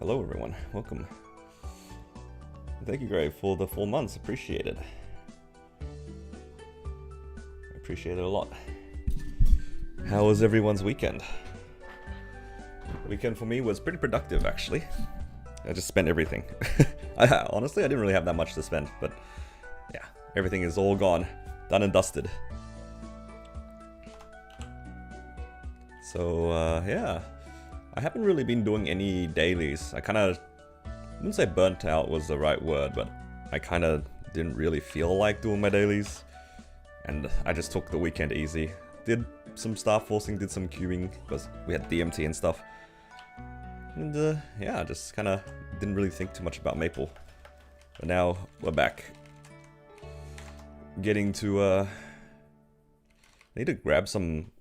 Hello everyone, welcome. Thank you, Gray, for the 4 months. Appreciate it. Appreciate it a lot. How was everyone's weekend? Weekend for me was pretty productive, actually. I just spent everything. Honestly, I didn't really have that much to spend, but yeah, everything is all gone, done and dusted. So yeah, I haven't really been doing any dailies. I wouldn't say burnt out was the right word, but I kind of didn't really feel like doing my dailies. And I just took the weekend easy. Did some star forcing, did some queuing, because we had DMT and stuff. And yeah, just kind of didn't really think too much about Maple. But now we're back. Getting to, I need to grab some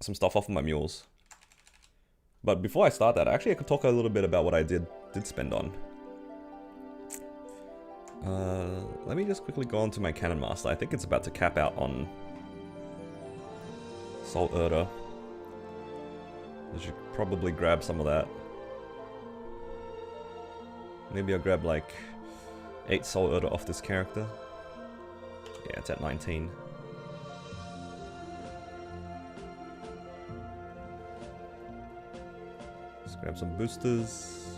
stuff off of my mules. But before I start that, actually I could talk a little bit about what I did spend on. Let me just quickly go on to my Cannon Master. I think it's about to cap out on Salt Erda. I should probably grab some of that. Maybe I'll grab like 8 Salt Erda off this character. Yeah, it's at 19. Let's grab some boosters.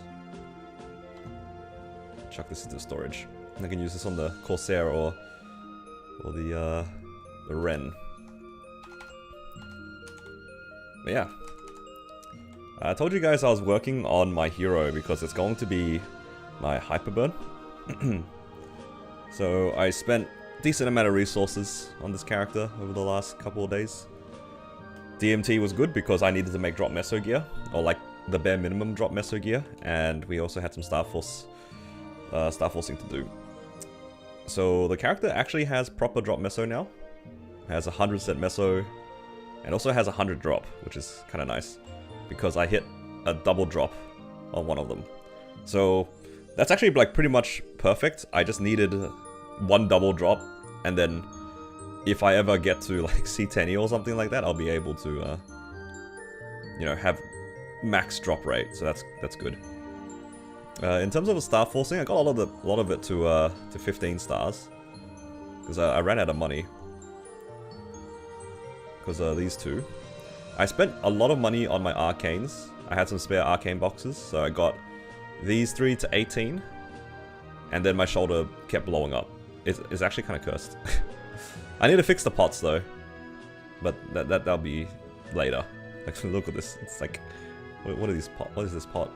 Chuck this into storage. I can use this on the Corsair or the Ren. But yeah. I told you guys I was working on my hero because it's going to be my Hyperburn. So I spent a decent amount of resources on this character over the last couple of days. DMT was good because I needed to make drop meso gear, or like the bare minimum drop meso gear, and we also had some Star Forcing to do. So the character actually has proper drop meso now. Has 100% meso, and also has 100 drop, which is kind of nice, because I hit a double drop on one of them. So that's actually like pretty much perfect. I just needed one double drop, and then if I ever get to like C10E or something like that, I'll be able to, you know, have max drop rate. So that's good. In terms of the star forcing, I got a lot of it to 15 stars, because I ran out of money. Because these two, I spent a lot of money on my arcanes. I had some spare arcane boxes, so I got these 3 to 18, and then my shoulder kept blowing up. It's actually kind of cursed. I need to fix the pots though, but that'll be later. Like, look at this. It's like, what are these pot? What is this pot?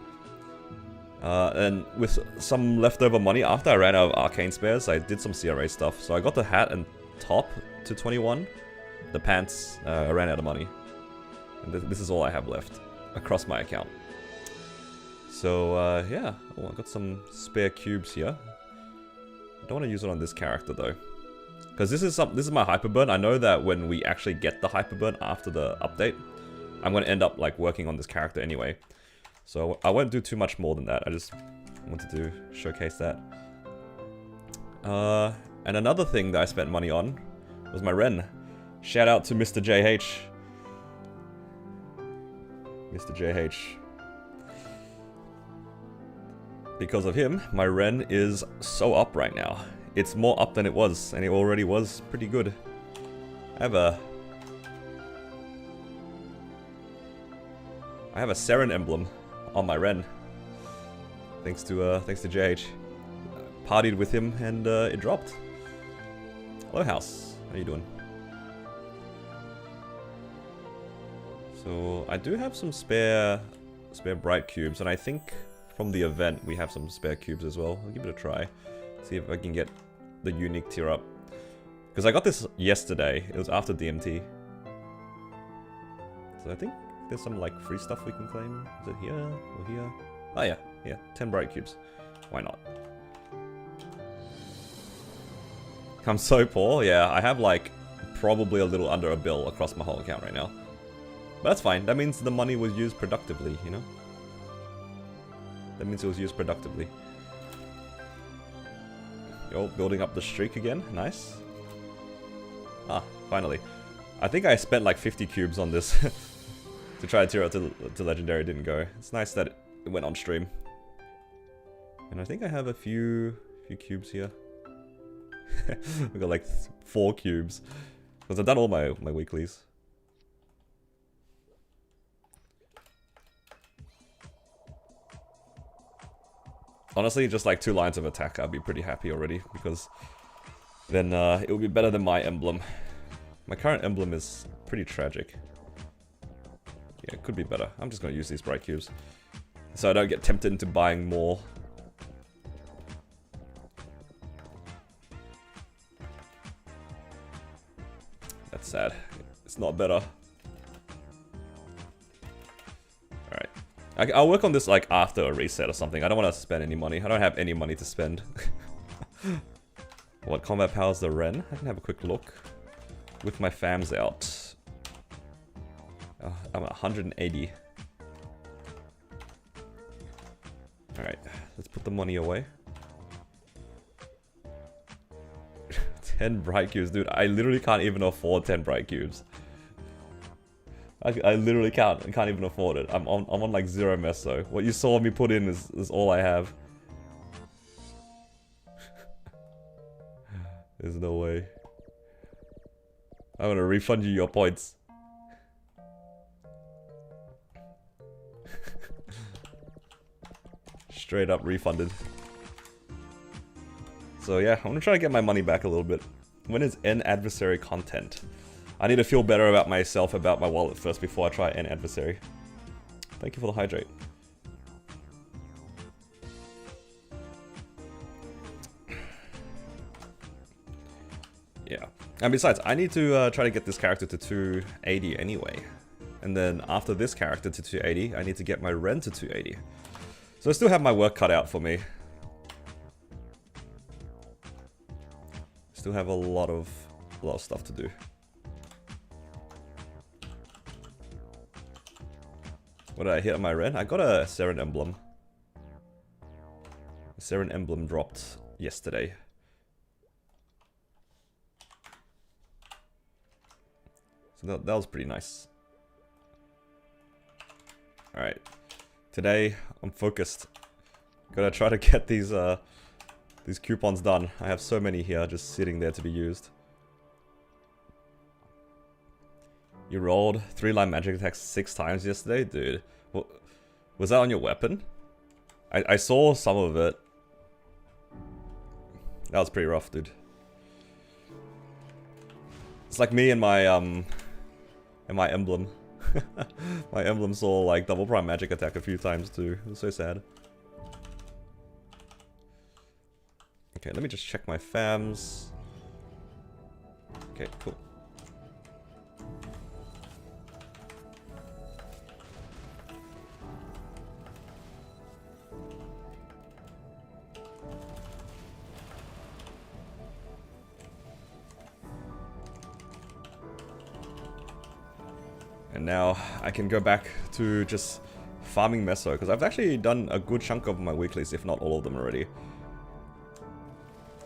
And with some leftover money, after I ran out of arcane spares, I did some CRA stuff. So I got the hat and top to 21. The pants, I ran out of money. And this is all I have left across my account. So yeah, oh, I got some spare cubes here. I don't want to use it on this character though, because this is my Hyperburn. I know that when we actually get the Hyperburn after the update, I'm going to end up like working on this character anyway. So I won't do too much more than that. I just wanted to showcase that. And another thing that I spent money on was my Ren. Shout out to Mr. JH. Mr. JH. Because of him, my Ren is so up right now. It's more up than it was, and it already was pretty good. I have a Seren emblem on my Ren. Thanks to JH. Partied with him and it dropped. Hello House, how you doing? So I do have some spare bright cubes, and I think from the event we have some spare cubes as well. I'll give it a try. See if I can get the unique tier up. Because I got this yesterday. It was after DMT. So I think there's some like free stuff we can claim. Is it here or here? Oh yeah, yeah, 10 bright cubes. Why not? I'm so poor. Yeah, I have like probably a little under a bill across my whole account right now. But that's fine. That means the money was used productively, you know? That means it was used productively. Yo, building up the streak again. Nice. Ah, finally. I think I spent like 50 cubes on this to try to tier out to Legendary. Didn't go. It's nice that it went on stream. And I think I have a few cubes here. We got like 4 cubes. Because I've done all my weeklies. Honestly, just like 2 lines of attack, I'd be pretty happy already. Because then it will be better than my emblem. My current emblem is pretty tragic. Yeah, it could be better. I'm just going to use these bright cubes. So I don't get tempted into buying more. That's sad. It's not better. Alright. I'll work on this like after a reset or something. I don't want to spend any money. I don't have any money to spend. What combat powers the Ren? I can have a quick look. With my fams out. I'm at 180. Alright, let's put the money away. 10 bright cubes, dude. I literally can't even afford 10 bright cubes. I literally can't even afford it. I'm on like 0 meso. What you saw me put in is all I have. There's no way. I'm gonna refund you your points. Straight up refunded. So yeah, I'm gonna try to get my money back a little bit. When is end adversary content? I need to feel better about myself, about my wallet first before I try end adversary. Thank you for the hydrate. Yeah. And besides, I need to try to get this character to 280 anyway. And then after this character to 280, I need to get my Ren to 280. So I still have my work cut out for me. Still have a lot of stuff to do. What did I hit on my Ren? I got a Seren emblem. A Seren emblem dropped yesterday. So that was pretty nice. Alright. Today, I'm focused. Gotta try to get these coupons done. I have so many here just sitting there to be used. You rolled 3-line magic attacks 6 times yesterday? Dude. What, was that on your weapon? I saw some of it. That was pretty rough, dude. It's like me and my emblem. My emblem saw like double prime magic attack a few times too. It was so sad. Okay, let me just check my fams. Okay, cool. And now I can go back to just farming meso, because I've actually done a good chunk of my weeklies, if not all of them already.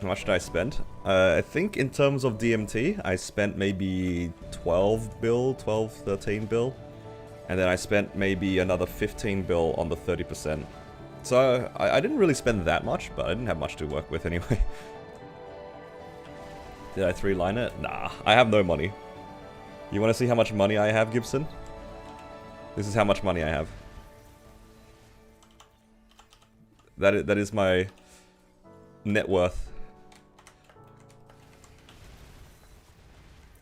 How much did I spend? I think in terms of DMT, I spent maybe 12 bill, 12, 13 bill. And then I spent maybe another 15 bill on the 30%. So I didn't really spend that much, but I didn't have much to work with anyway. Did I 3-line it? Nah, I have no money. You want to see how much money I have, Gibson? This is how much money I have. That is my net worth.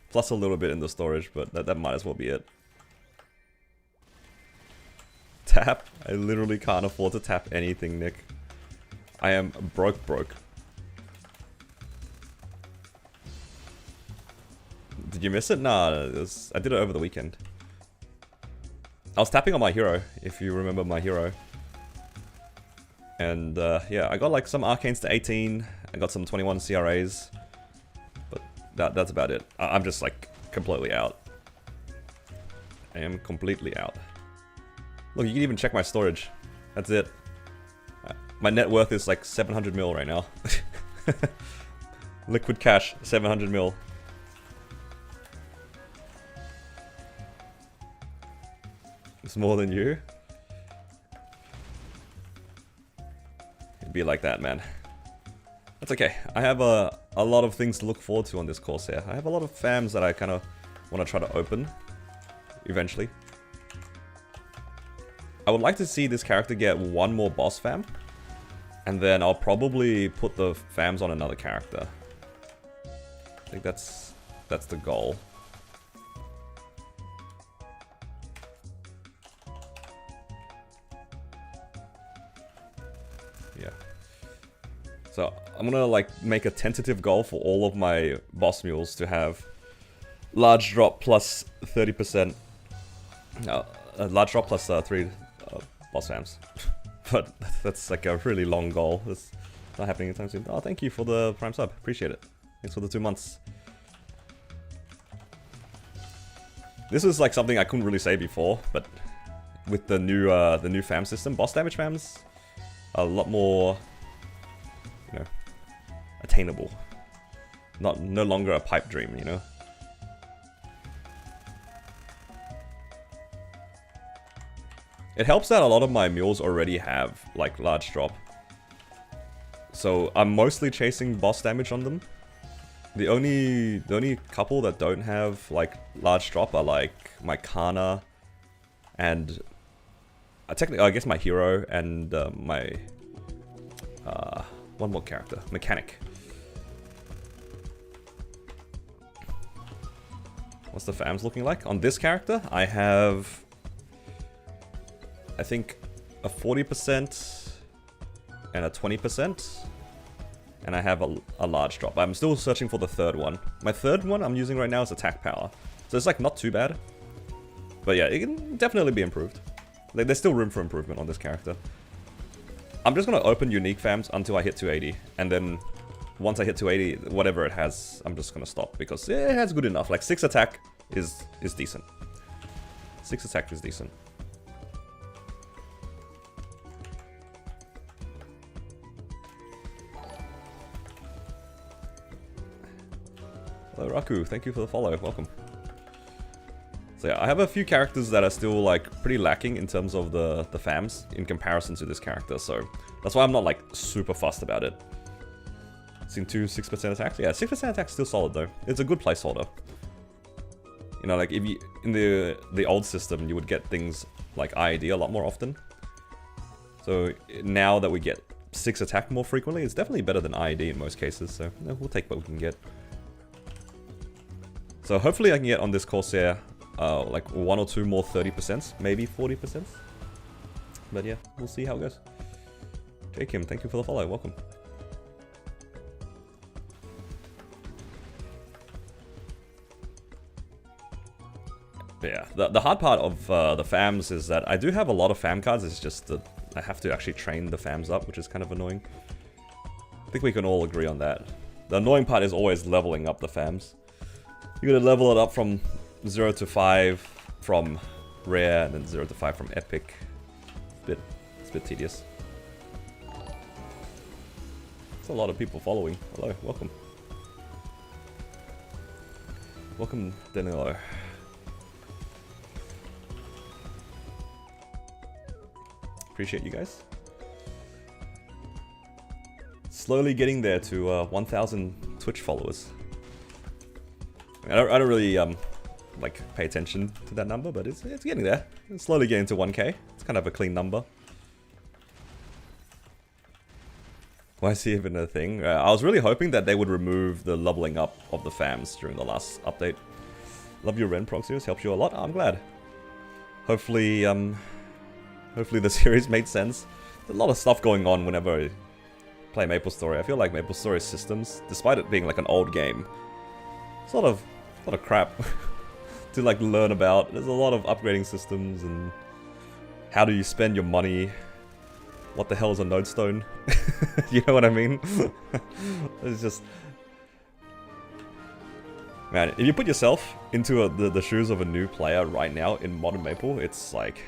Plus a little bit in the storage, but that might as well be it. Tap? I literally can't afford to tap anything, Nick. I am broke. Did you miss it? Nah, I did it over the weekend. I was tapping on my hero, if you remember my hero. And yeah, I got like some arcanes to 18. I got some 21 CRAs. But that's about it. I'm just like completely out. I am completely out. Look, you can even check my storage. That's it. My net worth is like 700 mil right now. Liquid cash, 700 mil. It's more than you. be like that, man. That's okay. I have a lot of things to look forward to on this course here. I have a lot of fams that I kind of want to try to open eventually. I would like to see this character get one more boss fam, and then I'll probably put the fams on another character. I think that's the goal. Yeah. So I'm gonna like make a tentative goal for all of my boss mules to have large drop plus 30%. Large drop plus 3 boss fams. But that's like a really long goal. It's not happening anytime soon. Oh, thank you for the Prime sub. Appreciate it. Thanks for the 2 months. This is like something I couldn't really say before, but with the new fam system, boss damage fams are a lot more, you know, attainable. No longer a pipe dream, you know. It helps that a lot of my mules already have like large drop, so I'm mostly chasing boss damage on them. The only couple that don't have like large drop are like my Kana and technically I guess my hero and my one more character, Mechanic. What's the fams looking like? On this character, I have, I think, a 40% and a 20%. And I have a large drop. I'm still searching for the third one. My third one I'm using right now is attack power. So it's like not too bad. But yeah, it can definitely be improved. Like, there's still room for improvement on this character. I'm just gonna open unique fams until I hit 280. And then once I hit 280, whatever it has, I'm just gonna stop. Because it has good enough. Like 6 attack is decent. 6 attack is decent. Hello Raku, thank you for the follow, welcome. So yeah, I have a few characters that are still like pretty lacking in terms of the fams in comparison to this character, so that's why I'm not like super fussed about it. Seen 2 6% attacks? Yeah, 6% attack's still solid though. It's a good placeholder. You know, like if you in the old system you would get things like IED a lot more often. So now that we get 6 attack more frequently, it's definitely better than IED in most cases, so yeah, we'll take what we can get. So hopefully I can get on this Corsair like 1 or 2 more 30%, maybe 40%. But yeah, we'll see how it goes. J Kim, thank you for the follow, welcome. But yeah, the hard part of the fams is that I do have a lot of fam cards, it's just that I have to actually train the fams up, which is kind of annoying. I think we can all agree on that. The annoying part is always leveling up the fams. You gotta level it up from 0 to 5 from rare, and then 0 to 5 from epic. It's a bit tedious. There's a lot of people following. Hello, welcome. Welcome, Danilo. Appreciate you guys. Slowly getting there to 1,000 Twitch followers. I don't really like pay attention to that number, but it's getting there. It's slowly getting to 1k. It's kind of a clean number. Why is he even a thing? I was really hoping that they would remove the leveling up of the fams during the last update. Love your Ren Proxius, helps you a lot. Oh, I'm glad. Hopefully, hopefully the series made sense. There's a lot of stuff going on whenever I play MapleStory. I feel like MapleStory systems, despite it being like an old game, it's a lot of crap to like learn about. There's a lot of upgrading systems and how do you spend your money. What the hell is a nodestone? You know what I mean? It's just... Man, if you put yourself into the shoes of a new player right now in Modern Maple, it's like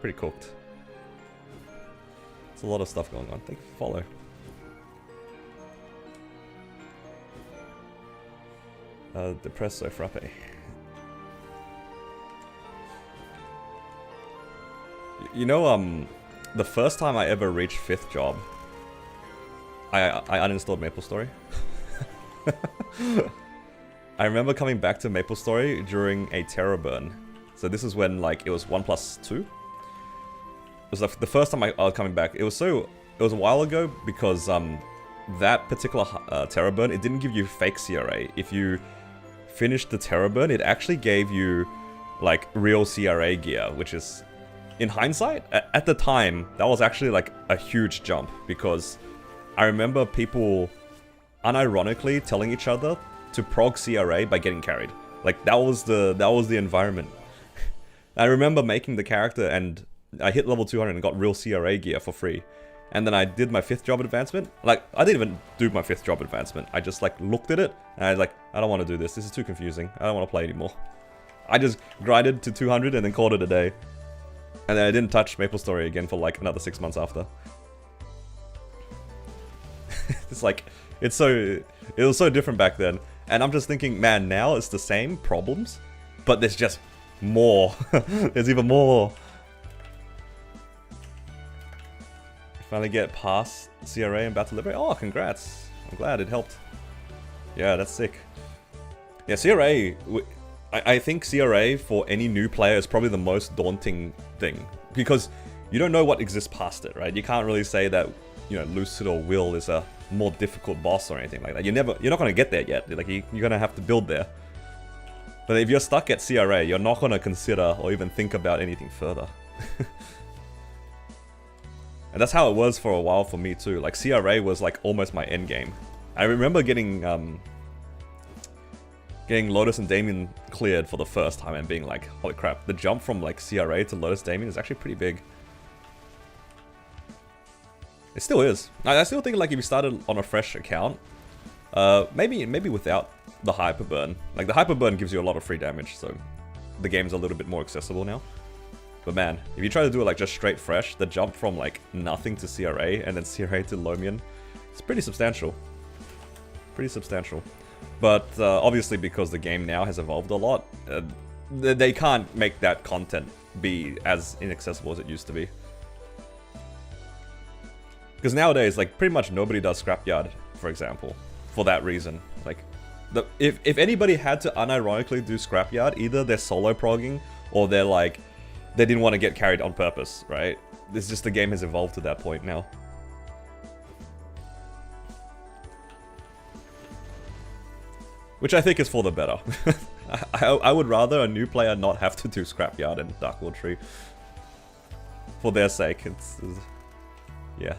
pretty cooked. There's a lot of stuff going on. Thank you for follow. Depresso frappe. You know, the first time I ever reached 5th job, I uninstalled MapleStory. I remember coming back to MapleStory during a terror burn. So this is when like it was 1+2. It was the first time I was coming back. It was a while ago because that particular terror burn, it didn't give you fake CRA. If you finished the terror burn, it actually gave you like real CRA gear, which is, in hindsight, at the time, that was actually like a huge jump, because I remember people unironically telling each other to prog CRA by getting carried. Like that was the environment. I remember making the character and I hit level 200 and got real CRA gear for free. And then I did my 5th job advancement. Like, I didn't even do my 5th job advancement. I just like looked at it and I was like, I don't want to do this. This is too confusing. I don't want to play anymore. I just grinded to 200 and then called it a day. And then I didn't touch MapleStory again for like another 6 months after. It's like, it was so different back then. And I'm just thinking, man, now it's the same problems, but there's just more. There's even more. Finally get past CRA and Battle Liberate. Oh, congrats. I'm glad it helped. Yeah, that's sick. Yeah, CRA, I think CRA for any new player is probably the most daunting thing, because you don't know what exists past it, right? You can't really say that, you know, Lucid or Will is a more difficult boss or anything like that. You're not going to get there yet. Like, you're going to have to build there. But if you're stuck at CRA, you're not going to consider or even think about anything further. And that's how it was for a while for me too. Like, CRA was like almost my end game. I remember getting Lotus and Damien cleared for the first time and being like, holy crap, the jump from like CRA to Lotus Damien is actually pretty big. It still is. I still think like if you started on a fresh account, maybe without the hyper burn. Like, the hyper burn gives you a lot of free damage, so the game's a little bit more accessible now. But man, if you try to do it like just straight fresh, the jump from like nothing to CRA and then CRA to Lomian, it's pretty substantial. Pretty substantial. But obviously because the game now has evolved a lot, they can't make that content be as inaccessible as it used to be. Because nowadays, like, pretty much nobody does Scrapyard, for example, for that reason. Like, if anybody had to unironically do Scrapyard, either they're solo progging or they're like, they didn't want to get carried on purpose, right? It's just the game has evolved to that point now. Which I think is for the better. I would rather a new player not have to do Scrapyard and Darkwood Tree. For their sake, it's yeah.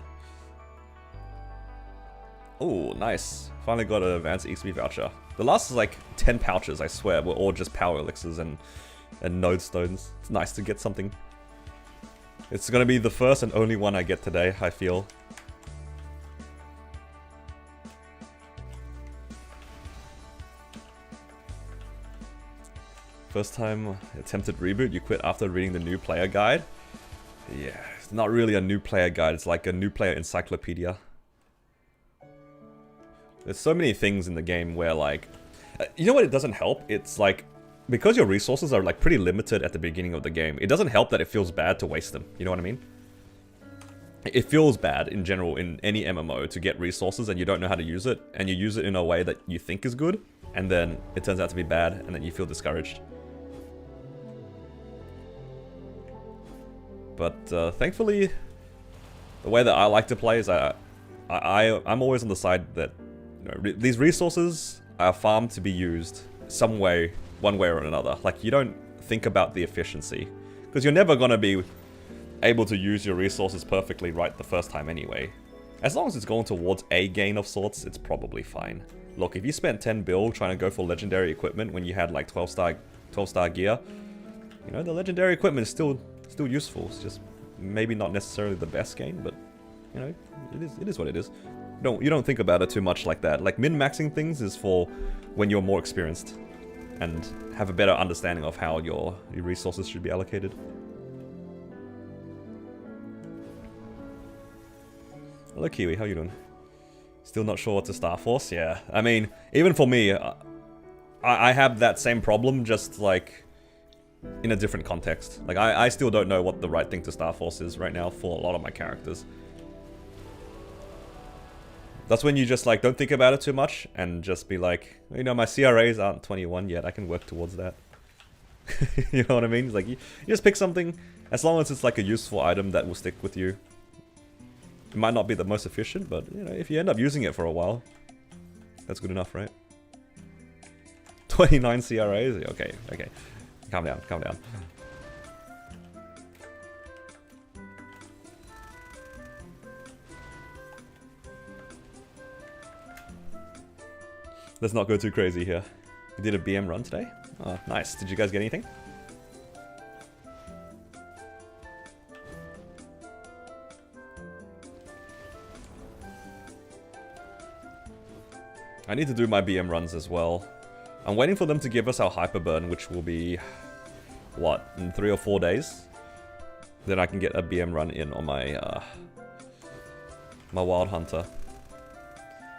Oh, nice. Finally got an advanced XP voucher. The last like 10 pouches, I swear, were all just power elixirs and node stones. It's nice to get something. It's gonna be the first and only one I get today, I feel. First time attempted reboot, you quit after reading the new player guide? Yeah, it's not really a new player guide, it's like a new player encyclopedia. There's so many things in the game where like... you know what it doesn't help? It's like, because your resources are like pretty limited at the beginning of the game, it doesn't help that it feels bad to waste them, you know what I mean? It feels bad in general in any MMO to get resources and you don't know how to use it, and you use it in a way that you think is good, and then it turns out to be bad, and then you feel discouraged. But thankfully, the way that I like to play is I'm always on the side that, you know, these resources are farmed to be used some way, one way or another. Like, you don't think about the efficiency, because you're never going to be able to use your resources perfectly right the first time anyway. As long as it's going towards a gain of sorts, it's probably fine. Look, if you spent 10 bill trying to go for legendary equipment when you had like 12 star gear, you know, the legendary equipment is still useful. It's just maybe not necessarily the best gain, but you know, it is what it is. You don't think about it too much like that. Like, min-maxing things is for when you're more experienced and have a better understanding of how your resources should be allocated. Hello Kiwi, how you doing? Still not sure what to Star Force? Yeah, I mean, even for me, I have that same problem, just like in a different context. Like, I still don't know what the right thing to Star Force is right now for a lot of my characters. That's when you just like don't think about it too much and just be like, you know, my CRAs aren't 21 yet. I can work towards that. You know what I mean? It's like you just pick something, as long as it's like a useful item that will stick with you. It might not be the most efficient, but you know, if you end up using it for a while, that's good enough, right? 29 CRAs? Okay, okay. Calm down, calm down. Let's not go too crazy here. We did a BM run today. Oh, nice. Did you guys get anything? I need to do my BM runs as well. I'm waiting for them to give us our hyper burn, which will be, what, in 3 or 4 days? Then I can get a BM run in on my, my Wild Hunter.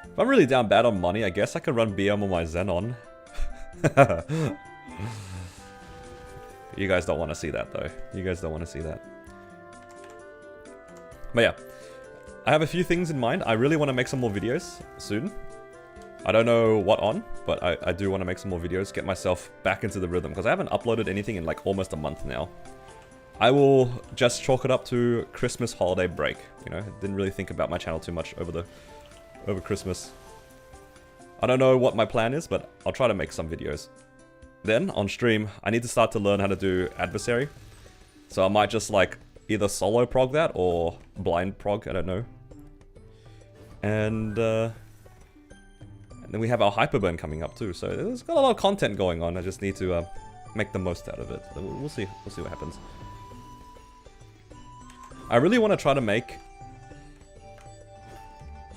If I'm really down bad on money, I guess I could run BM on my Xenon. You guys don't want to see that, though. You guys don't want to see that. But yeah, I have a few things in mind. I really want to make some more videos soon. I don't know what on, but I do want to make some more videos, get myself back into the rhythm, because I haven't uploaded anything in like almost a month now. I will just chalk it up to Christmas holiday break. You know, didn't really think about my channel too much over Christmas. I don't know what my plan is, but I'll try to make some videos. Then, on stream, I need to start to learn how to do adversary. So I might just like either solo prog that or blind prog, I don't know. And then we have our hyperburn coming up too, so there's got a lot of content going on. I just need to make the most out of it. So we'll see what happens. I really want to try to make...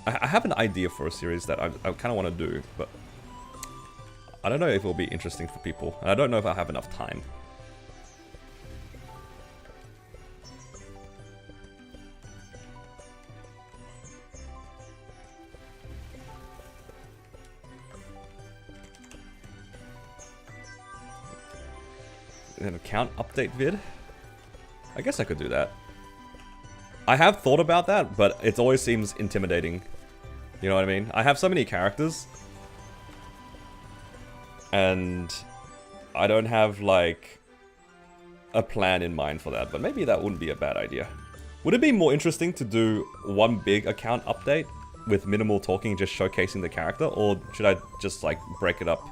I have an idea for a series that I kind of want to do, but I don't know if it'll be interesting for people, and I don't know if I'll have enough time. An account update vid? I guess I could do that. I have thought about that, but it always seems intimidating. You know what I mean? I have so many characters. And I don't have, like, a plan in mind for that. But maybe that wouldn't be a bad idea. Would it be more interesting to do one big account update with minimal talking, just showcasing the character? Or should I just, like, break it up?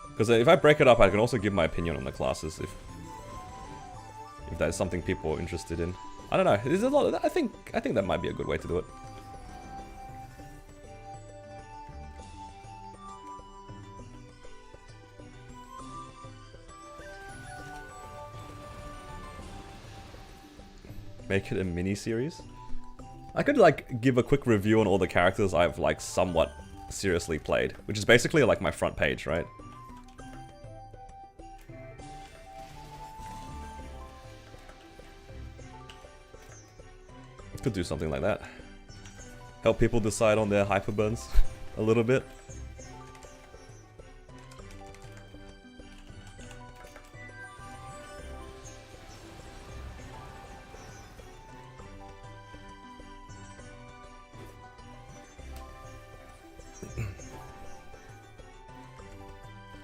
Because if I break it up, I can also give my opinion on the classes if that is something people are interested in. I don't know. There's a lot. I think that might be a good way to do it. Make it a mini-series? I could, like, give a quick review on all the characters I've, like, somewhat seriously played. Which is basically, like, my front page, right? Could do something like that. Help people decide on their hyperburns a little bit.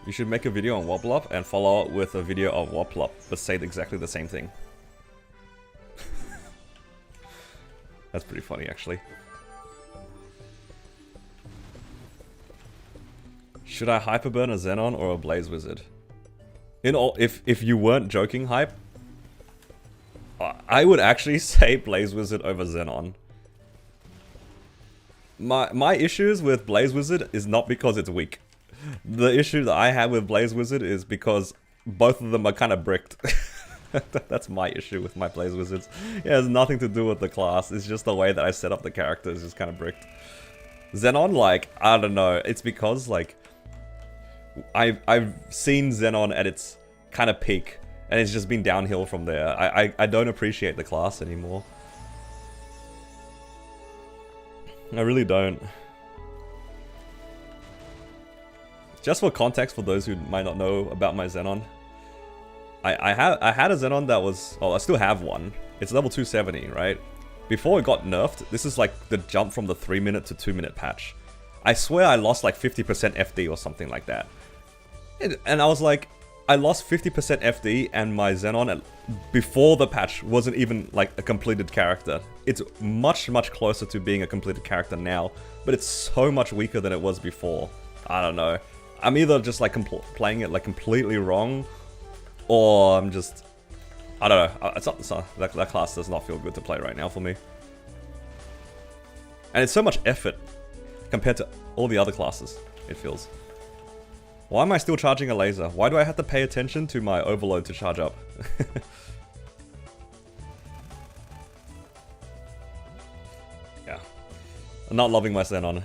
You should make a video on Woblop and follow up with a video of Woblop, but say exactly the same thing. That's pretty funny, actually. Should I hyperburn a Xenon or a Blaze Wizard? In all, if you weren't joking, Hype, I would actually say Blaze Wizard over Xenon. My issues with Blaze Wizard is not because it's weak. The issue that I have with Blaze Wizard is because both of them are kind of bricked. That's my issue with my Blaze Wizards. It has nothing to do with the class, it's just the way that I set up the characters is kind of bricked. Xenon, like, I don't know, it's because, like, I've seen Xenon at its kind of peak, and it's just been downhill from there. I don't appreciate the class anymore. I really don't. Just for context, for those who might not know about my Xenon, I had a Xenon that was... Oh, I still have one. It's level 270, right? before it got nerfed, this is like the jump from the 3-minute to 2-minute patch. I swear I lost like 50% FD or something like that. And I was like, I lost 50% FD and my Xenon before the patch wasn't even like a completed character. It's much, much closer to being a completed character now, but it's so much weaker than it was before. I don't know. I'm either just like playing it like completely wrong, or I'm just... I don't know. That class does not feel good to play right now for me. And it's so much effort compared to all the other classes, it feels. Why am I still charging a laser? Why do I have to pay attention to my overload to charge up? Yeah. I'm not loving my Xenon.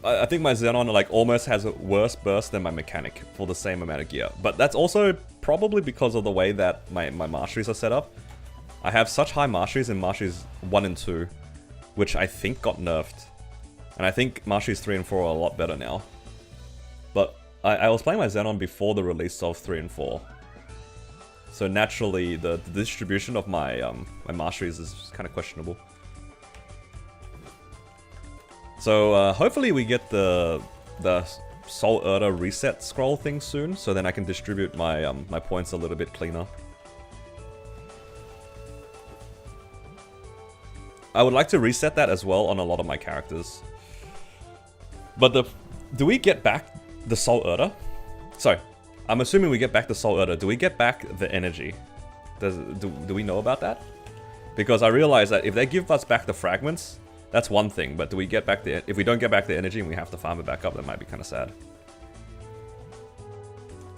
I think my Xenon like almost has a worse burst than my mechanic for the same amount of gear. But that's also probably because of the way that my masteries are set up. I have such high masteries in masteries 1 and 2, which I think got nerfed. And I think masteries 3 and 4 are a lot better now. But I was playing my Xenon before the release of 3 and 4. So naturally the distribution of my my masteries is kind of questionable. So hopefully we get the Soul Erda reset scroll thing soon, so then I can distribute my my points a little bit cleaner. I would like to reset that as well on a lot of my characters. But do we get back the Soul Erda? Sorry, I'm assuming we get back the Soul Erda. Do we get back the energy? Do we know about that? Because I realize that if they give us back the fragments, that's one thing, but do we get back the... If we don't get back the energy and we have to farm it back up, that might be kind of sad.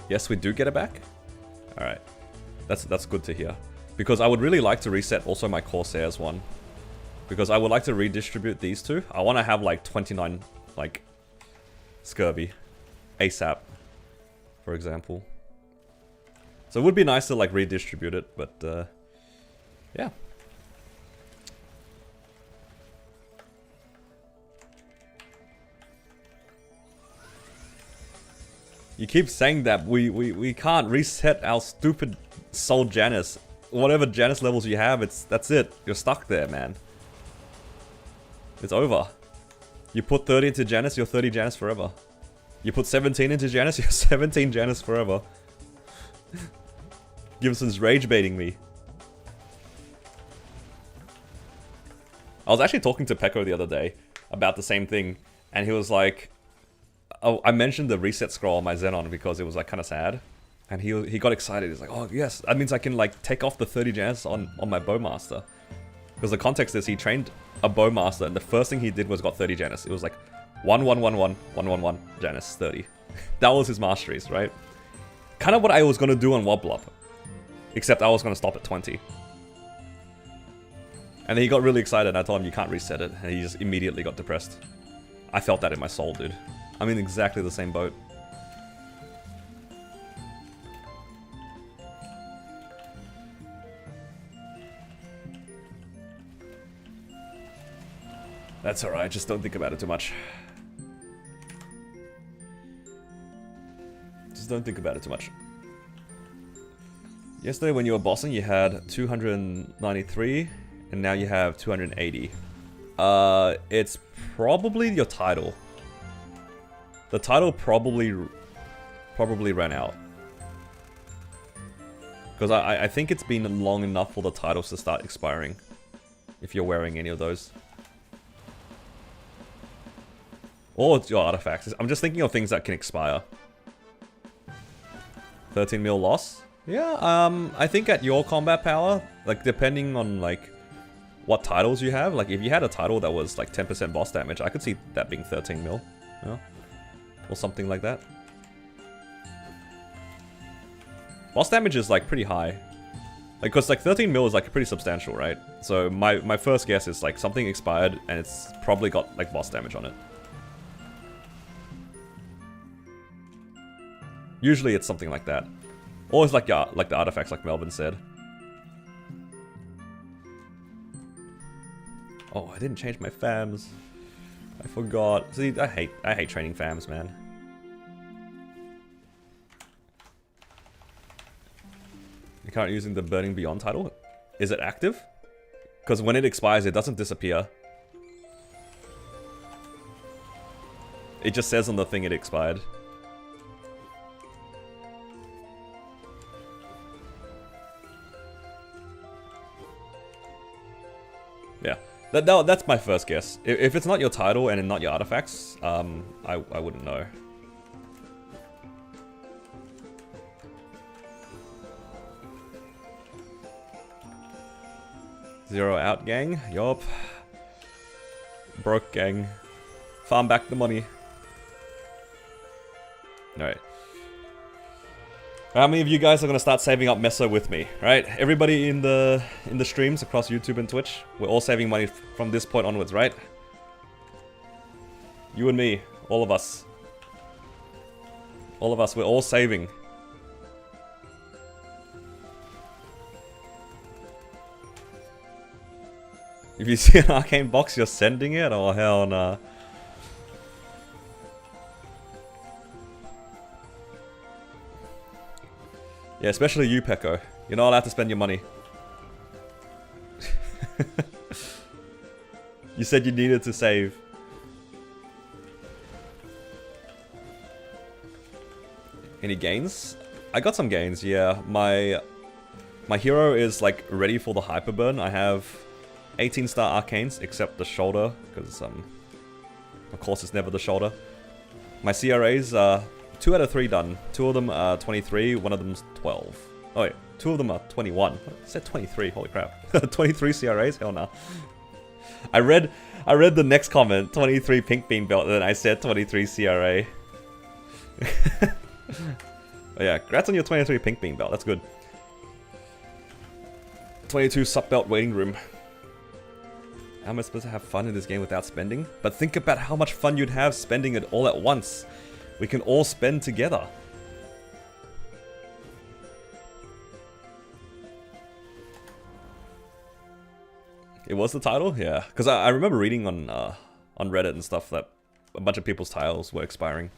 Yes, we do get it back? Alright. That's good to hear. Because I would really like to reset also my Corsairs one. Because I would like to redistribute these two. I want to have like 29, like, Scurvy. ASAP, for example. So it would be nice to like redistribute it, but yeah. You keep saying that we can't reset our stupid Soul Janus. Whatever Janus levels you have, that's it. You're stuck there, man. It's over. You put 30 into Janus, you're 30 Janus forever. You put 17 into Janus, you're 17 Janus forever. Gibson's rage baiting me. I was actually talking to Peko the other day about the same thing, and he was like, oh, I mentioned the reset scroll on my Xenon because it was like kind of sad, and he got excited. He's like, oh yes, that means I can like take off the 30 Janus on my Bowmaster. Because the context is he trained a Bowmaster, and the first thing he did was got 30 Janus. It was like 1 1 1 1 1 1 1 Janus 30. That was his masteries, right? Kind of what I was gonna do on Wobblup, except I was gonna stop at 20. And then he got really excited, and I told him you can't reset it, and he just immediately got depressed. I felt that in my soul, dude. I'm in exactly the same boat. That's alright, just don't think about it too much. Just don't think about it too much. Yesterday when you were bossing, you had 293, and now you have 280. It's probably your title. The title probably ran out. Because I think it's been long enough for the titles to start expiring. If you're wearing any of those. Or your artifacts. I'm just thinking of things that can expire. 13 mil loss? Yeah, I think at your combat power, like depending on like what titles you have, like if you had a title that was like 10% boss damage, I could see that being 13 mil. Yeah. Or something like that. Boss damage is like pretty high. Like, cause like 13 mil is like pretty substantial, right? So my first guess is like something expired and it's probably got like boss damage on it. Usually it's something like that. Or it's like, yeah, like the artifacts like Melvin said. Oh, I didn't change my fams. I forgot. See, I hate training fams, man. You can't using the Burning Beyond title? Is it active? Because when it expires, it doesn't disappear. It just says on the thing it expired. Yeah, that's my first guess. If it's not your title and not your artifacts, I wouldn't know. Zero out, gang. Yup. Broke, gang. Farm back the money. Alright. How many of you guys are gonna start saving up Meso with me? Right? Everybody in the streams across YouTube and Twitch, we're all saving money from this point onwards, right? You and me, all of us. All of us, we're all saving. If you see an arcane box, you're sending it? Oh, hell nah. Yeah, especially you, Pecco. You're not allowed to spend your money. You said you needed to save. Any gains? I got some gains, yeah. My hero is like ready for the hyperburn. I have 18-star arcanes, except the shoulder, because of course it's never the shoulder. My CRAs are 2 out of 3 done. 2 of them are 23, one of them's 12. Oh wait, 2 of them are 21. I said 23, holy crap. 23 CRAs? Hell no. I read the next comment, 23 pink bean belt, and then I said 23 CRA. Oh yeah, congrats on your 23 pink bean belt, that's good. 22 sub belt waiting room. How am I supposed to have fun in this game without spending? But think about how much fun you'd have spending it all at once. We can all spend together. It was the title? Yeah. Because I remember reading on Reddit and stuff that a bunch of people's titles were expiring.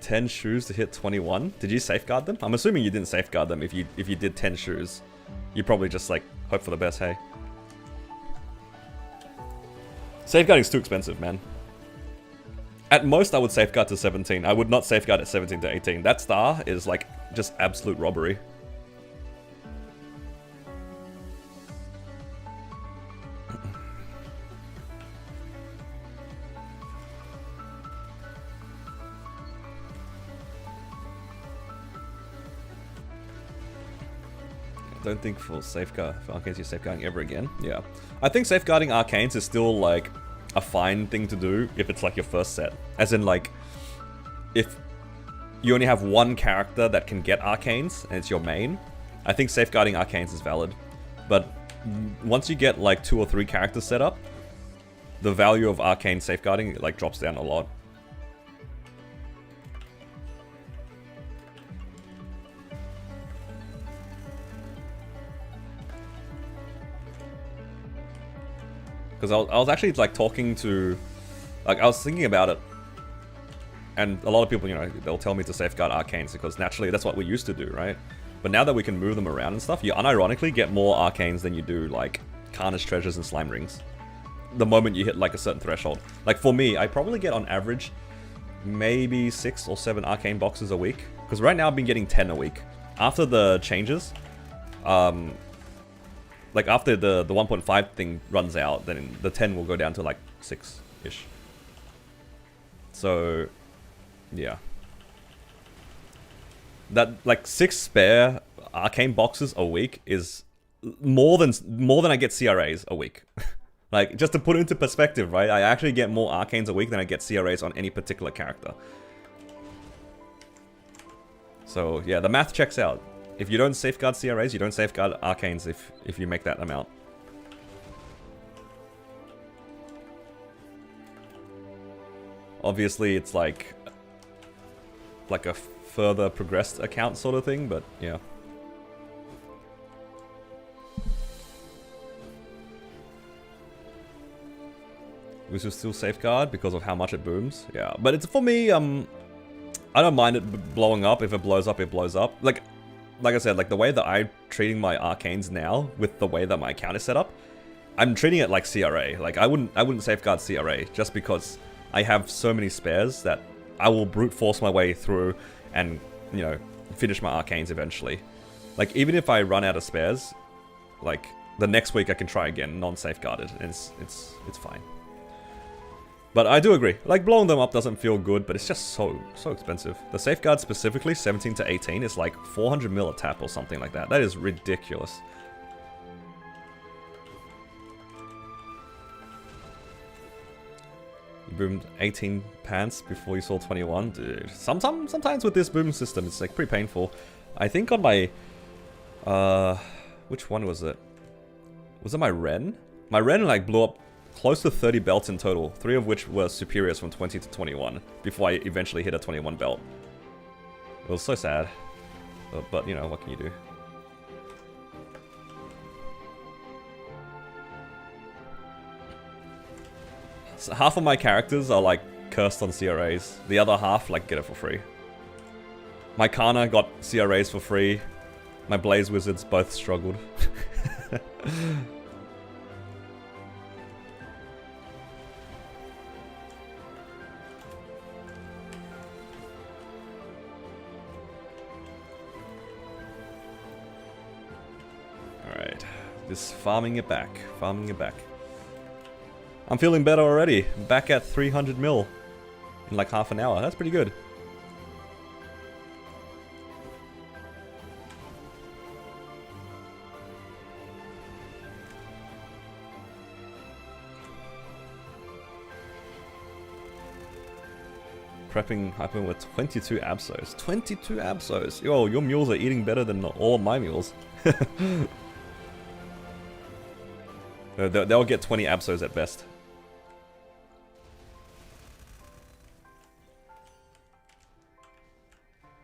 $10 shoes to hit 21. Did you safeguard them? I'm assuming you didn't safeguard them. If you did 10 shoes, you probably just like hope for the best. Hey, safeguarding's too expensive, man. At most, I would safeguard to 17. I would not safeguard at 17 to 18. That star is like just absolute robbery. Don't think for arcanes you're safeguarding ever again. Yeah. I think safeguarding arcanes is still like a fine thing to do if it's like your first set. As in like, if you only have one character that can get arcanes and it's your main, I think safeguarding arcanes is valid. But once you get like 2 or 3 characters set up, the value of arcane safeguarding like drops down a lot. Because I was actually like talking to, like I was thinking about it, and a lot of people, you know, they'll tell me to safeguard arcanes because naturally that's what we used to do, right? But now that we can move them around and stuff, you unironically get more arcanes than you do like Carnage treasures and slime rings. The moment you hit like a certain threshold. Like for me, I probably get on average maybe 6 or 7 arcane boxes a week. Because right now I've been getting 10 a week. After the changes, like after the 1.5 thing runs out, then the 10 will go down to like 6-ish. So, yeah. That like 6 spare arcane boxes a week is more than I get CRAs a week. Like just to put it into perspective, right? I actually get more arcanes a week than I get CRAs on any particular character. So yeah, the math checks out. If you don't safeguard CRAs, you don't safeguard arcanes if you make that amount. Obviously, it's like a further progressed account sort of thing, but yeah. We should still safeguard because of how much it booms. Yeah, but it's for me. I don't mind it blowing up. If it blows up, it blows up. Like I said, like the way that I'm treating my arcanes now, with the way that my account is set up, I'm treating it like CRA. Like I wouldn't safeguard CRA just because I have so many spares that I will brute force my way through and, you know, finish my arcanes eventually. Like even if I run out of spares, like the next week I can try again, non-safeguarded, and it's fine. But I do agree, like blowing them up doesn't feel good, but it's just so expensive. The safeguard specifically, 17 to 18, is like 400 mil a tap or something like that. That is ridiculous. You boomed 18 pants before you saw 21, dude. Sometimes with this boom system, it's like pretty painful. I think on my, which one was it? Was it my Ren? My Ren like blew up close to 30 belts in total, 3 of which were superiors from 20 to 21, before I eventually hit a 21 belt. It was so sad. But you know, what can you do? So half of my characters are like cursed on CRAs. The other half like get it for free. My Kana got CRAs for free. My Blaze Wizards both struggled. Alright, just farming it back, farming it back. I'm feeling better already. Back at 300 mil in like half an hour. That's pretty good. Prepping Hyper with 22 Absols. 22 Absols! Yo, your mules are eating better than all of my mules. They'll get 20 Absols at best.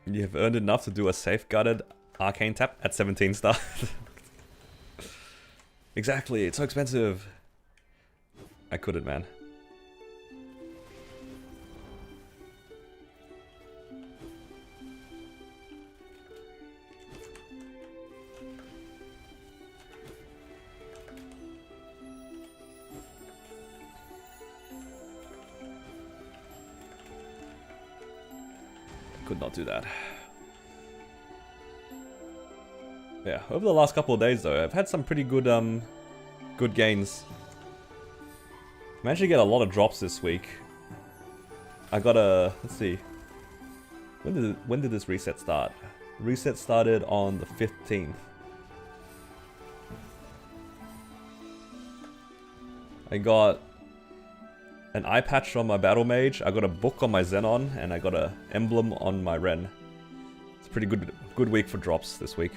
You have earned enough to do a safeguarded arcane tap at 17 star. Exactly, it's so expensive. I couldn't, man. Could not do that. Yeah, over the last couple of days though, I've had some pretty good good gains. Managed to get a lot of drops this week. I got a, let's see. When did this reset start? Reset started on the 15th. I got an eye patch on my Battle Mage, I got a book on my Xenon, and I got an emblem on my Ren. It's a pretty good week for drops this week.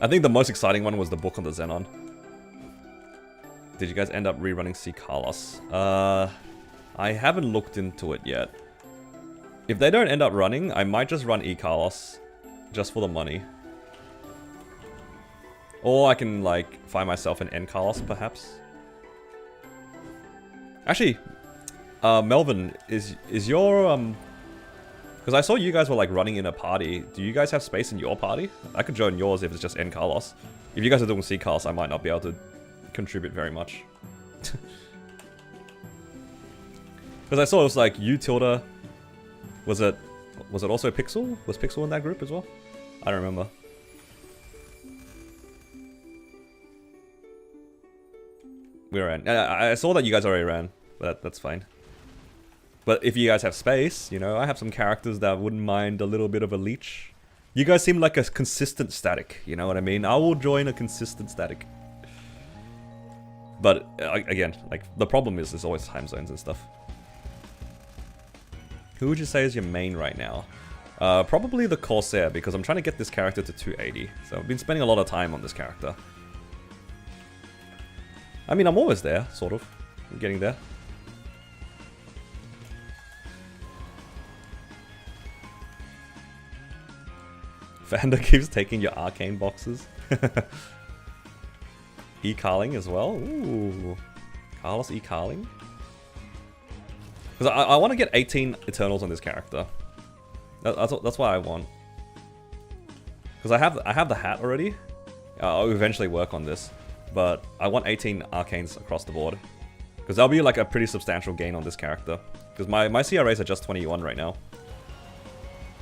I think the most exciting one was the book on the Xenon. Did you guys end up rerunning C. Carlos? I haven't looked into it yet. If they don't end up running, I might just run E. Carlos, just for the money. Or I can, like, find myself an N Carlos, perhaps. Actually, Melvin, is your, because I saw you guys were, like, running in a party. Do you guys have space in your party? I could join yours if it's just N Carlos. If you guys are doing C Carlos, I might not be able to contribute very much. Because I saw it was, like, you, Tilda. Was it also Pixel? Was Pixel in that group as well? I don't remember. We ran. I saw that you guys already ran, but that's fine. But if you guys have space, you know, I have some characters that wouldn't mind a little bit of a leech. You guys seem like a consistent static, you know what I mean? I will join a consistent static. But, again, like, the problem is there's always time zones and stuff. Who would you say is your main right now? Probably the Corsair, because I'm trying to get this character to 280. So I've been spending a lot of time on this character. I mean, I'm always there, sort of. I'm getting there. Vanda keeps taking your arcane boxes. E-Carling as well. Ooh. Carlos E-Carling? Because I want to get 18 Eternals on this character. That's what I want. Because I have the hat already. I'll eventually work on this. But I want 18 Arcanes across the board. Because that'll be like a pretty substantial gain on this character. Because my CRAs are just 21 right now.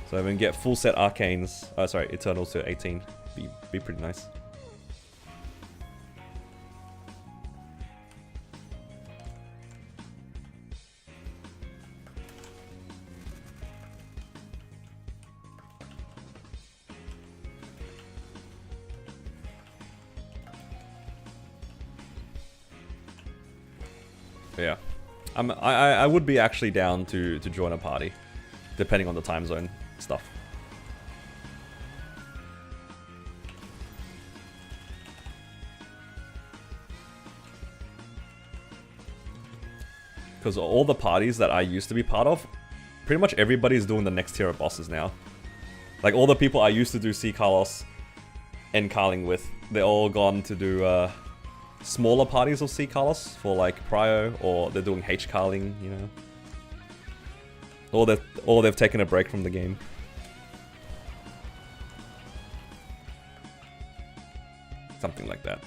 So if we can get full set Arcanes, sorry, Eternals to 18, be pretty nice. Yeah, I would be actually down to join a party, depending on the time zone stuff. Because all the parties that I used to be part of, pretty much everybody's doing the next tier of bosses now. Like all the people I used to do C Carlos and Carling with, they're all gone to do smaller parties of C Carlos for like Prio, or they're doing H Carling, you know. Or they've taken a break from the game. Something like that.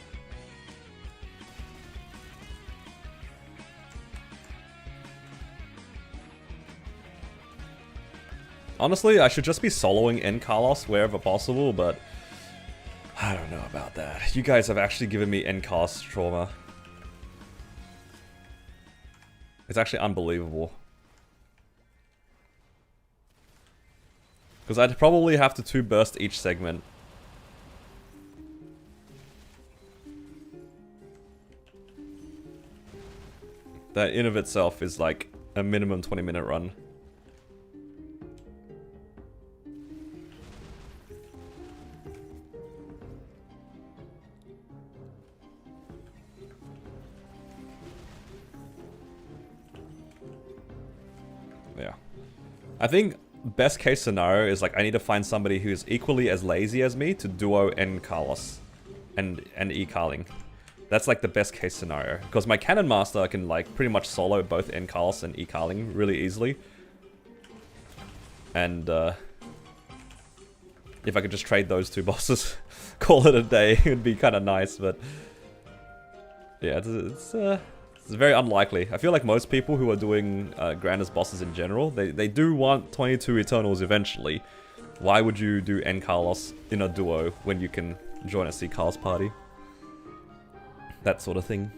Honestly, I should just be soloing in Carlos wherever possible, but I don't know about that. You guys have actually given me N-Cast trauma. It's actually unbelievable. Because I'd probably have to 2-burst each segment. That in of itself is like a minimum 20-minute run. Yeah. I think best case scenario is like I need to find somebody who's equally as lazy as me to duo N Carlos and E-Carling. That's like the best case scenario. Because my Cannon Master can like pretty much solo both N Carlos and E-Carling really easily. And if I could just trade those two bosses, call it a day, it would be kind of nice, but yeah, it's very unlikely. I feel like most people who are doing Grandest bosses in general, they do want 22 Eternals eventually. Why would you do N Carlos in a duo when you can join a C Carlos party? That sort of thing.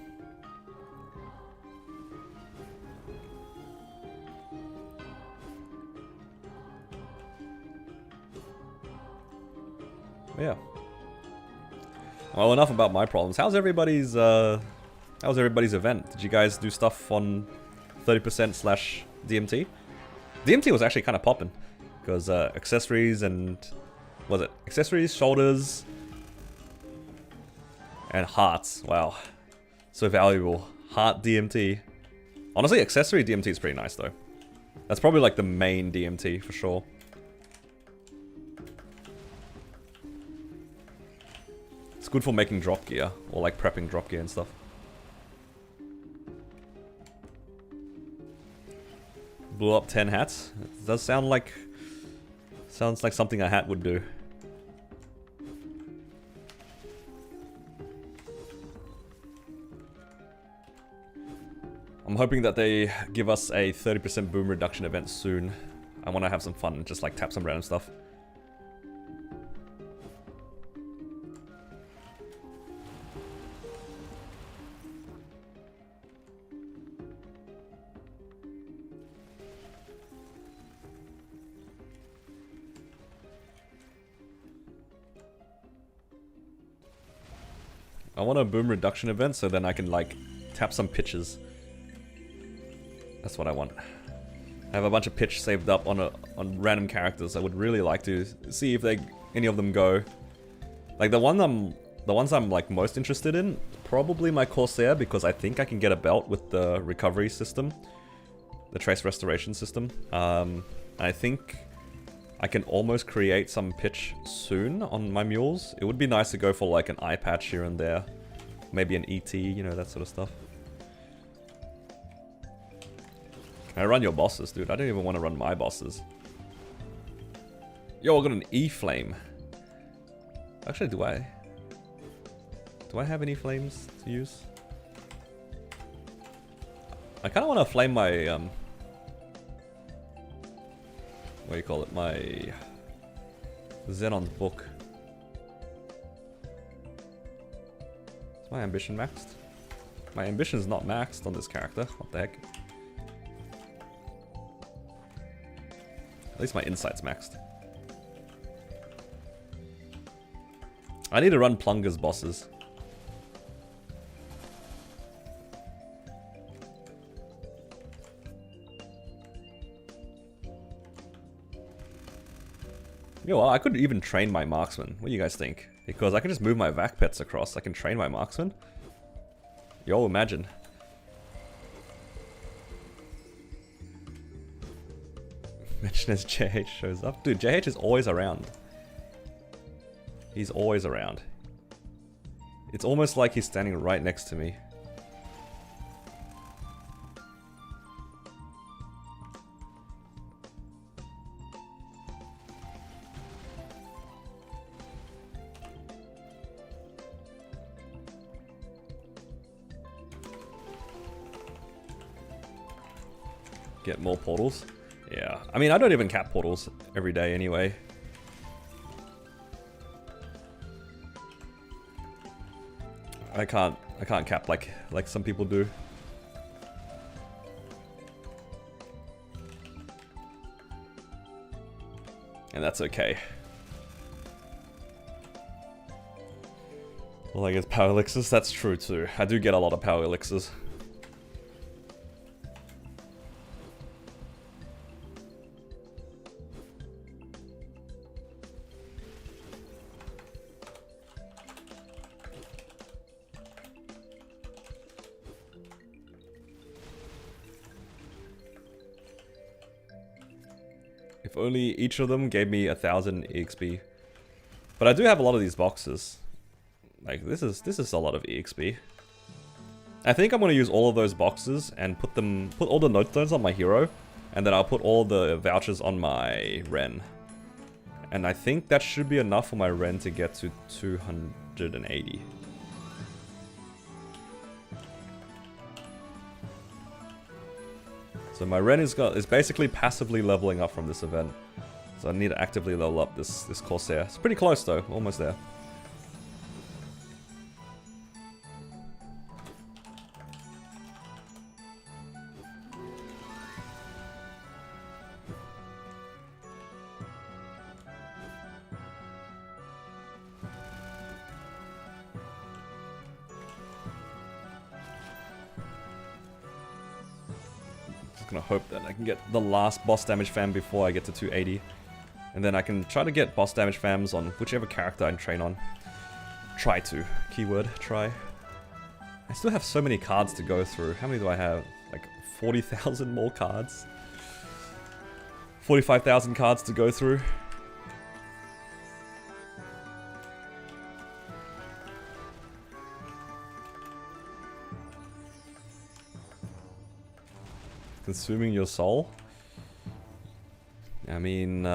Yeah. Well, enough about my problems. How's everybody's event? Did you guys do stuff on 30% / DMT? DMT was actually kind of popping. Because accessories and... was it? Accessories, shoulders... and hearts. Wow. So valuable. Heart DMT. Honestly, accessory DMT is pretty nice though. That's probably like the main DMT for sure. It's good for making drop gear. Or like prepping drop gear and stuff. Blew up 10 hats. It does sound like... sounds like something a hat would do. I'm hoping that they give us a 30% boom reduction event soon. I want to have some fun and just like tap some random stuff. I want a boom reduction event so then I can like tap some pitches. That's what I want. I have a bunch of pitch saved up on random characters. I would really like to see if any of them go. Like the ones I'm like most interested in, probably my Corsair, because I think I can get a belt with the recovery system, the trace restoration system. I think I can almost create some pitch soon on my mules. It would be nice to go for like an eye patch here and there. Maybe an ET, you know, that sort of stuff. Can I run your bosses, dude? I don't even want to run my bosses. Yo, I got an E-flame. Actually, do I have any flames to use? I kind of want to flame my, what do you call it? My Xenon's book. Is my ambition maxed? My ambition is not maxed on this character. What the heck? At least my insight's maxed. I need to run Plunger's bosses. Yo, I could even train my marksman. What do you guys think? Because I can just move my vac pets across. I can train my marksman. Yo, imagine. Imagine as JH shows up. Dude, JH is always around. He's always around. It's almost like he's standing right next to me. Get more portals? Yeah. I mean, I don't even cap portals every day anyway. I can't cap like some people do. And that's okay. Well, I guess power elixirs, that's true too. I do get a lot of power elixirs. If only each of them gave me 1,000 EXP. But I do have a lot of these boxes. Like, this is a lot of EXP. I think I'm gonna use all of those boxes and put all the note stones on my hero, and then I'll put all the vouchers on my Ren. And I think that should be enough for my Ren to get to 280. So my Ren is basically passively leveling up from this event. So I need to actively level up this Corsair. It's pretty close though, almost there. Gonna hope that I can get the last boss damage fam before I get to 280. And then I can try to get boss damage fams on whichever character I train on. Try to. Keyword, try. I still have so many cards to go through. How many do I have? Like 40,000 more cards? 45,000 cards to go through. Consuming your soul? I mean,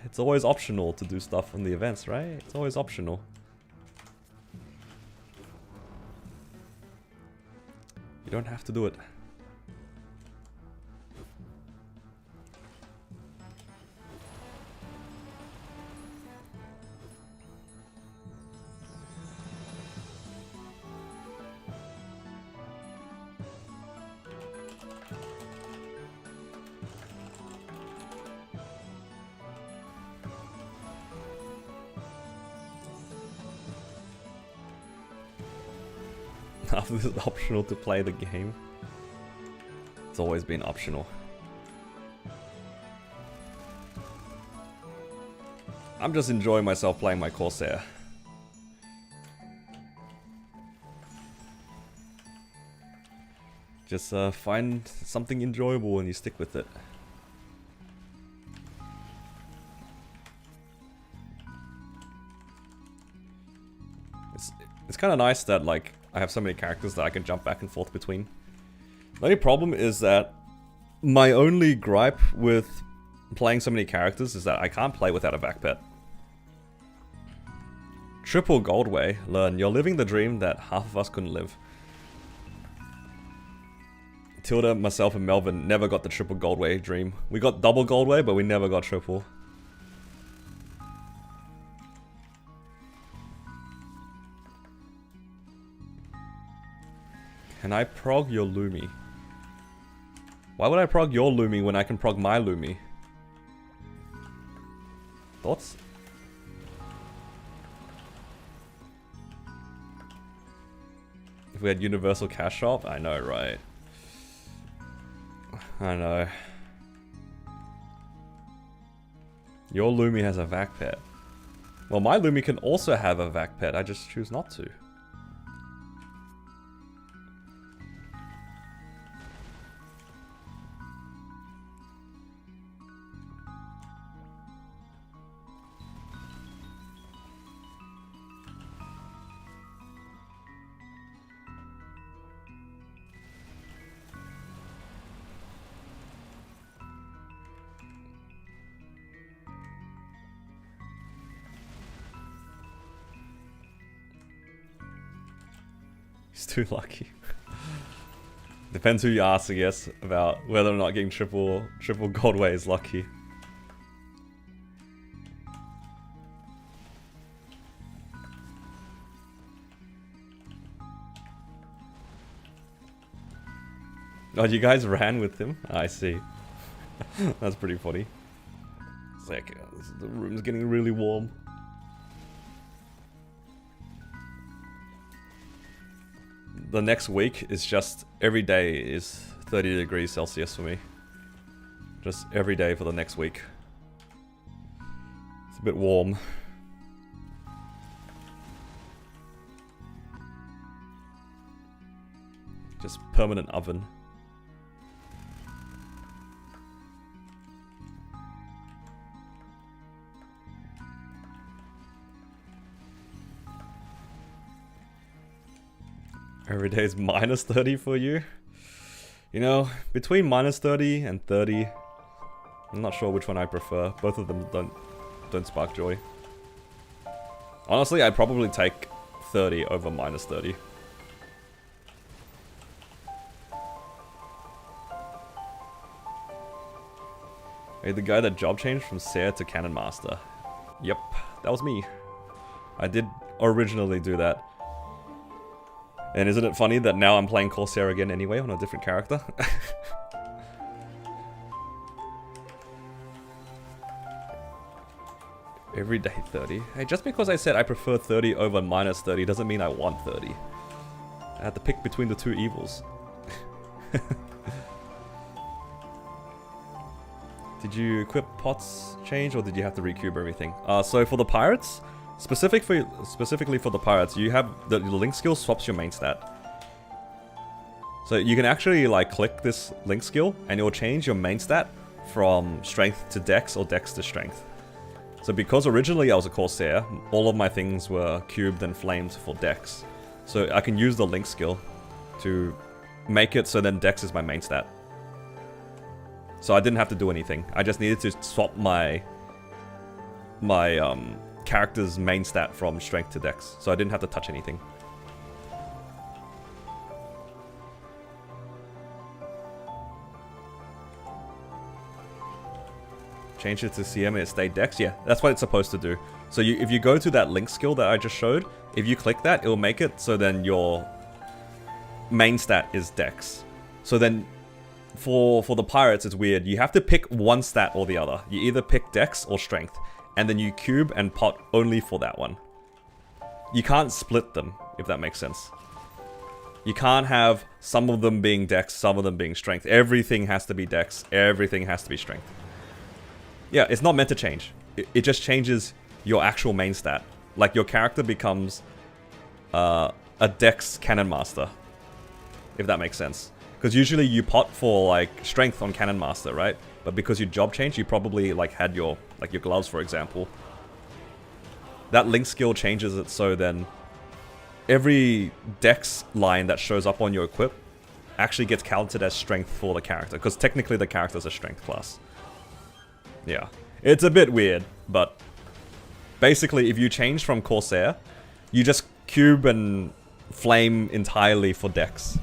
it's always optional to do stuff on the events, right? It's always optional. You don't have to do it. After this is optional to play the game. It's always been optional. I'm just enjoying myself playing my Corsair. Just find something enjoyable and you stick with it. It's kind of nice that, like, I have so many characters that I can jump back and forth between. The only problem is that my only gripe with playing so many characters is that I can't play without a vac pet. Triple Goldway, learn, you're living the dream that half of us couldn't live. Tilda, myself, and Melvin never got the triple Goldway dream. We got double Goldway, but we never got triple. Can I prog your Lumi? Why would I prog your Lumi when I can prog my Lumi? Thoughts? If we had universal cash shop? I know, right? I know. Your Lumi has a vac pet. Well, my Lumi can also have a vac pet, I just choose not to. He's too lucky. Depends who you ask, I guess, about whether or not getting triple Goldway is lucky. Oh, you guys ran with him? I see. That's pretty funny. It's like, the room's getting really warm. The next week is just, every day is 30 degrees Celsius for me. Just every day for the next week. It's a bit warm. Just permanent oven. Every day is minus 30 for you. You know, between minus 30 and 30, I'm not sure which one I prefer. Both of them don't spark joy. Honestly, I'd probably take 30 over minus 30. Hey, the guy that job changed from Seer to Cannon Master. Yep, that was me. I did originally do that. And isn't it funny that now I'm playing Corsair again anyway on a different character? Every day 30. Hey, just because I said I prefer 30 over minus 30 doesn't mean I want 30. I had to pick between the two evils. Did you equip pots change or did you have to recube everything? So for the pirates, specifically for the pirates, you have the link skill swaps your main stat. So you can actually like click this link skill and it will change your main stat from strength to dex or dex to strength. So because originally I was a Corsair, all of my things were cubed and flamed for dex. So I can use the link skill to make it so then dex is my main stat. So I didn't have to do anything. I just needed to swap my character's main stat from strength to dex, so I didn't have to touch anything. Change it to CM and it stayed dex? Yeah, that's what it's supposed to do. So if you go to that link skill that I just showed, if you click that, it will make it so then your main stat is dex. So then for the pirates, it's weird. You have to pick one stat or the other. You either pick dex or strength. And then you cube and pot only for that one. You can't split them, if that makes sense. You can't have some of them being dex, some of them being strength. Everything has to be dex, everything has to be strength. Yeah, it's not meant to change. It just changes your actual main stat. Like your character becomes a dex cannon master, if that makes sense. Because usually you pot for like strength on Cannon Master, right? But because you job change, you probably like had your gloves, for example. That link skill changes it so then every dex line that shows up on your equip actually gets counted as strength for the character, because technically the character's a strength class. Yeah. It's a bit weird, but basically if you change from Corsair, you just cube and flame entirely for dex.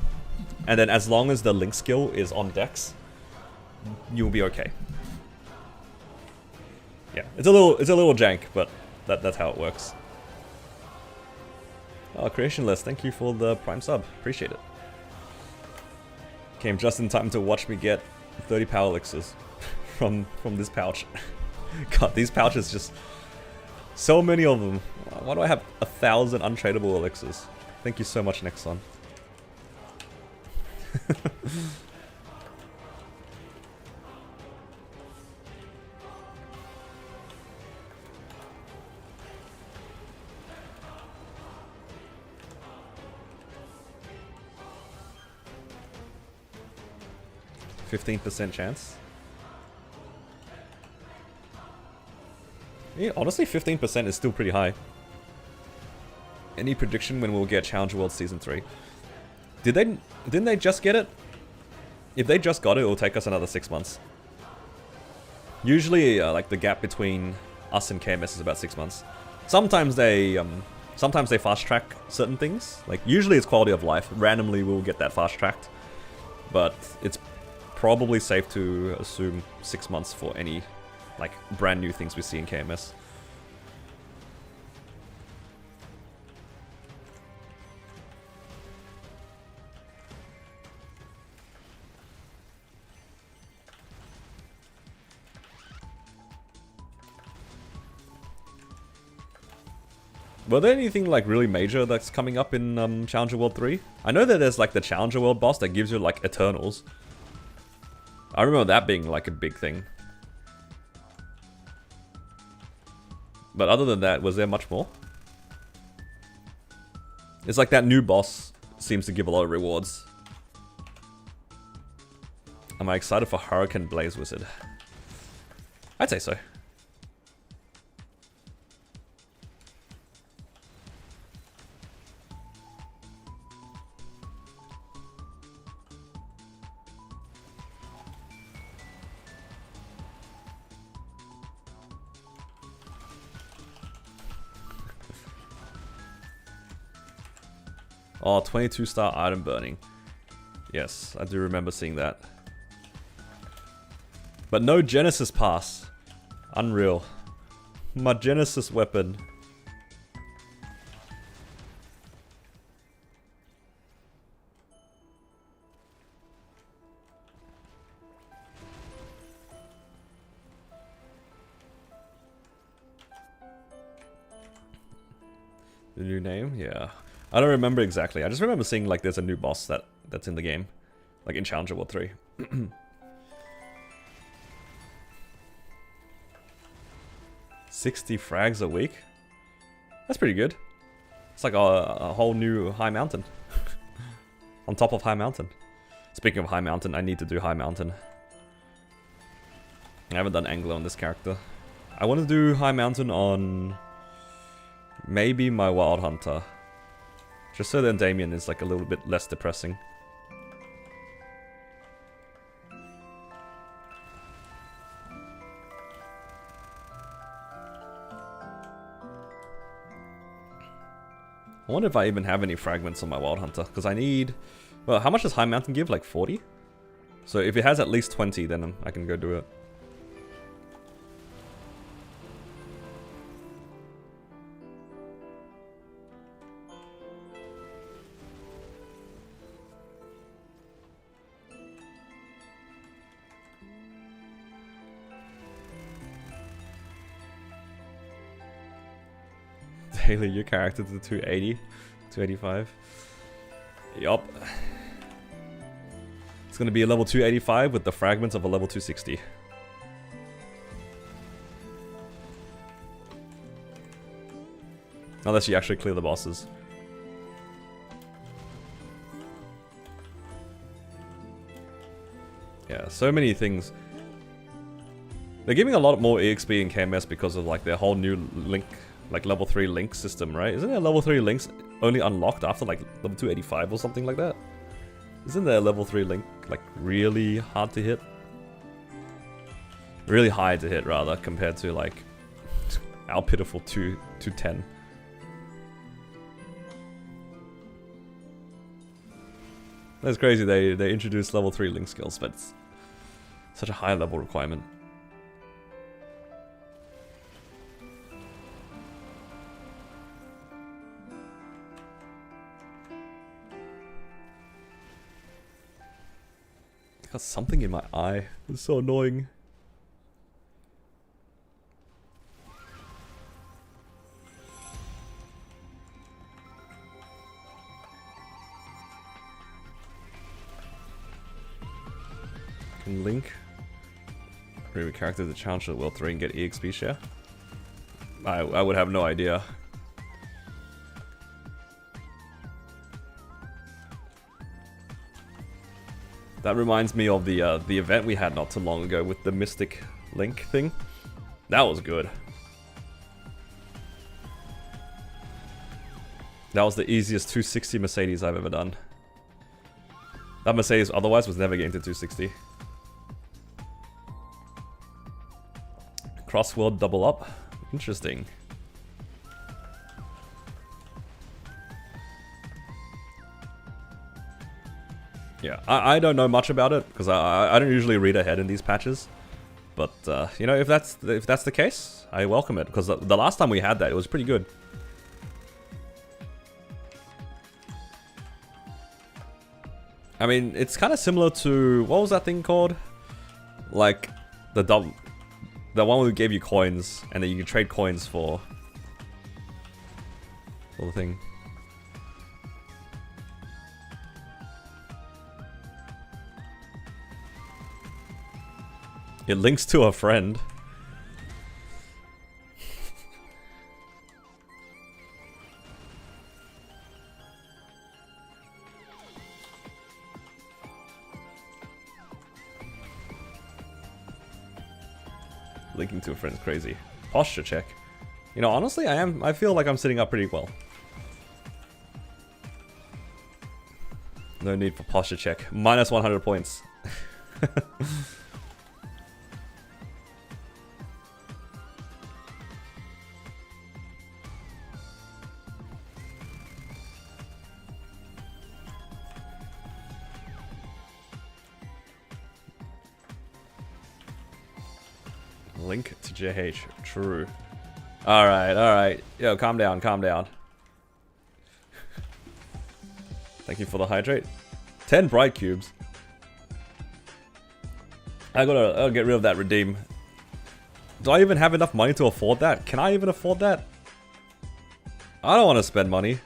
And then as long as the link skill is on dex, you'll be okay. Yeah, it's a little jank, but that's how it works. Oh, Creationless, thank you for the Prime sub. Appreciate it. Came just in time to watch me get 30 power elixirs from this pouch. God, these pouches just... So many of them. Why do I have 1,000 untradeable elixirs? Thank you so much, Nexon. 15% chance. Yeah, honestly, 15% is still pretty high. Any prediction when we'll get Challenger World Season 3? Didn't they just get it? If they just got it, it'll take us another 6 months. Usually, like the gap between us and KMS is about 6 months. Sometimes they fast track certain things. Like usually it's quality of life. Randomly we'll get that fast tracked, but it's probably safe to assume 6 months for any like brand new things we see in KMS. Were there anything like really major that's coming up in Challenger World 3? I know that there's like the Challenger World boss that gives you like Eternals. I remember that being like a big thing. But other than that, was there much more? It's like that new boss seems to give a lot of rewards. Am I excited for Hurricane Blaze Wizard? I'd say so. Oh, 22-star item burning. Yes, I do remember seeing that. But no Genesis pass. Unreal. My Genesis weapon. The new name? Yeah. I don't remember exactly. I just remember seeing like there's a new boss that's in the game. Like in Challenger World 3. 60 frags a week? That's pretty good. It's like a whole new High Mountain. On top of High Mountain. Speaking of High Mountain, I need to do High Mountain. I haven't done Angler on this character. I want to do High Mountain on... maybe my Wild Hunter. Just so then Damien is like a little bit less depressing. I wonder if I even have any fragments on my Wild Hunter, because I need... well, how much does High Mountain give? Like 40? So if it has at least 20, then I can go do it. Tailor your character to 280, 285. Yup. It's gonna be a level 285 with the fragments of a level 260. Unless you actually clear the bosses. Yeah, so many things. They're giving a lot more EXP in KMS because of like their whole new Link like level 3 link system, right? Isn't there level 3 links only unlocked after like level 285 or something like that? Isn't there a level 3 link like really hard to hit? Really high to hit rather, compared to like our pitiful 210. That's crazy, they introduced level 3 link skills, but it's such a high level requirement. I got something in my eye. It's so annoying. Can Link remove a character to challenge the World 3 and get EXP share? I would have no idea. That reminds me of the event we had not too long ago with the Mystic Link thing. That was good. That was the easiest 260 Mercedes I've ever done. That Mercedes otherwise was never getting to 260. Crossworld double up. Interesting. Yeah, I don't know much about it because I don't usually read ahead in these patches, but you know, if that's the case, I welcome it because the last time we had that, it was pretty good. I mean, it's kind of similar to what was that thing called? Like the one who gave you coins and then you can trade coins for the thing. It links to a friend. Linking to a friend is crazy. Posture check. You know, honestly, I feel like I'm sitting up pretty well. No need for posture check. Minus 100 points. Link to JH. True. Alright, alright. Yo, calm down, calm down. Thank you for the hydrate. 10 bright cubes. I'll get rid of that redeem. Do I even have enough money to afford that? Can I even afford that? I don't want to spend money.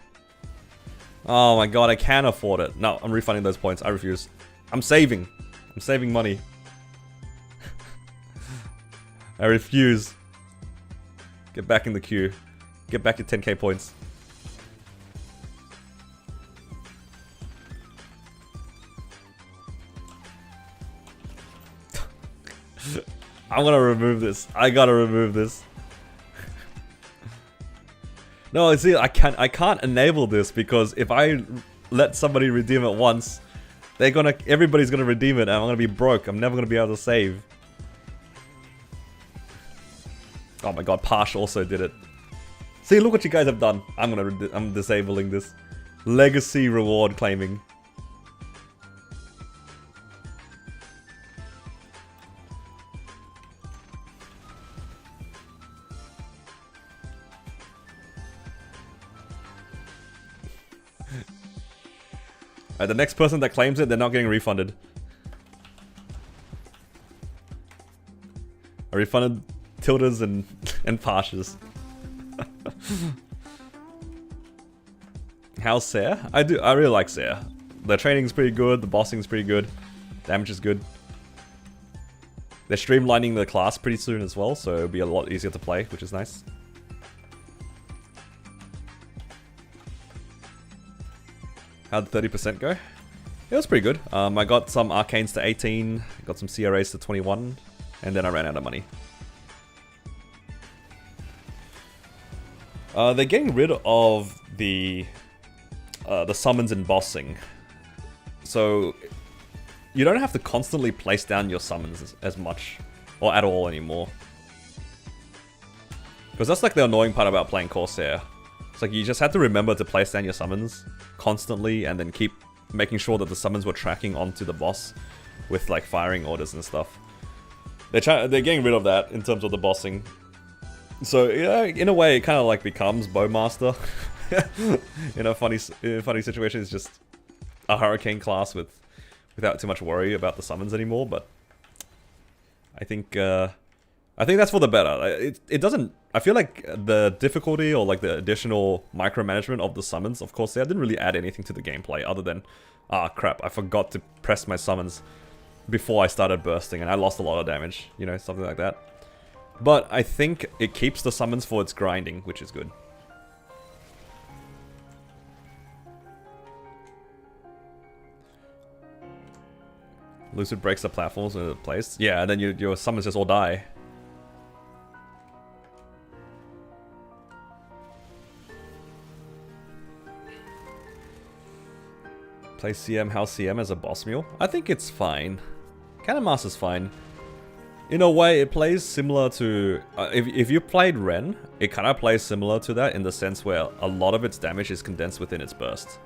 Oh my god, I can afford it. No, I'm refunding those points. I refuse. I'm saving. I'm saving money. I refuse. Get back in the queue. Get back your 10k points. I'm gonna remove this. I gotta remove this. No, see, I can't enable this because if I let somebody redeem it once, everybody's gonna redeem it and I'm gonna be broke. I'm never gonna be able to save. Oh my god, Parsh also did it. See, look what you guys have done. I'm disabling this. Legacy reward claiming. Alright, the next person that claims it, they're not getting refunded. I refunded Tildas and Parshes. How's Sarah? I really like Sarah. The training's pretty good, the bossing's pretty good, damage is good. They're streamlining the class pretty soon as well, so it'll be a lot easier to play, which is nice. How'd 30% go? It was pretty good. I got some arcanes to 18, got some CRAs to 21, and then I ran out of money. They're getting rid of the summons and bossing. So you don't have to constantly place down your summons as much, or at all anymore. Because that's like the annoying part about playing Corsair. It's like you just have to remember to place down your summons constantly and then keep making sure that the summons were tracking onto the boss with like firing orders and stuff. They're getting rid of that in terms of the bossing. So yeah, in a way it kind of like becomes Bowmaster. In a funny situation, it's just a Hurricane class without too much worry about the summons anymore, but I think that's for the better. It doesn't. I feel like the difficulty or like the additional micromanagement of the summons, of course, they didn't really add anything to the gameplay other than, crap, I forgot to press my summons before I started bursting and I lost a lot of damage, you know, something like that. But I think it keeps the summons for its grinding, which is good. Lucid breaks the platforms into place. Yeah, and then your summons just all die. Play CM, House CM as a boss mule? I think it's fine. Cannon Master's fine. In a way, it plays similar to... if you played Ren, it kind of plays similar to that in the sense where a lot of its damage is condensed within its burst.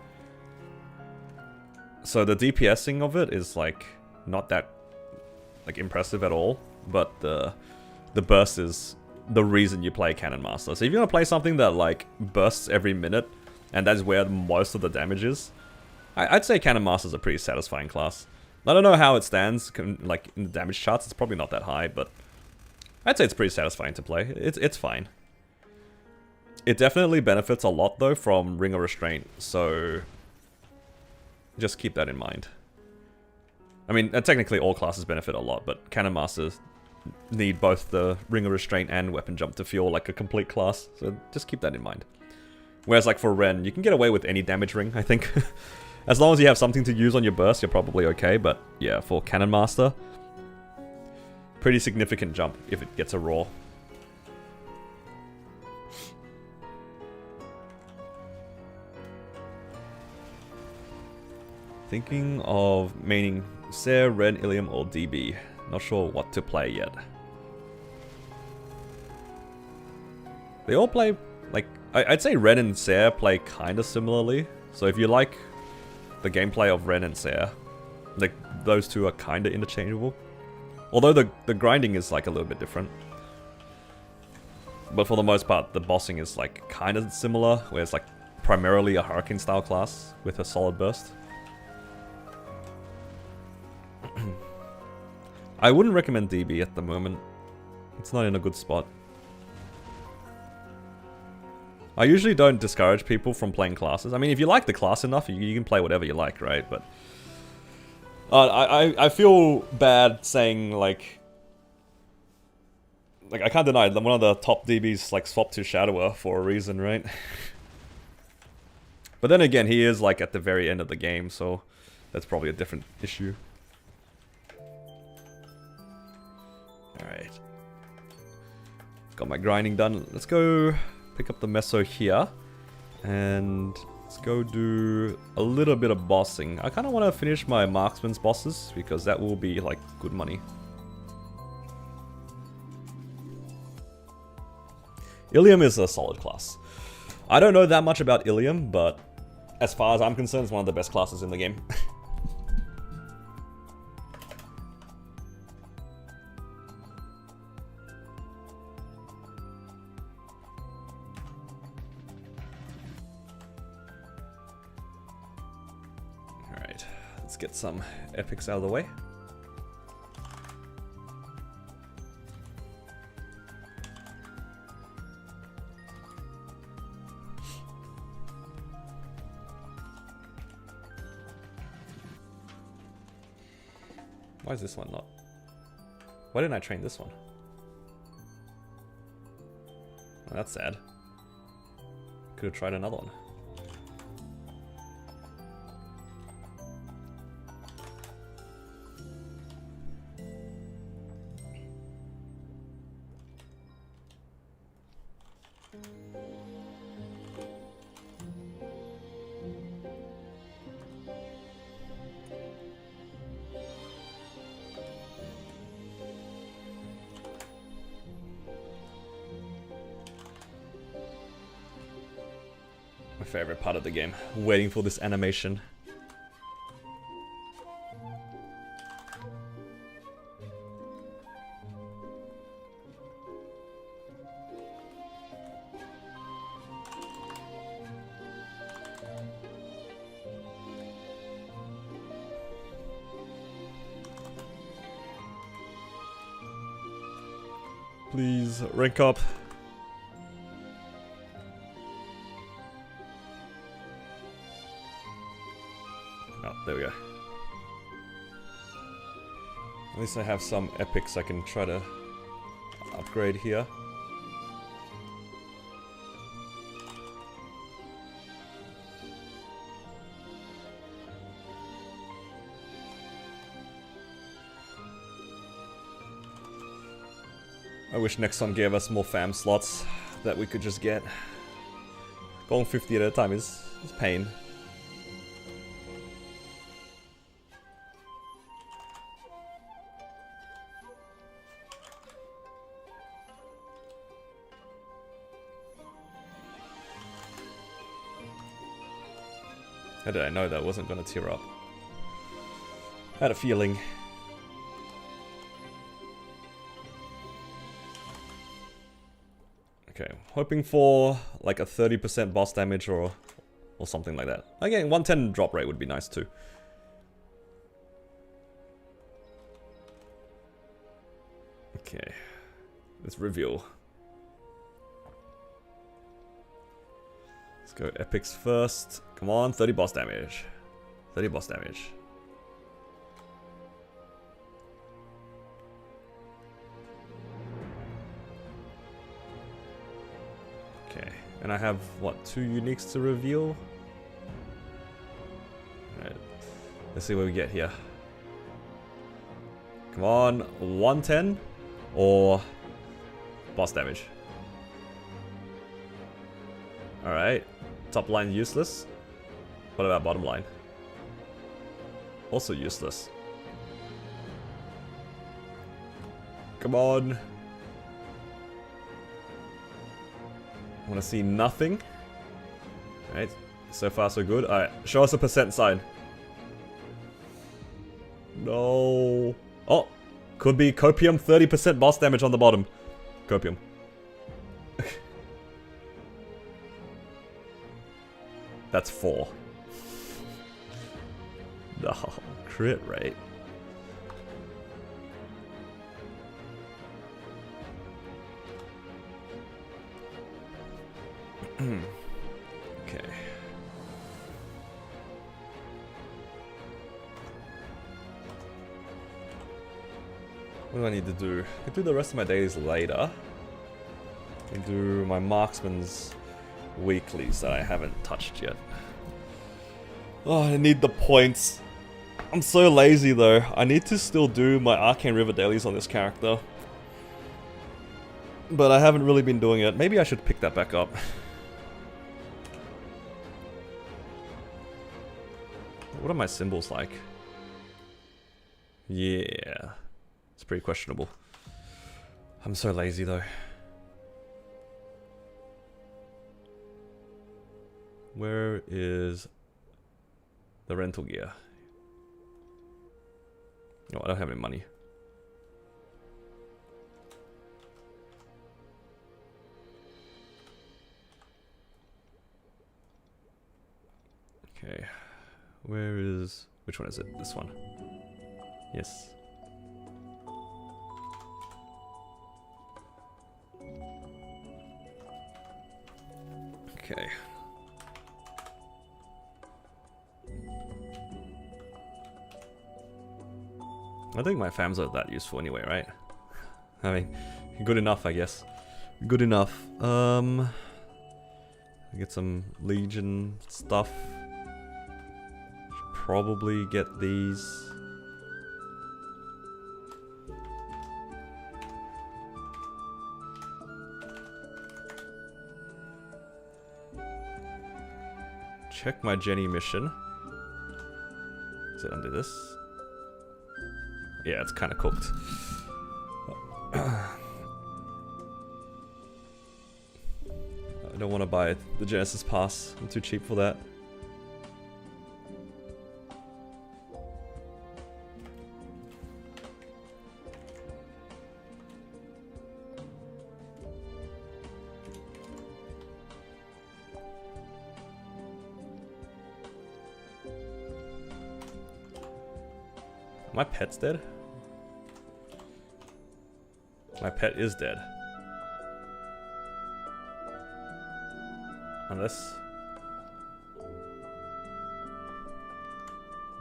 So the DPSing of it is like not that like impressive at all, but the burst is the reason you play Cannon Master. So if you're gonna play something that like bursts every minute, and that's where most of the damage is, I'd say Cannon Master's a pretty satisfying class. I don't know how it stands like in the damage charts. It's probably not that high, but I'd say it's pretty satisfying to play. It's fine. It definitely benefits a lot though from Ring of Restraint, so just keep that in mind. I mean, technically all classes benefit a lot, but Cannon Masters need both the Ring of Restraint and Weapon Jump to feel like a complete class, so just keep that in mind. Whereas like for Ren, you can get away with any damage ring, I think. As long as you have something to use on your burst, you're probably okay, but yeah, for Cannon Master, pretty significant jump if it gets a raw. Thinking of maining Ser, Ren, Ilium, or DB. Not sure what to play yet. They all play, like, I'd say Ren and Ser play kind of similarly. So if you like the gameplay of Ren and Ser, like, those two are kind of interchangeable. Although the grinding is, like, a little bit different. But for the most part, the bossing is, like, kind of similar, where it's, like, primarily a Hurricane-style class with a solid burst. I wouldn't recommend DB at the moment. It's not in a good spot. I usually don't discourage people from playing classes. I mean, if you like the class enough, you can play whatever you like, right? But I feel bad saying, like I can't deny that one of the top DBs like swapped to Shadower for a reason, right? But then again, he is like at the very end of the game, so that's probably a different issue. Alright. Got my grinding done. Let's go pick up the Meso here. And let's go do a little bit of bossing. I kind of want to finish my Marksman's bosses, because that will be like good money. Ilium is a solid class. I don't know that much about Ilium, but as far as I'm concerned, it's one of the best classes in the game. Alright, let's get some epics out of the way. Why is this one not? Why didn't I train this one? Oh, that's sad. Could have tried another one. My favorite part of the game. Waiting for this animation. Please, rank up. Oh, there we go. At least I have some epics I can try to upgrade here. I wish next one gave us more fam slots that we could just get. Going 50 at a time is pain. How did I know that wasn't going to tear up? I had a feeling. Okay, hoping for like a 30% boss damage or something like that. Again, 110 drop rate would be nice too. Okay, let's reveal. Let's go epics first. Come on, 30 boss damage. 30 boss damage. Okay, and I have, what, 2 uniques to reveal? Alright, let's see what we get here. Come on, 110 or boss damage. Alright, top line useless. What about bottom line? Also useless. Come on. Want to see nothing. Alright, so far so good. Alright, show us a percent sign. No. Oh, could be Copium, 30% boss damage on the bottom. Copium. That's 4. No, crit rate. Okay. What do I need to do? I can do the rest of my days later. I can do my marksman's weeklies that I haven't touched yet. Oh, I need the points. I'm so lazy though. I need to still do my Arcane River dailies on this character. But I haven't really been doing it. Maybe I should pick that back up. What are my symbols like? Yeah. It's pretty questionable. I'm so lazy though. Where is the rental gear? Oh, I don't have any money. Okay. Where is... which one is it? This one. Yes. Okay. I think my fams are that useful anyway, right? I mean, good enough, I guess. Good enough. Get some Legion stuff. Should probably get these. Check my Jenny mission. Is it under this? Yeah, it's kind of cooked. I don't don't want to buy the Genesis Pass. I'm too cheap for that. My pet's dead? My pet is dead. Unless...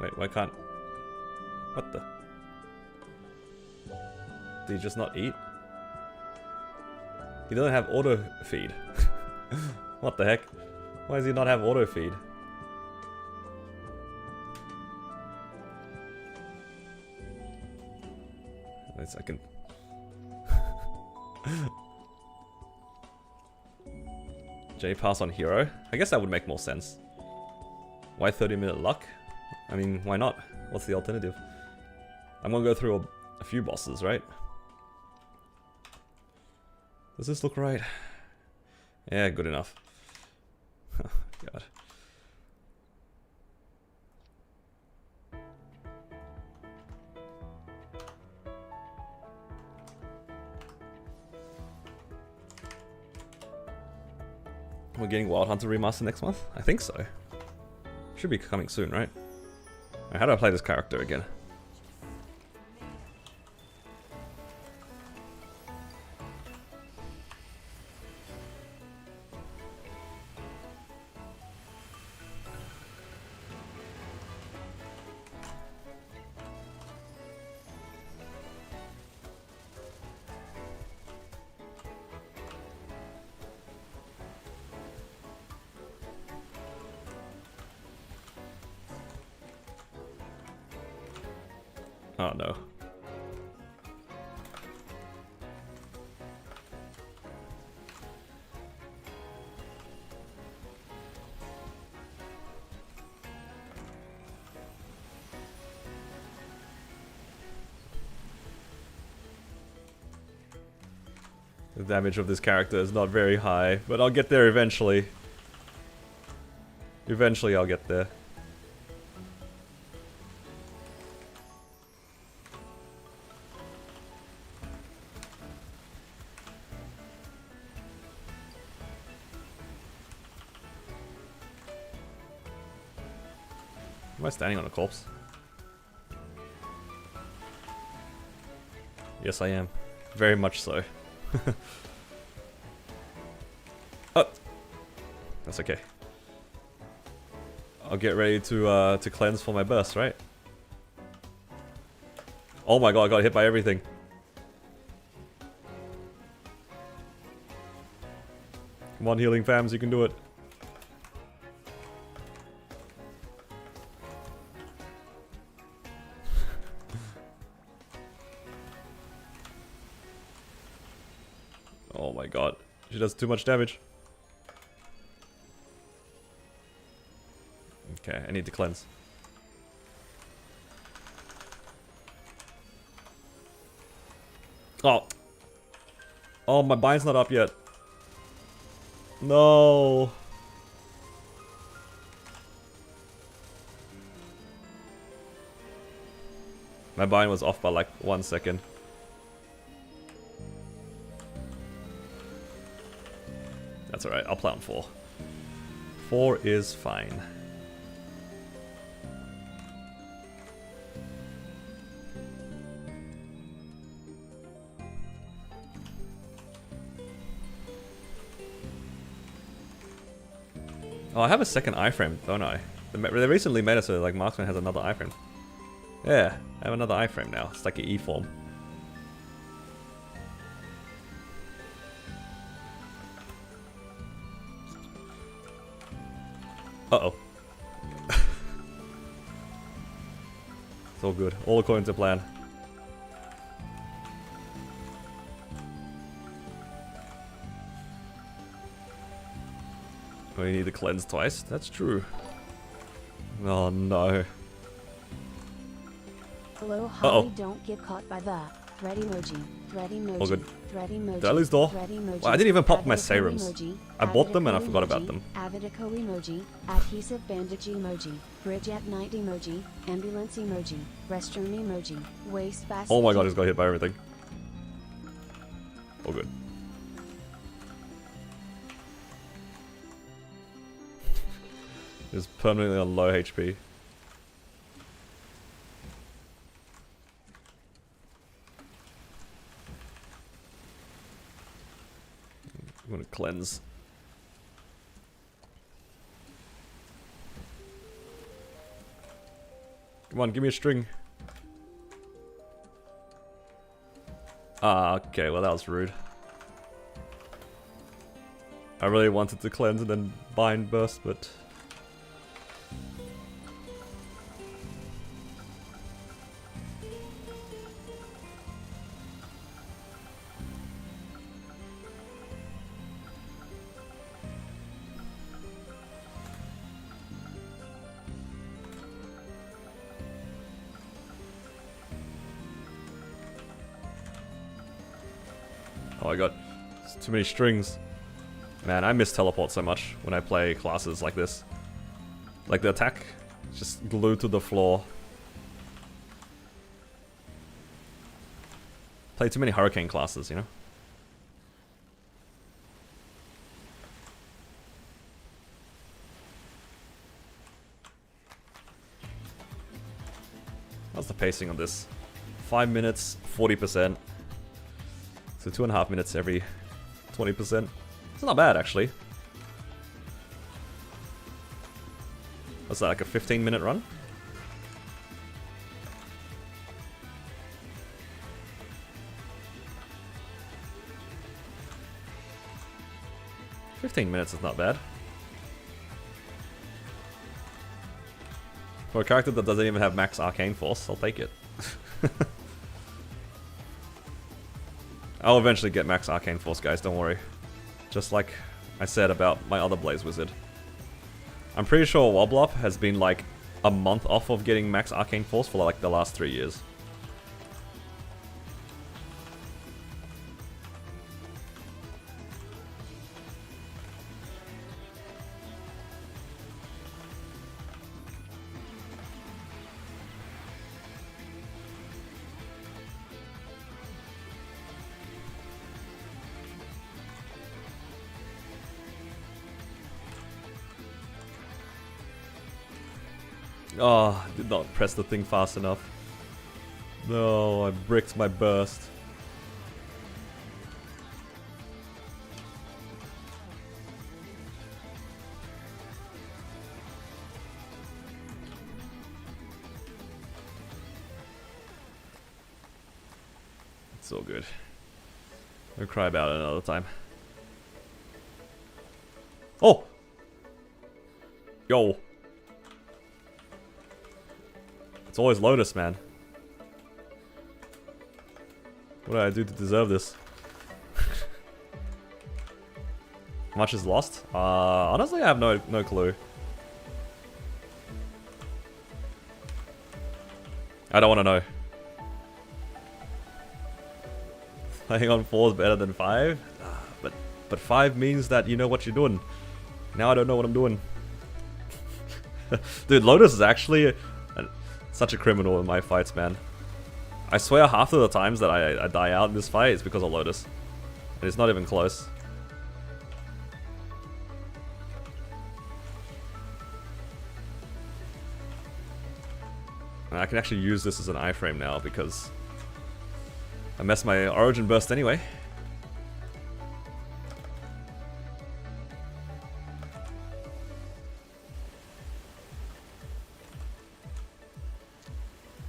Wait, why can't... What the... Did he just not eat? He doesn't have auto feed. What the heck? Why does he not have auto feed? Wait a second. J pass on hero? I guess that would make more sense. Why 30-minute luck? I mean, why not? What's the alternative? I'm gonna go through a few bosses, right? Does this look right? Yeah, good enough. God. We're getting Wild Hunter Remaster next month? I think so. Should be coming soon, right? How do I play this character again? Oh no. The damage of this character is not very high, but I'll get there eventually. Eventually I'll get there. Am I standing on a corpse? Yes, I am. Very much so. Oh! That's okay. I'll get ready to cleanse for my burst, right? Oh my god, I got hit by everything. Come on, healing fams, you can do it. Oh my god, she does too much damage. Okay, I need to cleanse. Oh. Oh, my bind's not up yet. No. My bind was off by like 1 second. That's alright, I'll play on 4. 4 is fine. Oh, I have a second iframe, don't I? They recently made it so like Marksman has another iframe. Yeah, I have another iframe now. It's like an E form. Uh-oh. It's all good. All according to plan. We need to cleanse twice. That's true. Oh no. Hello, Holly, don't get caught by that. Thread emoji. Thread emoji. All good. Thread emoji. Did I lose door? Thread emoji. Well, I didn't even pop my Avid echo serums. emoji. I bought them and I Avid forgot echo about them. Avid echo emoji. Adhesive bandage emoji. Bridge at night emoji. Ambulance emoji. Restroom emoji. Waste basket. Oh my god, he's got hit by everything. All good. He's permanently on low HP. I'm gonna cleanse. Come on, give me a string. Ah, okay, well that was rude. I really wanted to cleanse and then bind burst, but... Oh my god, it's too many strings. Man, I miss teleport so much when I play classes like this. Like the attack, just glued to the floor. Play too many hurricane classes, you know? How's the pacing on this? 5 minutes, 40%. So 2.5 minutes every 20%. It's not bad, actually. What's that, like a 15-minute run? "15 minutes is not bad. For a character that doesn't even have max arcane force, I'll take it. I'll eventually get max arcane force, guys, don't worry. Just like I said about my other Blaze Wizard. I'm pretty sure Woblop has been like a month off of getting max arcane force for like the last 3 years. Oh, I did not press the thing fast enough. No, I bricked my burst. It's so good. I'll cry about it another time. Oh! Yo! It's always Lotus, man. What did I do to deserve this? How much is lost? Honestly, I have no clue. I don't want to know. Playing on 4 is better than 5? But 5 means that you know what you're doing. Now I don't know what I'm doing. Dude, Lotus is actually such a criminal in my fights, man. I swear half of the times that I die out in this fight is because of Lotus. And it's not even close. And I can actually use this as an iframe now because I messed my origin burst anyway.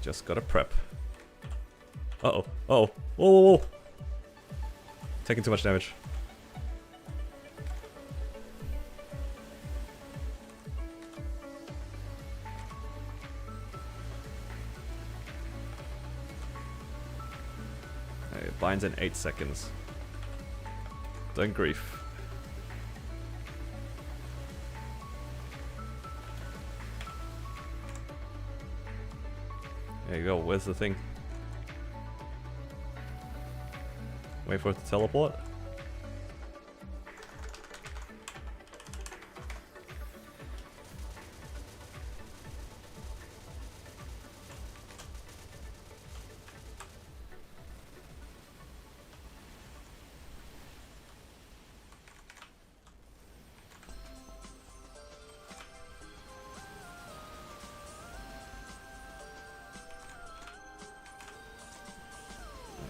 Just gotta prep. Uh-oh. Uh-oh. Whoa, whoa, whoa. Taking too much damage. Okay, it binds in 8 seconds. Don't grief. There you go, where's the thing? Wait for it to teleport.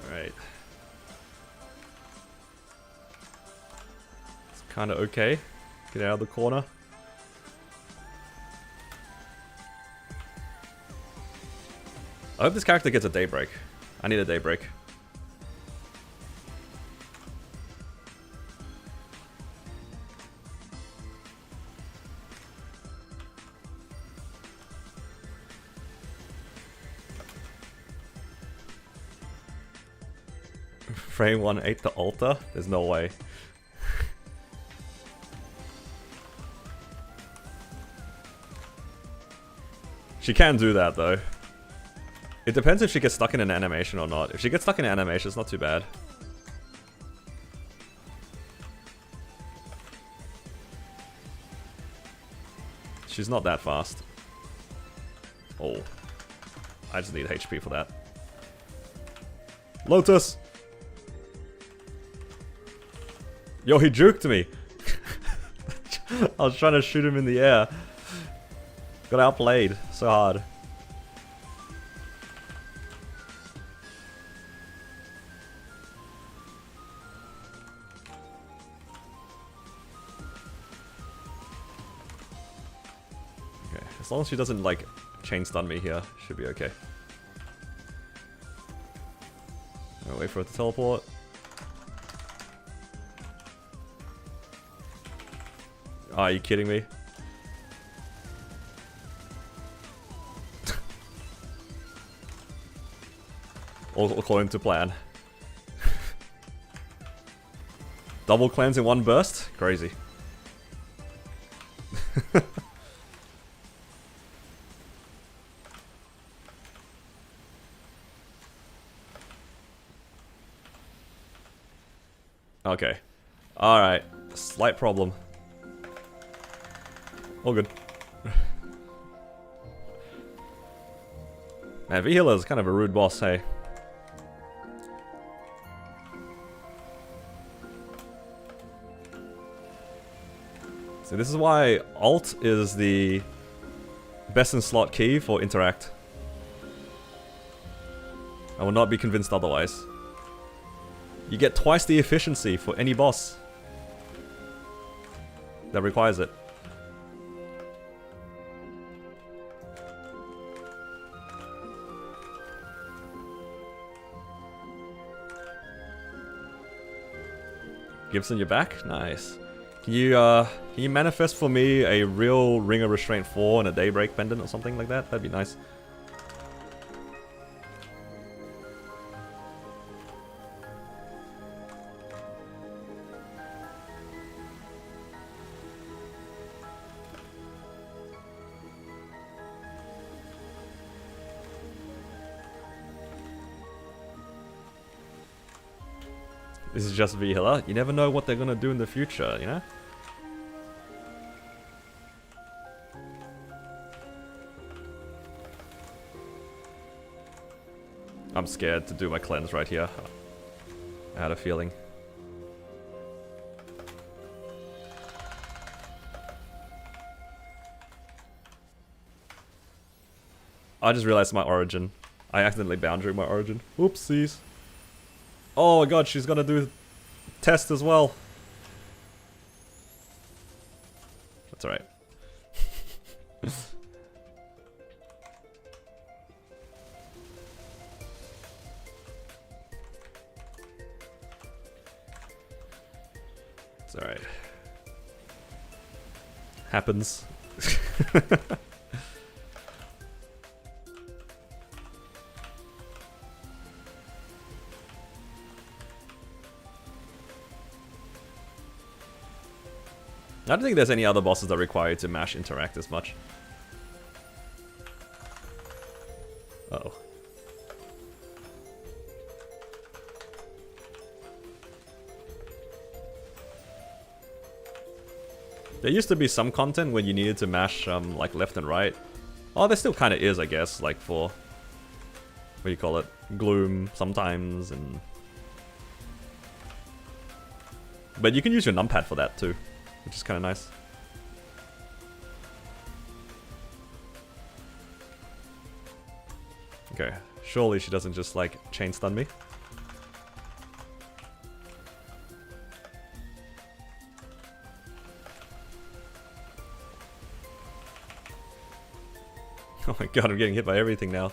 Alright. It's kind of okay. Get out of the corner. I hope this character gets a daybreak. I need a daybreak. Frame 1 ate the altar? There's no way. She can do that though. It depends if she gets stuck in an animation or not. If she gets stuck in an animation, it's not too bad. She's not that fast. Oh. I just need HP for that. Lotus! Yo, he juked me! I was trying to shoot him in the air. Got outplayed so hard. Okay, as long as she doesn't like chain stun me here, should be okay. I'll wait for it to teleport. Oh, are you kidding me? All according to plan. Double cleanse in one burst? Crazy. Okay. Alright. Slight problem. All good. Man, V-Healer is kind of a rude boss, hey. So this is why Alt is the best in slot key for Interact. I will not be convinced otherwise. You get twice the efficiency for any boss that requires it. Gibson, you're back? Nice. Can you manifest for me a real Ring of Restraint 4 and a Daybreak pendant or something like that? That'd be nice. This is just V-Healer. You never know what they're gonna do in the future, you know? I'm scared to do my cleanse right here. I had a feeling. I just realized my origin. I accidentally boundary my origin. Oopsies. Oh my god, she's gonna do test as well. That's alright. It's alright. Happens. I don't think there's any other bosses that require you to mash interact as much. Uh-oh. There used to be some content when you needed to mash like left and right. Oh, there still kind of is, I guess, like for, what do you call it, Gloom sometimes, and... But you can use your numpad for that too, which is kind of nice. Okay, surely she doesn't just like chain stun me. Oh my god, I'm getting hit by everything now.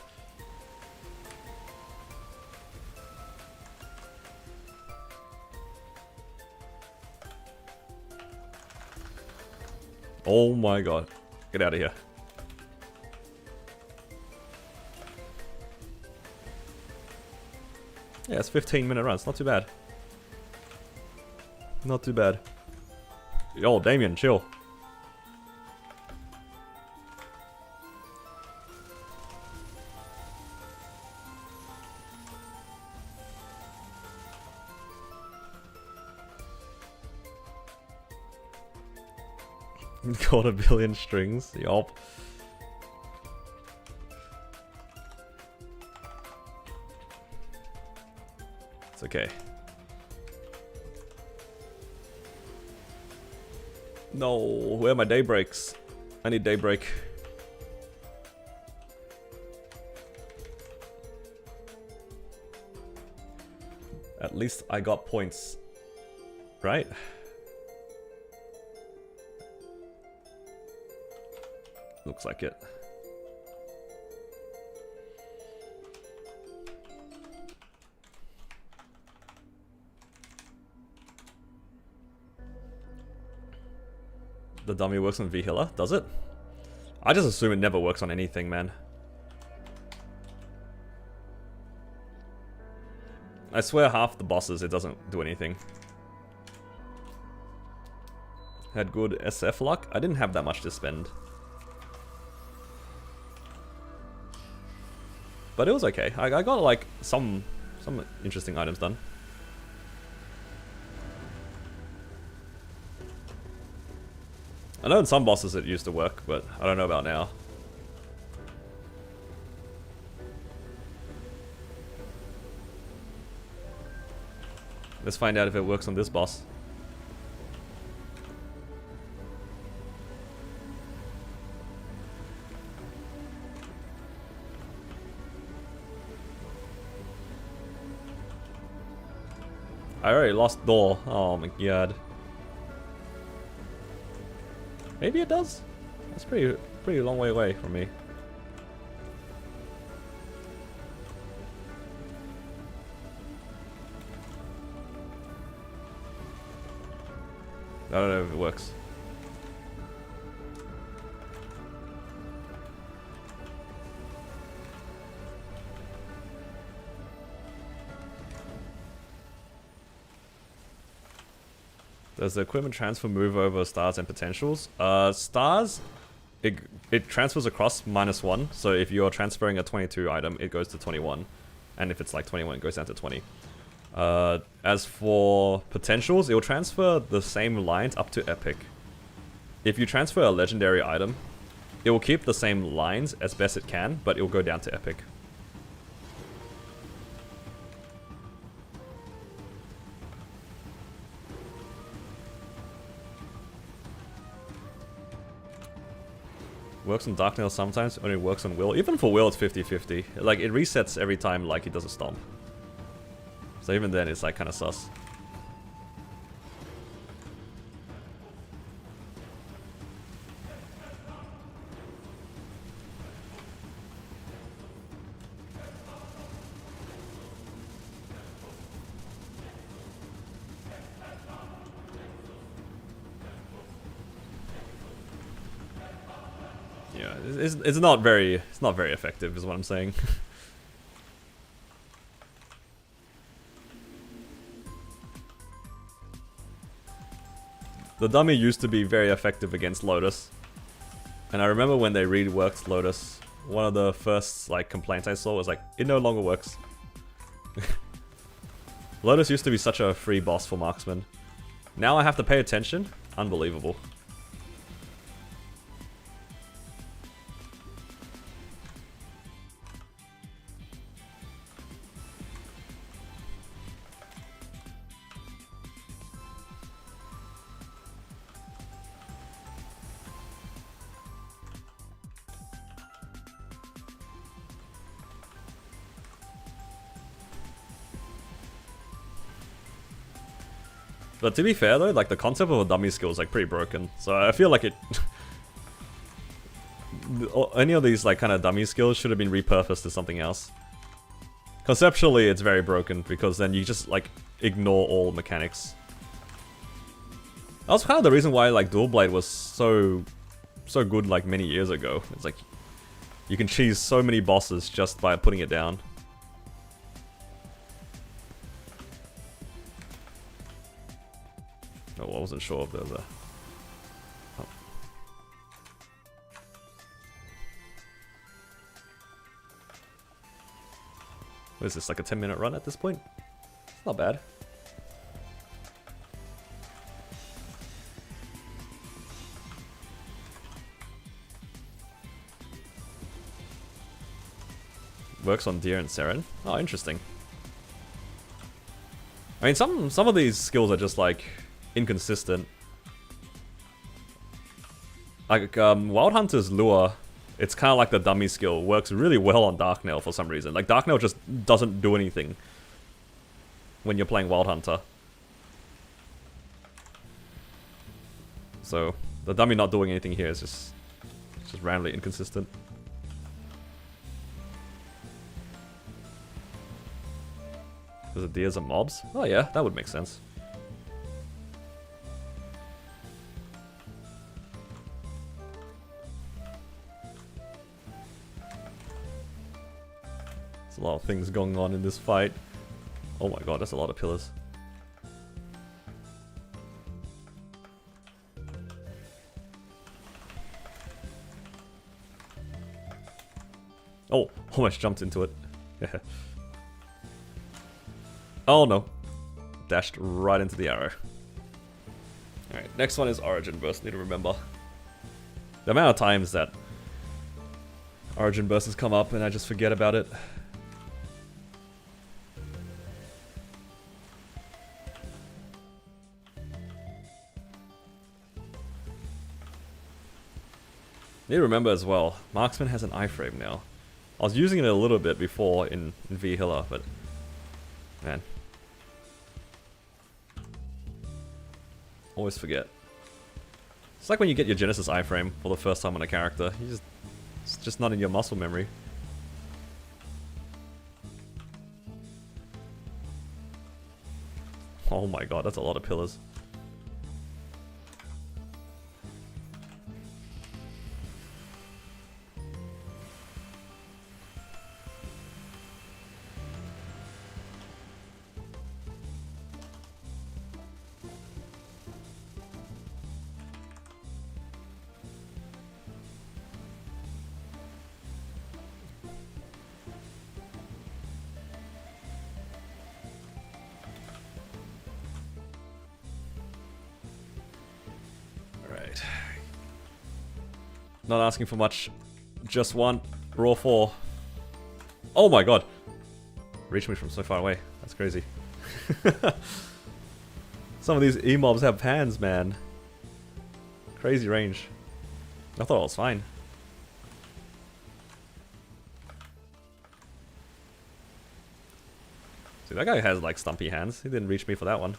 Oh my god. Get out of here. Yeah, it's 15-minute runs. Not too bad. Not too bad. Yo, Damien, chill. Got a billion strings. Yup. It's okay. No, where are my daybreaks? I need daybreak. At least I got points. Right? Looks like it. The dummy works on V-Healer, does it? I just assume it never works on anything, man. I swear half the bosses it doesn't do anything. Had good SF luck? I didn't have that much to spend. But it was okay. I got like some interesting items done. I know in some bosses it used to work, but I don't know about now. Let's find out if it works on this boss. I already lost door. Oh my god. Maybe it does? That's pretty long way away from me. I don't know if it works. Does the equipment transfer move over stars and potentials? Stars, it transfers across -1. So if you're transferring a 22 item, it goes to 21. And if it's like 21, it goes down to 20. As for potentials, it will transfer the same lines up to epic. If you transfer a legendary item, it will keep the same lines as best it can, but it will go down to epic. Works on Darknail sometimes, only works on Will. Even for Will, it's 50-50. Like, it resets every time, like, he does a stomp. So even then, it's, like, kind of sus. Yeah, it's not very effective, is what I'm saying. The dummy used to be very effective against Lotus, and I remember when they reworked Lotus, one of the first like complaints I saw was like, it no longer works. Lotus used to be such a free boss for marksman. Now I have to pay attention. Unbelievable. But to be fair though, like the concept of a dummy skill is like pretty broken. So I feel like it... any of these like kind of dummy skills should have been repurposed to something else. Conceptually, it's very broken because then you just like ignore all mechanics. That was kind of the reason why like Dual Blade was so good like many years ago. It's like you can cheese so many bosses just by putting it down. Oh, I wasn't sure if there was a... Oh. What is this, like a 10-minute run at this point? It's not bad. Works on Deer and Seren. Oh, interesting. I mean, some of these skills are just like inconsistent. Like Wild Hunter's Lure, it's kind of like the dummy skill. Works really well on Darknail for some reason. Like Darknail just doesn't do anything when you're playing Wild Hunter. So the dummy not doing anything here is just randomly inconsistent. Because the deers are mobs? Oh yeah, that would make sense. There's a lot of things going on in this fight. Oh my god, that's a lot of pillars. Oh, almost jumped into it. Oh no. Dashed right into the arrow. Alright, next one is Origin Burst, need to remember. The amount of times that Origin Burst has come up and I just forget about it. Need to remember as well, Marksman has an iframe now. I was using it a little bit before in V-Hiller, but man. Always forget. It's like when you get your Genesis iframe for the first time on a character. It's just not in your muscle memory. Oh my god, that's a lot of pillars. Not asking for much. Just one. Raw 4. Oh my god. Reached me from so far away. That's crazy. Some of these E-mobs have pans, man. Crazy range. I thought I was fine. See, that guy has like stumpy hands. He didn't reach me for that one.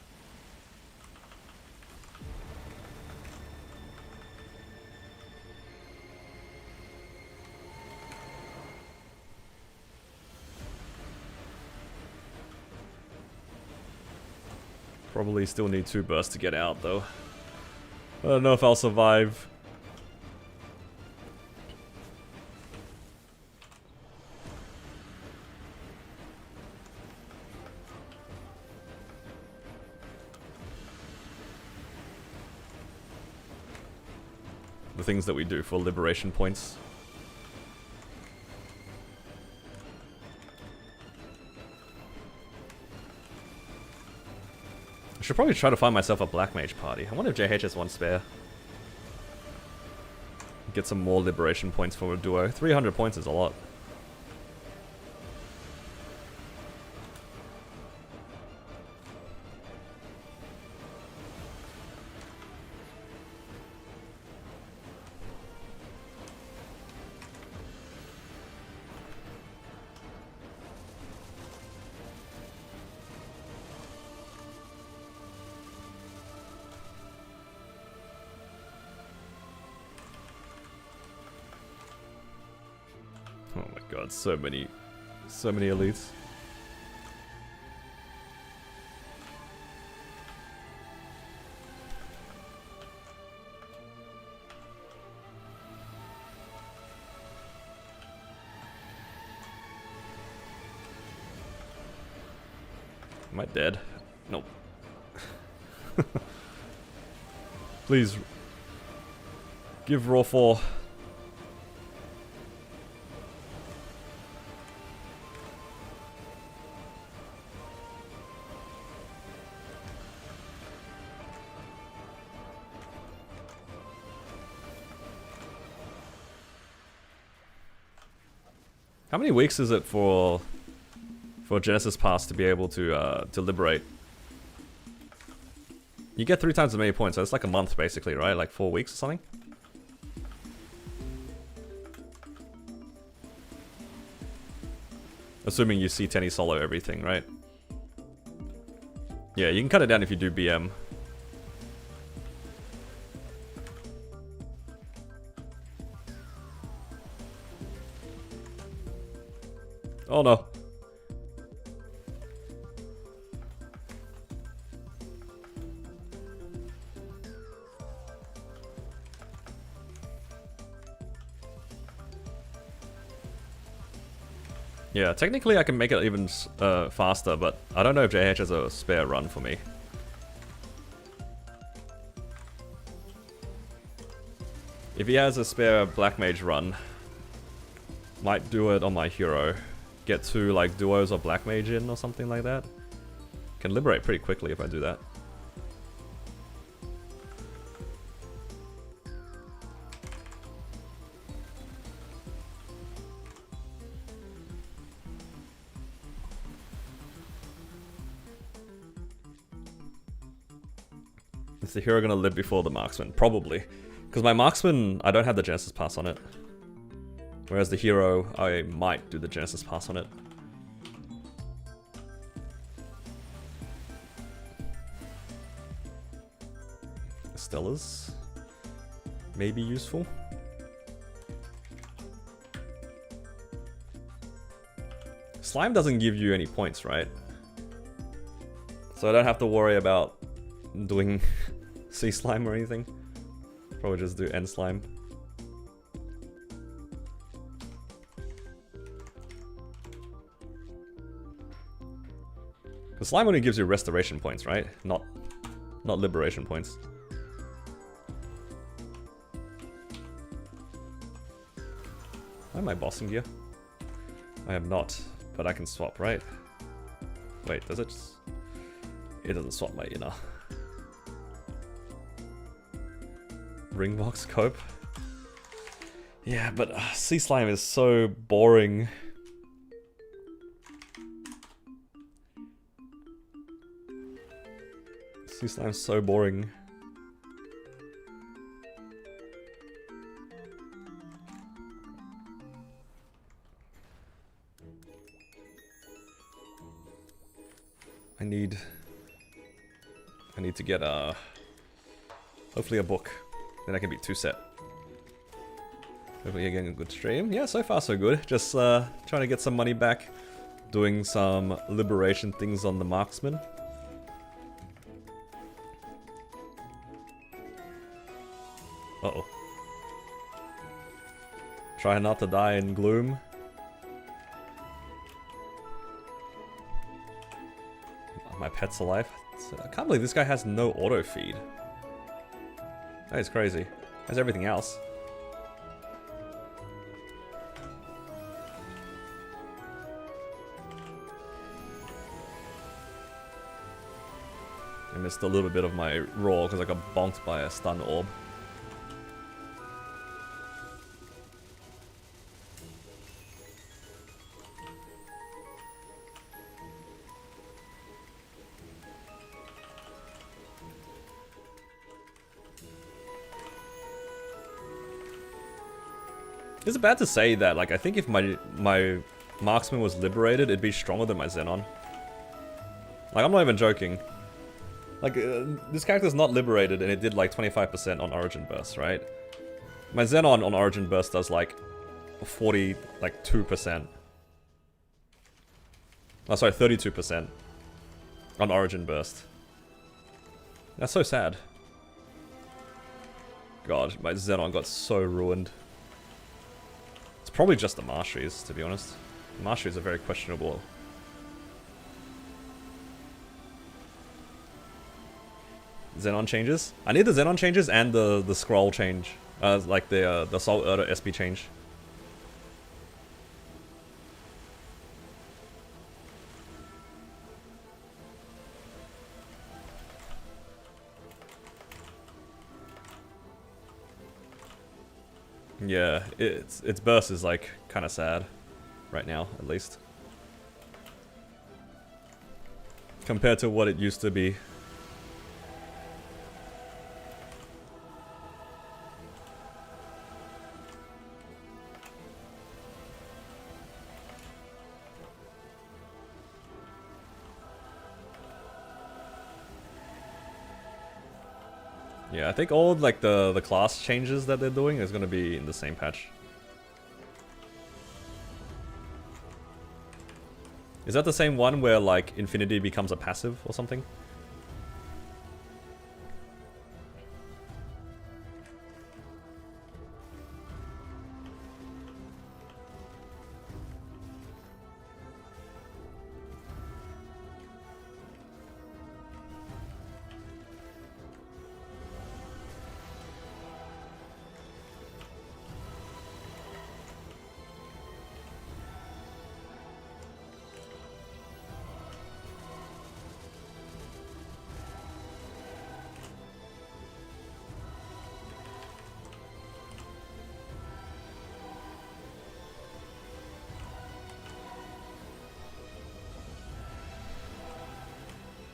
Probably still need 2 bursts to get out, though. I don't know if I'll survive. The things that we do for liberation points. I should probably try to find myself a Black Mage party. I wonder if JH has one spare. Get some more liberation points for a duo. 300 points is a lot. Oh my god, so many elites. Am I dead? Nope. Please. Give Raw 4. How many weeks is it for Genesis Pass to be able to liberate? You get 3 times as many points, so it's like a month basically, right? Like 4 weeks or something? Assuming you see Tenny solo everything, right? Yeah, you can cut it down if you do BM. Oh no. Yeah, technically I can make it even faster, but I don't know if JH has a spare run for me. If he has a spare Black Mage run, might do it on my hero. Get 2 like duos or Black Mage in or something like that. Can liberate pretty quickly if I do that. Is the hero gonna live before the marksman? Probably. Because my marksman, I don't have the Genesis Pass on it. Whereas the hero, I might do the Genesis Pass on it. Stellas may be useful. Slime doesn't give you any points, right? So I don't have to worry about doing C slime or anything. Probably just do N slime. Because slime only gives you restoration points, right? Not liberation points. Why am I bossing gear? I am not, but I can swap, right? Wait, does it? It doesn't swap my inner. Ringbox cope? Yeah, but Sea Slime is so boring. Sea Slime's so boring. I need to get hopefully a book. Then I can be 2 set. Hopefully you're getting a good stream. Yeah, so far so good. Just trying to get some money back. Doing some liberation things on the marksman. Uh-oh. Try not to die in gloom. My pet's alive. I can't believe this guy has no auto feed. That is crazy. Has everything else. I missed a little bit of my roll because I got bonked by a stun orb. Is it bad to say that, like, I think if my marksman was liberated, it'd be stronger than my Xenon? Like, I'm not even joking. Like, this character's not liberated and it did like 25% on Origin Burst, right? My Xenon on Origin Burst does like 40, like 2%. Oh, sorry, 32% on Origin Burst. That's so sad. God, my Xenon got so ruined. It's probably just the Masteries, to be honest. The Masteries are very questionable. Xenon changes? I need the Xenon changes and the scroll change. Like the Soul Erda SP change. Yeah, its burst is like kind of sad right now, at least, compared to what it used to be. Yeah, I think all like the class changes that they're doing is gonna be in the same patch. Is that the same one where like Infinity becomes a passive or something?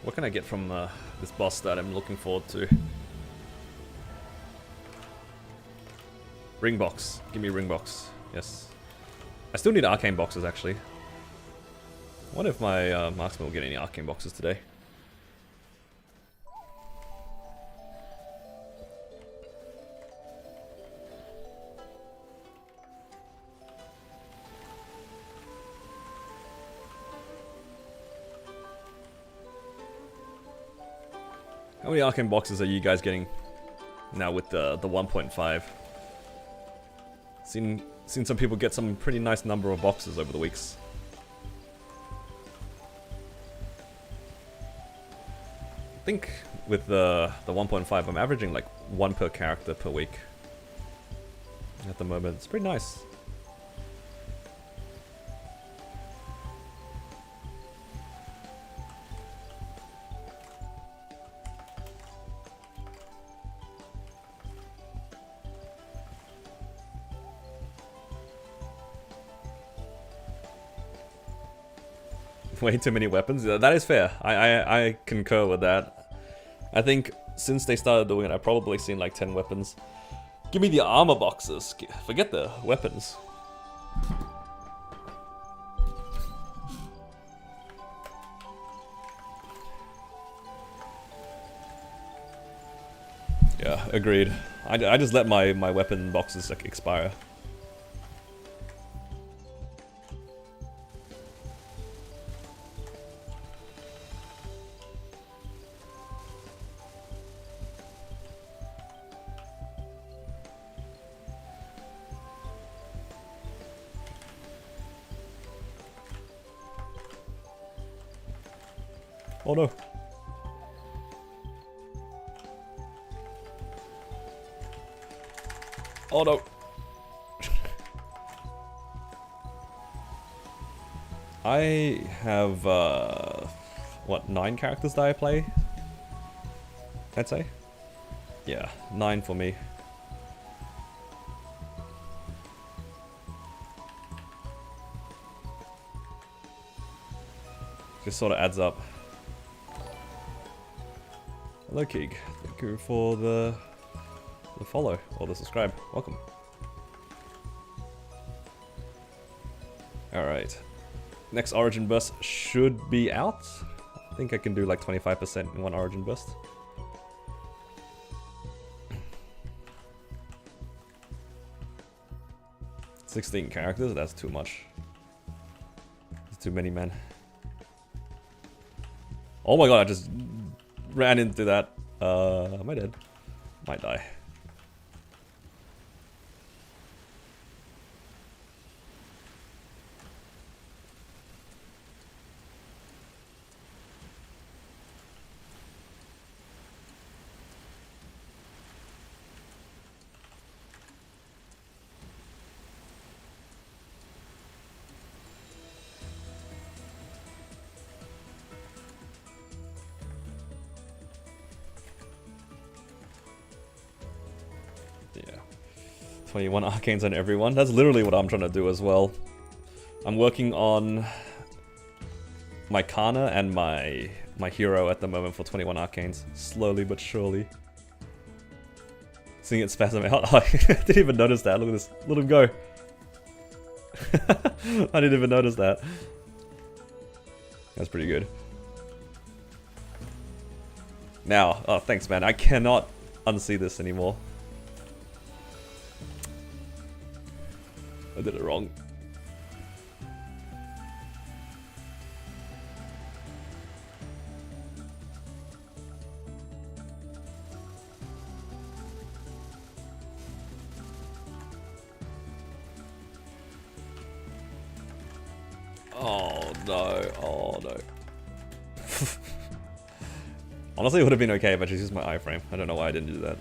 What can I get from this boss that I'm looking forward to? Ring box. Give me ring box. Yes. I still need arcane boxes, actually. I wonder if my marksman will get any arcane boxes today. How many arcane boxes are you guys getting now with the 1.5? Seen some people get some pretty nice number of boxes over the weeks. I think with the 1.5 I'm averaging like 1 per character per week at the moment. It's pretty nice. Way too many weapons. That is fair. I concur with that. I think since they started doing it, I've probably seen like 10 weapons. Give me the armor boxes. Forget the weapons. Yeah, agreed. I just let my weapon boxes like expire. Oh no. Oh no. I have, what, 9 characters that I play? I'd say. Yeah, 9 for me. Just sort of adds up. Hello, Keeg. Thank you for the follow or the subscribe. Welcome. Alright. Next Origin Burst should be out. I think I can do like 25% in one Origin Burst. 16 characters? That's too much. That's too many, man. Oh my god, I just ran into that. Am I dead? Might die. Yeah. 21 arcanes on everyone. That's literally what I'm trying to do as well. I'm working on my Kana and my hero at the moment for 21 arcanes. Slowly but surely. Seeing it spasm out. I didn't even notice that. Look at this. Let him go. I didn't even notice that. That's pretty good. Now, oh thanks man. I cannot unsee this anymore. I did it wrong. Oh no, oh no. Honestly, it would have been okay if I just used my iframe. I don't know why I didn't do that.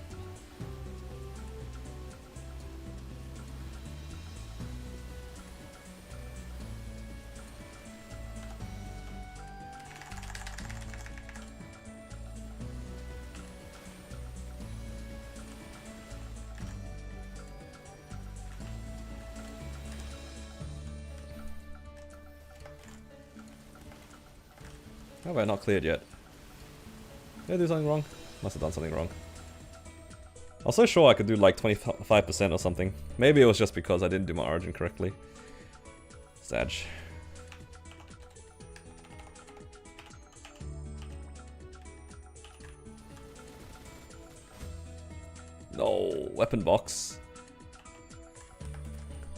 How have I not cleared yet? Did I do something wrong? Must have done something wrong. I was so sure I could do like 25% or something. Maybe it was just because I didn't do my origin correctly. Sag. No, weapon box.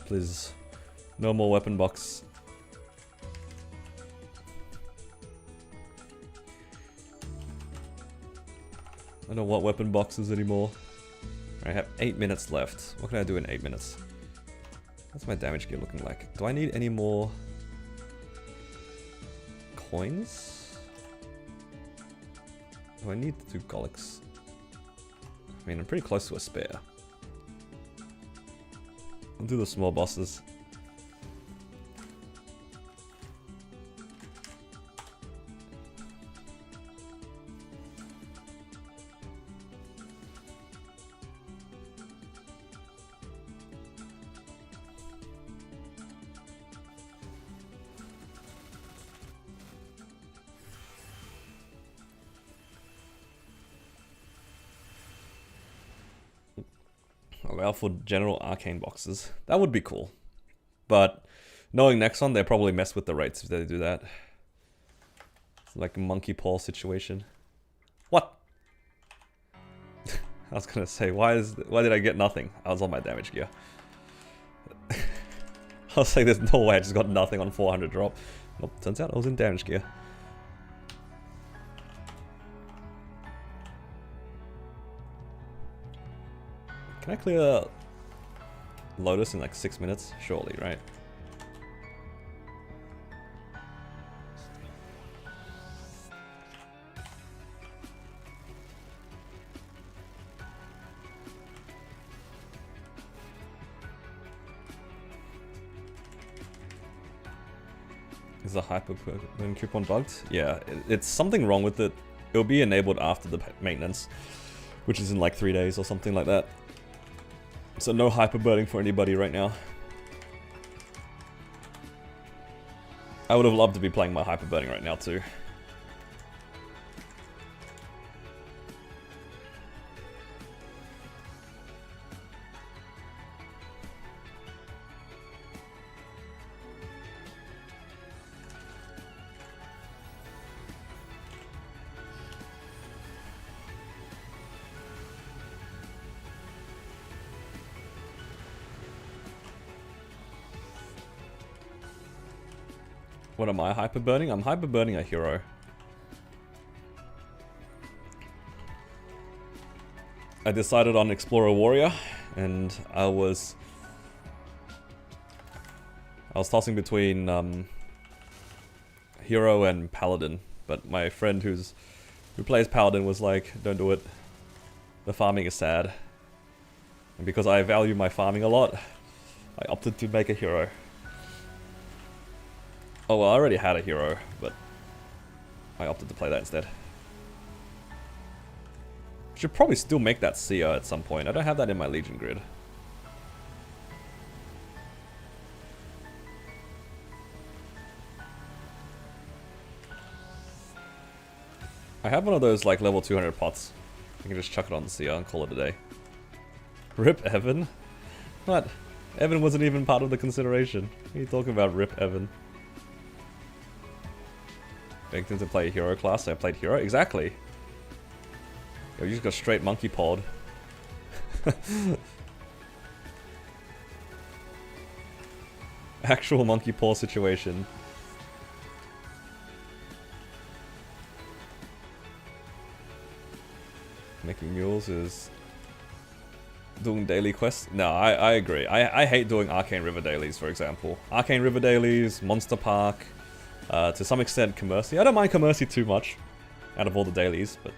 Please. No more weapon box. I don't want weapon boxes anymore. I have 8 minutes left. What can I do in 8 minutes? What's my damage gear looking like? Do I need any more coins? Do I need 2 Golics? I mean, I'm pretty close to a spare. I'll do the small bosses. Allow for general arcane boxes. That would be cool. But knowing Nexon, they probably mess with the rates if they do that. It's like a monkey paw situation. What? I was gonna say, why did I get nothing? I was on my damage gear. I was like, there's no way I just got nothing on 400 drop. Nope, turns out I was in damage gear. Can I clear Lotus in like 6 minutes? Surely, right? Is the hyper coupon bugged? Yeah, it's something wrong with it. It'll be enabled after the maintenance, which is in like 3 days or something like that. So no hyperbirding for anybody right now. I would have loved to be playing my hyperbirding right now too. What am I hyper burning? I'm hyper burning a hero. I decided on Explorer Warrior, and I was tossing between Hero and Paladin, but my friend who plays Paladin was like, "Don't do it. The farming is sad." And because I value my farming a lot, I opted to make a hero. Oh well, I already had a hero, but I opted to play that instead. Should probably still make that seer at some point. I don't have that in my Legion grid. I have one of those like level 200 pots. I can just chuck it on the seer and call it a day. Rip Evan? What? Evan wasn't even part of the consideration. What are you talking about, Rip Evan? Begged him to play a hero class, so I played hero? Exactly. Yo, you just got straight monkey pawed. Actual monkey paw situation. Making mules is doing daily quests. No, I agree. I hate doing Arcane River dailies, for example. Arcane River dailies, Monster Park, to some extent Commercy. I don't mind Commercy too much out of all the dailies, but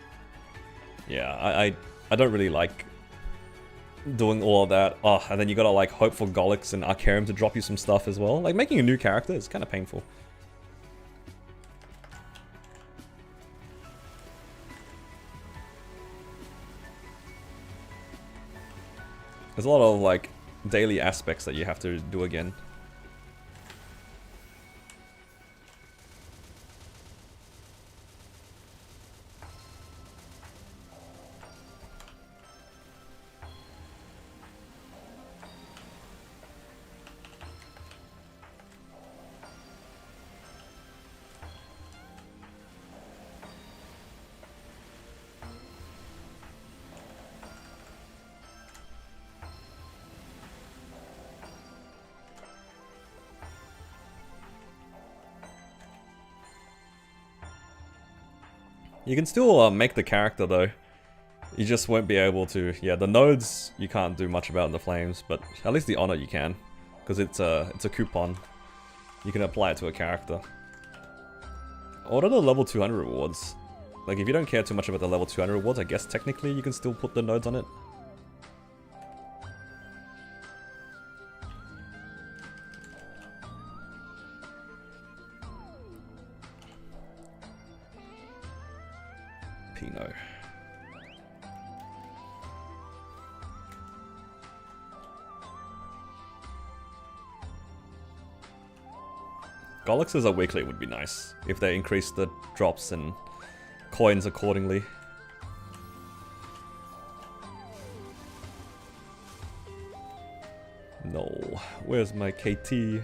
yeah, I don't really like doing all of that. Oh, and then you gotta like hope for Golix and Arcarium to drop you some stuff as well. Like making a new character is kind of painful. There's a lot of like daily aspects that you have to do again. You can still make the character though. You just won't be able to. Yeah, the nodes you can't do much about in the flames, but at least the honor you can, because it's a coupon. You can apply it to a character. What are the level 200 rewards? Like if you don't care too much about the level 200 rewards, I guess technically you can still put the nodes on it. Pino. Golix as a weekly would be nice, if they increase the drops and coins accordingly. No, where's my KT?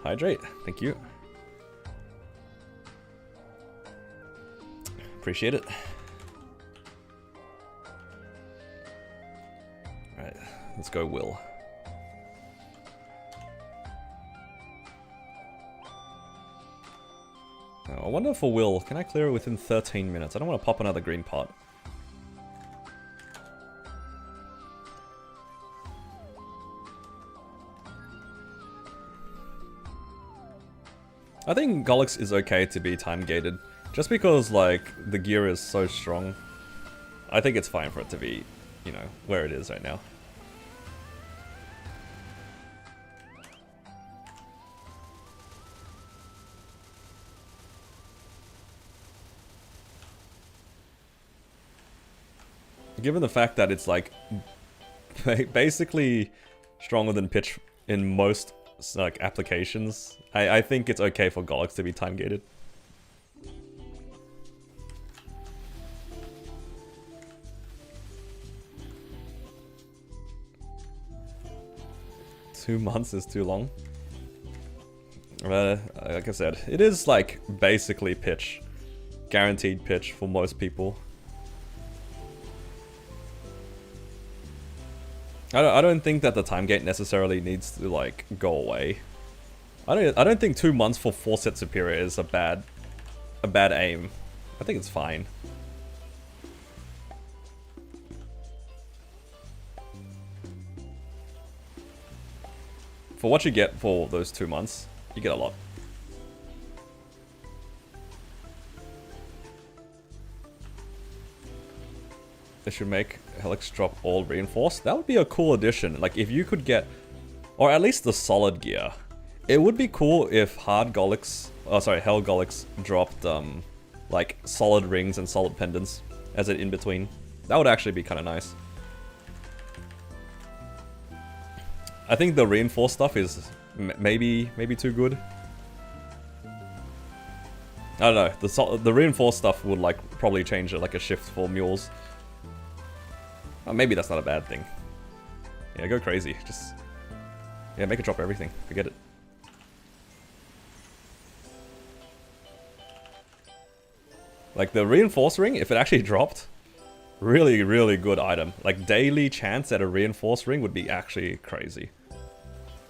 Hydrate, thank you. Appreciate it. Alright, let's go Will. Now, I wonder for Will, can I clear it within 13 minutes? I don't want to pop another green pot. I think Golix is okay to be time gated, just because like the gear is so strong. I think it's fine for it to be, you know, where it is right now. Given the fact that it's like basically stronger than pitch in most like applications, I think it's okay for Golix to be time gated. Two months is too long. Like I said, it is like basically pitch, guaranteed pitch for most people. I don't think that the time gate necessarily needs to like go away. I don't think 2 months for 4 set superior is a bad aim. I think it's fine. For what you get for those 2 months, you get a lot. They should make Helix drop all reinforced. That would be a cool addition. Like if you could get, or at least the solid gear. It would be cool if Hell Golix dropped like solid rings and solid pendants as an in-between. That would actually be kind of nice. I think the reinforced stuff is maybe too good. I don't know. The reinforced stuff would like probably change it, like a shift for mules. Maybe that's not a bad thing. Yeah, go crazy. Just yeah, make it drop everything. Forget it. Like the reinforced ring, if it actually dropped, really, really good item. Like daily chance at a reinforced ring would be actually crazy.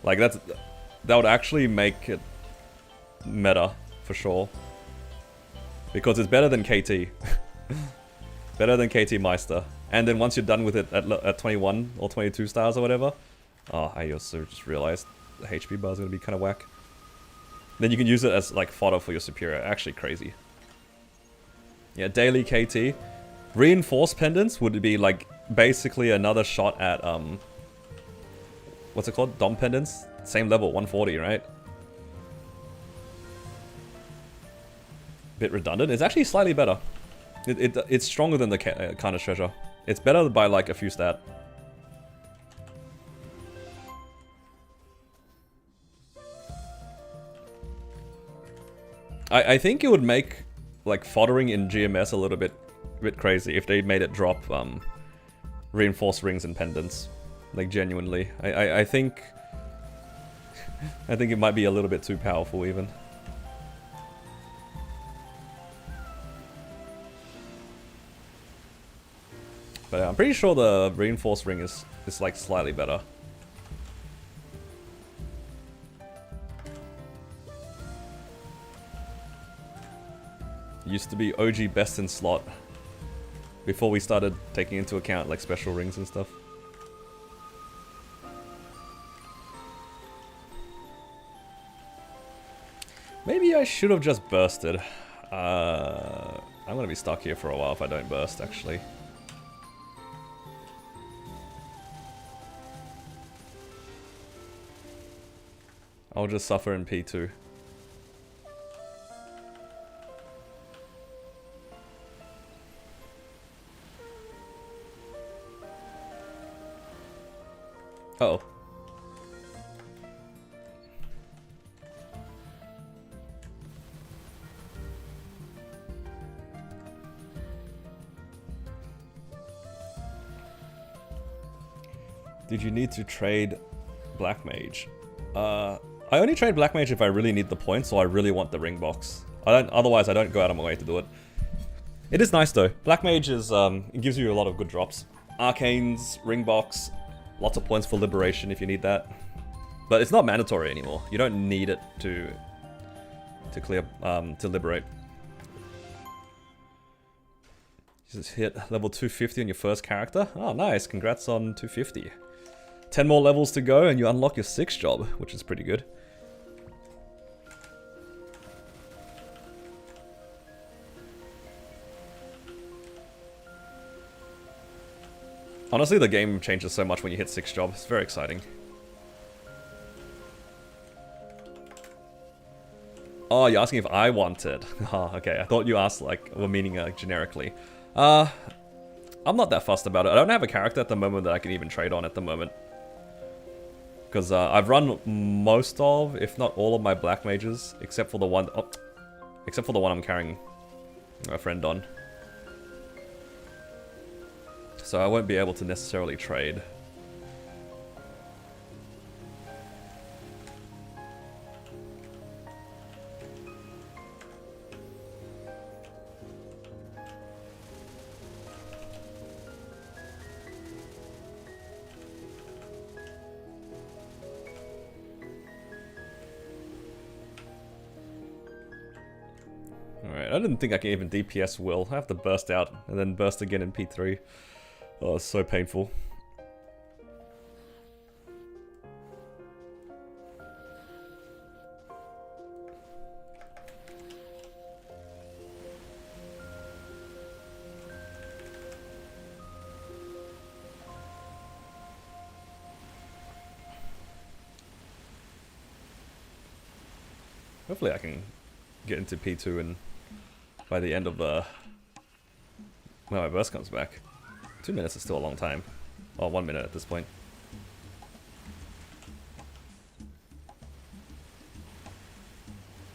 Like that would actually make it meta for sure. Because it's better than KT. Better than KT Meister. And then once you're done with it at 21 or 22 stars or whatever. Oh, I also just realized the HP bar is going to be kind of whack. Then you can use it as like fodder for your superior. Actually crazy. Yeah, daily KT. Reinforced pendants would be like basically another shot at what's it called? Dom pendants? Same level, 140, right? Bit redundant. It's actually slightly better. It's stronger than the kind of treasure. It's better by like a few stat. I think it would make like foddering in GMS a little bit crazy if they made it drop reinforced rings and pendants. Like genuinely. I think I think it might be a little bit too powerful even. But I'm pretty sure the reinforced ring is like slightly better. Used to be OG best in slot before we started taking into account like special rings and stuff. Maybe I should have just bursted. I'm gonna be stuck here for a while if I don't burst actually. I'll just suffer in P2. Uh-oh. Did you need to trade Black Mage? I only trade Black Mage if I really need the points or I really want the ring box. Otherwise I don't go out of my way to do it. It is nice though. Black Mage is it gives you a lot of good drops. Arcanes, ring box, lots of points for liberation if you need that. But it's not mandatory anymore. You don't need it to clear to liberate. You just hit level 250 on your first character. Oh nice, congrats on 250. 10 more levels to go and you unlock your 6th job, which is pretty good. Honestly, the game changes so much when you hit 6th job. It's very exciting. Oh, you're asking if I want it. Oh, okay. I thought you asked, like, were meaning generically. I'm not that fussed about it. I don't have a character at the moment that I can even trade on at the moment. Because I've run most of, if not all of my Black Mages, except for the one I'm carrying a friend on. So I won't be able to necessarily trade. I didn't think I can even DPS Will. I have to burst out and then burst again in P3. Oh, it's so painful. Hopefully I can get into P2 and by the end of the... when my burst comes back. 2 minutes is still a long time. Oh, 1 minute at this point.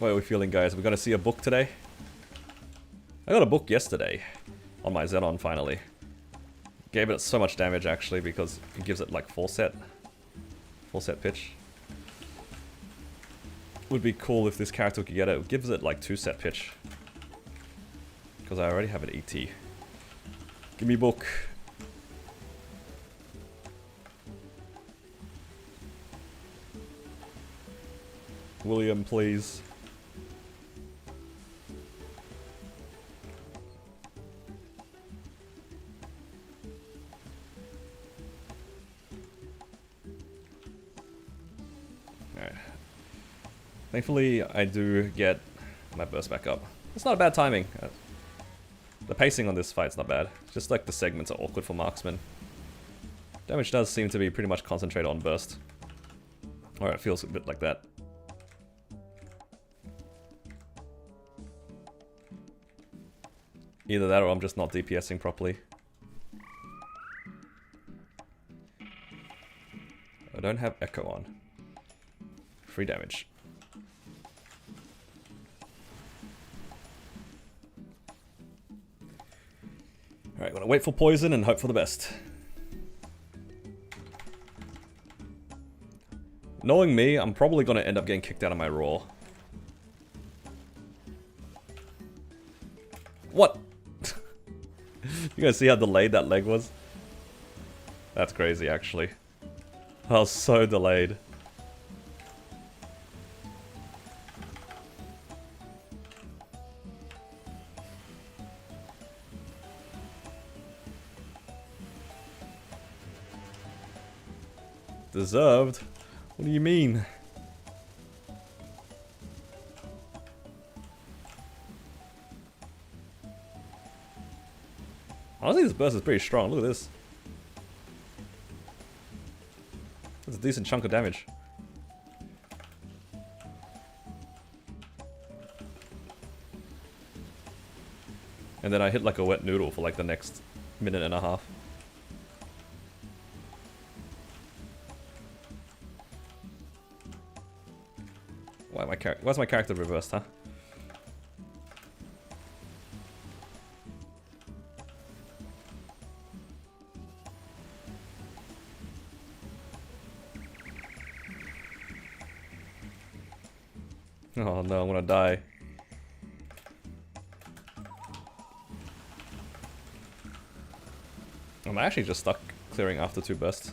What are we feeling, guys? We're gonna see a book today? I got a book yesterday on my Xenon finally. Gave it so much damage actually because it gives it like full set pitch. Would be cool if this character could get it. It gives it like 2 set pitch. Because I already have an ET. Give me book. William, please. Alright. Thankfully, I do get my burst back up. It's not bad timing. The pacing on this fight's not bad. It's just like the segments are awkward for marksmen. Damage does seem to be pretty much concentrated on burst. Or it feels a bit like that. Either that or I'm just not DPSing properly. I don't have Echo on. Free damage. Alright, gonna wait for poison and hope for the best. Knowing me, I'm probably gonna end up getting kicked out of my Raw. What? You guys see how delayed that leg was? That's crazy, actually. I was so delayed. Deserved? What do you mean? Honestly, this burst is pretty strong. Look at this. That's a decent chunk of damage. And then I hit like a wet noodle for like the next minute and a half. Why's my character reversed, huh? Oh no, I'm gonna die. I'm actually just stuck clearing after 2 bursts.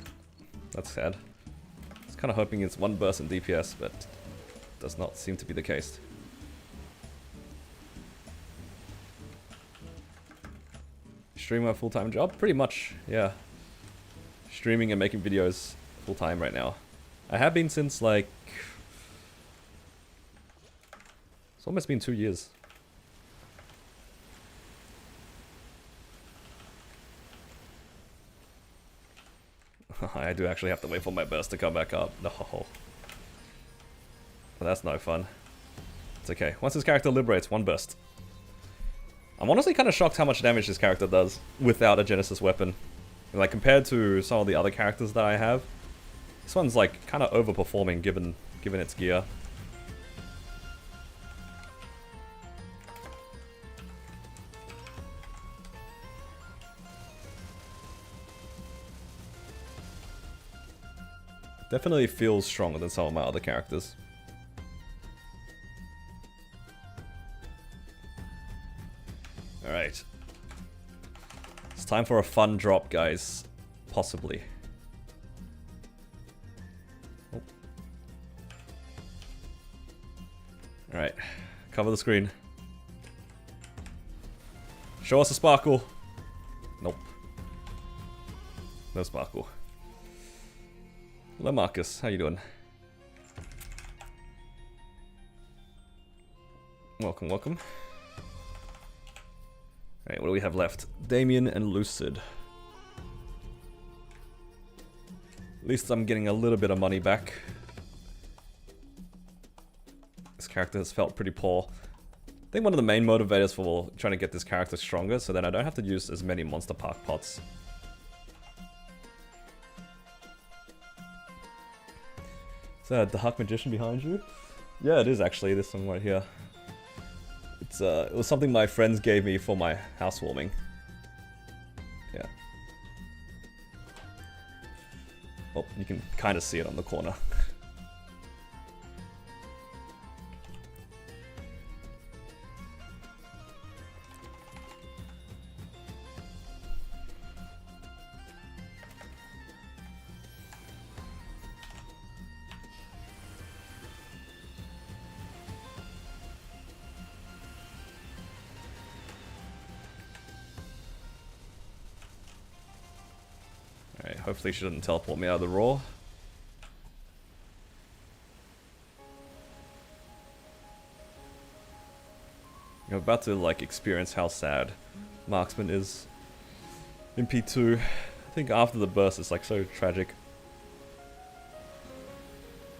That's sad. I was kind of hoping it's 1 burst in DPS, but does not seem to be the case. Streaming a full-time job? Pretty much, yeah. Streaming and making videos full-time right now. I have been since like... it's almost been 2 years. I do actually have to wait for my burst to come back up. No. Well, that's no fun. It's okay. Once this character liberates, 1 burst. I'm honestly kind of shocked how much damage this character does without a Genesis weapon. Like, compared to some of the other characters that I have, this one's like kind of overperforming given its gear. Definitely feels stronger than some of my other characters. Alright. It's time for a fun drop, guys. Possibly. Oh. Alright. Cover the screen. Show us a sparkle. Nope. No sparkle. Hello Marcus, how you doing? Welcome, welcome. Alright, what do we have left? Damien and Lucid. At least I'm getting a little bit of money back. This character has felt pretty poor. I think one of the main motivators for trying to get this character stronger so that I don't have to use as many Monster Park pots. Is that a Dark Magician behind you? Yeah, it is actually. This one right here. It was something my friends gave me for my housewarming. Yeah. Well, you can kind of see it on the corner. Hopefully she doesn't teleport me out of the raw. I'm about to like experience how sad Marksman is in P2. I think after the burst it's like so tragic.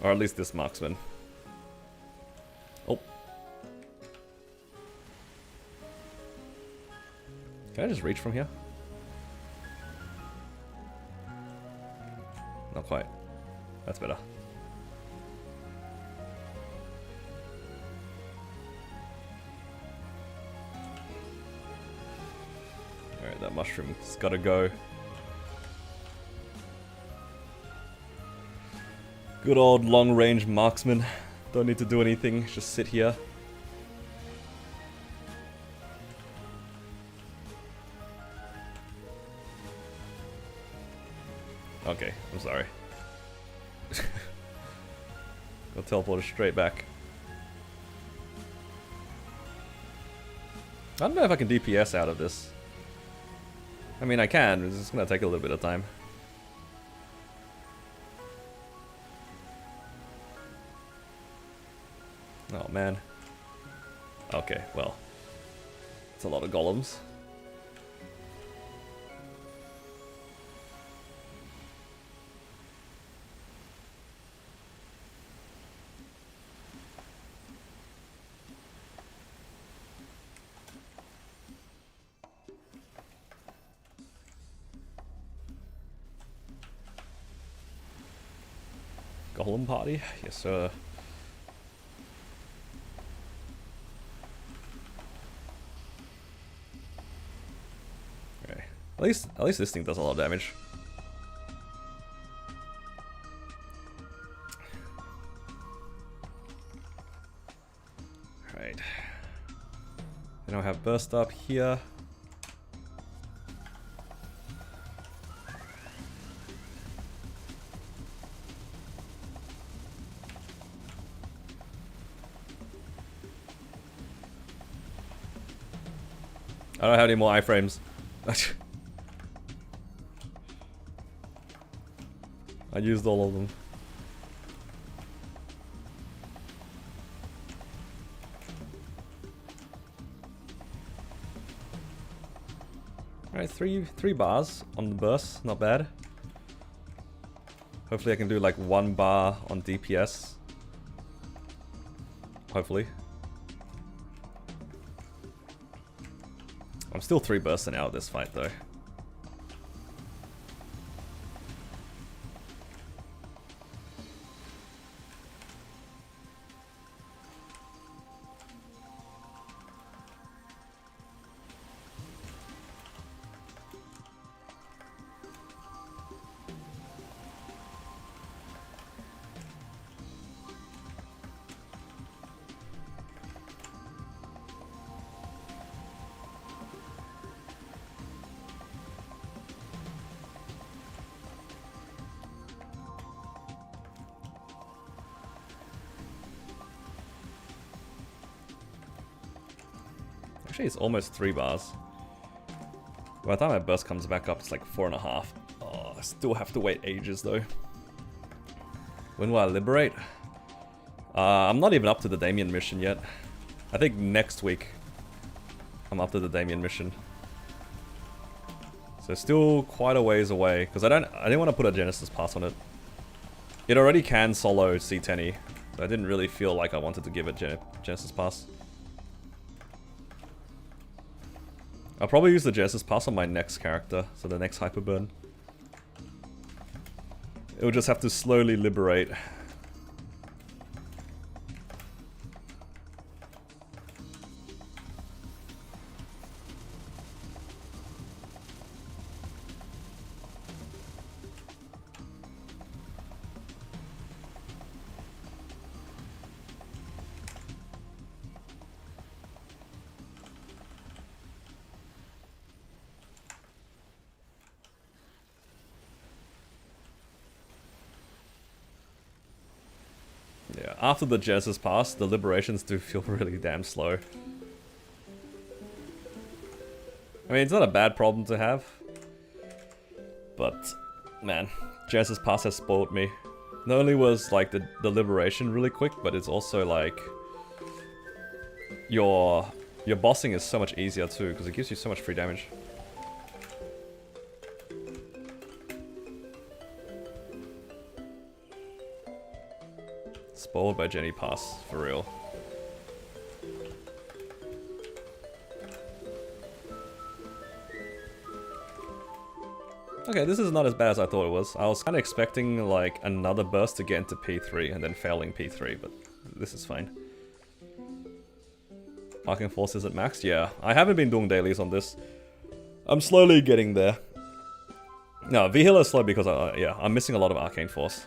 Or at least this Marksman. Oh. Can I just reach from here? Not quite. That's better. Alright, that mushroom's gotta go. Good old long-range marksman. Don't need to do anything, just sit here. Okay, I'm sorry. Got teleported straight back. I don't know if I can DPS out of this. I mean, I can, it's just gonna take a little bit of time. Oh man. Okay, well. It's a lot of golems. Golem party? Yes, sir. Okay. At least this thing does a lot of damage. Right. Then I'll have burst up here. I don't have any more iframes. I used all of them. Alright, three bars on the burst, not bad. Hopefully I can do like 1 bar on DPS. Hopefully. I'm still 3 bursting out of this fight though. Actually, it's almost 3 bars. By the time my burst comes back up, it's like 4.5. Oh, I still have to wait ages though. When will I liberate? I'm not even up to the Damien mission yet. I think next week I'm up to the Damien mission. So still quite a ways away, because I didn't want to put a Genesis Pass on it. It already can solo C10E, so I didn't really feel like I wanted to give it Genesis Pass. I'll probably use the Genesis Pass on my next character, so the next Hyperburn. It will just have to slowly liberate. Yeah, after the Genesis Pass, the liberations do feel really damn slow. I mean, it's not a bad problem to have. But, man, Genesis Pass has spoiled me. Not only was, like, the liberation really quick, but it's also, like... Your bossing is so much easier, too, because it gives you so much free damage. Spoiled by Jenny Pass, for real. Okay, this is not as bad as I thought it was. I was kind of expecting like another burst to get into P3 and then failing P3, but this is fine. Arcane Force isn't maxed? Yeah, I haven't been doing dailies on this. I'm slowly getting there. No, V-Healer is slow because yeah, I'm missing a lot of Arcane Force.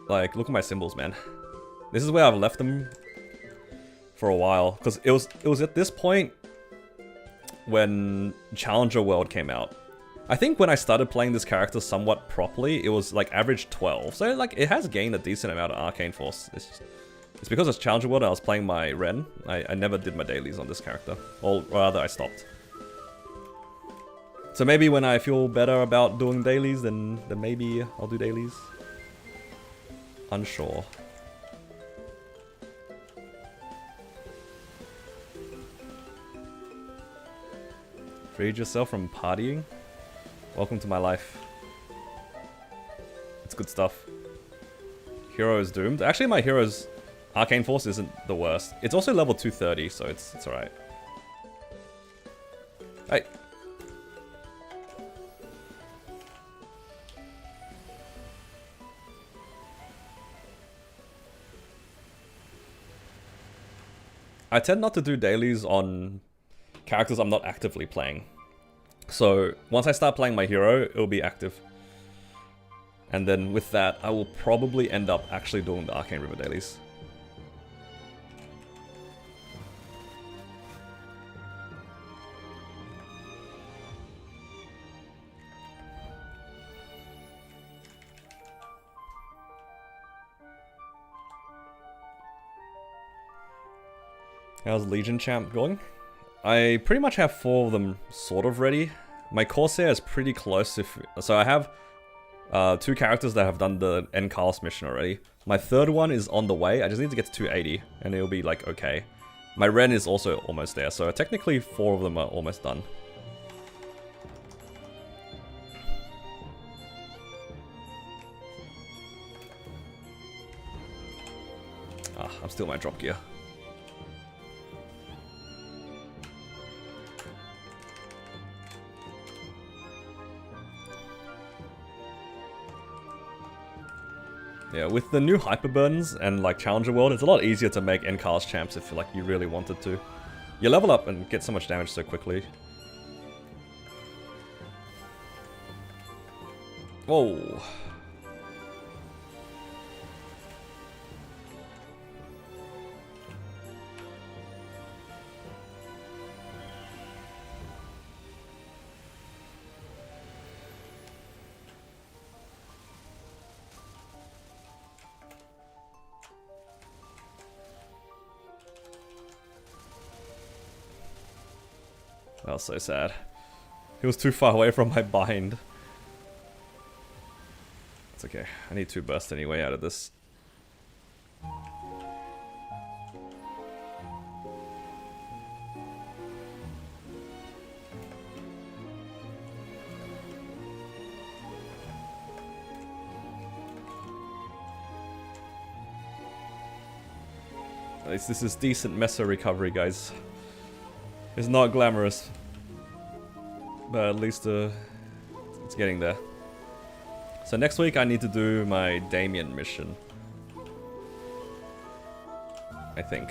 Like, look at my symbols, man. This is where I've left them for a while. Because it was at this point when Challenger World came out. I think when I started playing this character somewhat properly, it was like average 12. So like it has gained a decent amount of Arcane Force. It's because it's Challenger World and I was playing my Ren. I never did my dailies on this character. Or rather, I stopped. So maybe when I feel better about doing dailies, then maybe I'll do dailies. Unsure. Freed yourself from partying? Welcome to my life. It's good stuff. Hero is doomed. Actually, my hero's Arcane Force isn't the worst. It's also level 230, so it's alright. Hey. I tend not to do dailies on characters I'm not actively playing. So once I start playing my hero, it'll be active. And then with that, I will probably end up actually doing the Arcane River dailies. How's Legion Champ going? I pretty much have 4 of them sort of ready. My Corsair is pretty close. So I have 2 characters that have done the End Carlos mission already. My 3rd one is on the way. I just need to get to 280 and it'll be like okay. My Ren is also almost there. So technically 4 of them are almost done. Ah, I'm still my drop gear. Yeah, with the new Hyperburns and like Challenger World, it's a lot easier to make End Carlos champs if like you really wanted to. You level up and get so much damage so quickly. Whoa. That was so sad. He was too far away from my bind. It's okay. I need 2 bursts anyway out of this. At least this is decent meso recovery, guys. It's not glamorous, but at least it's getting there. So next week I need to do my Damien mission, I think.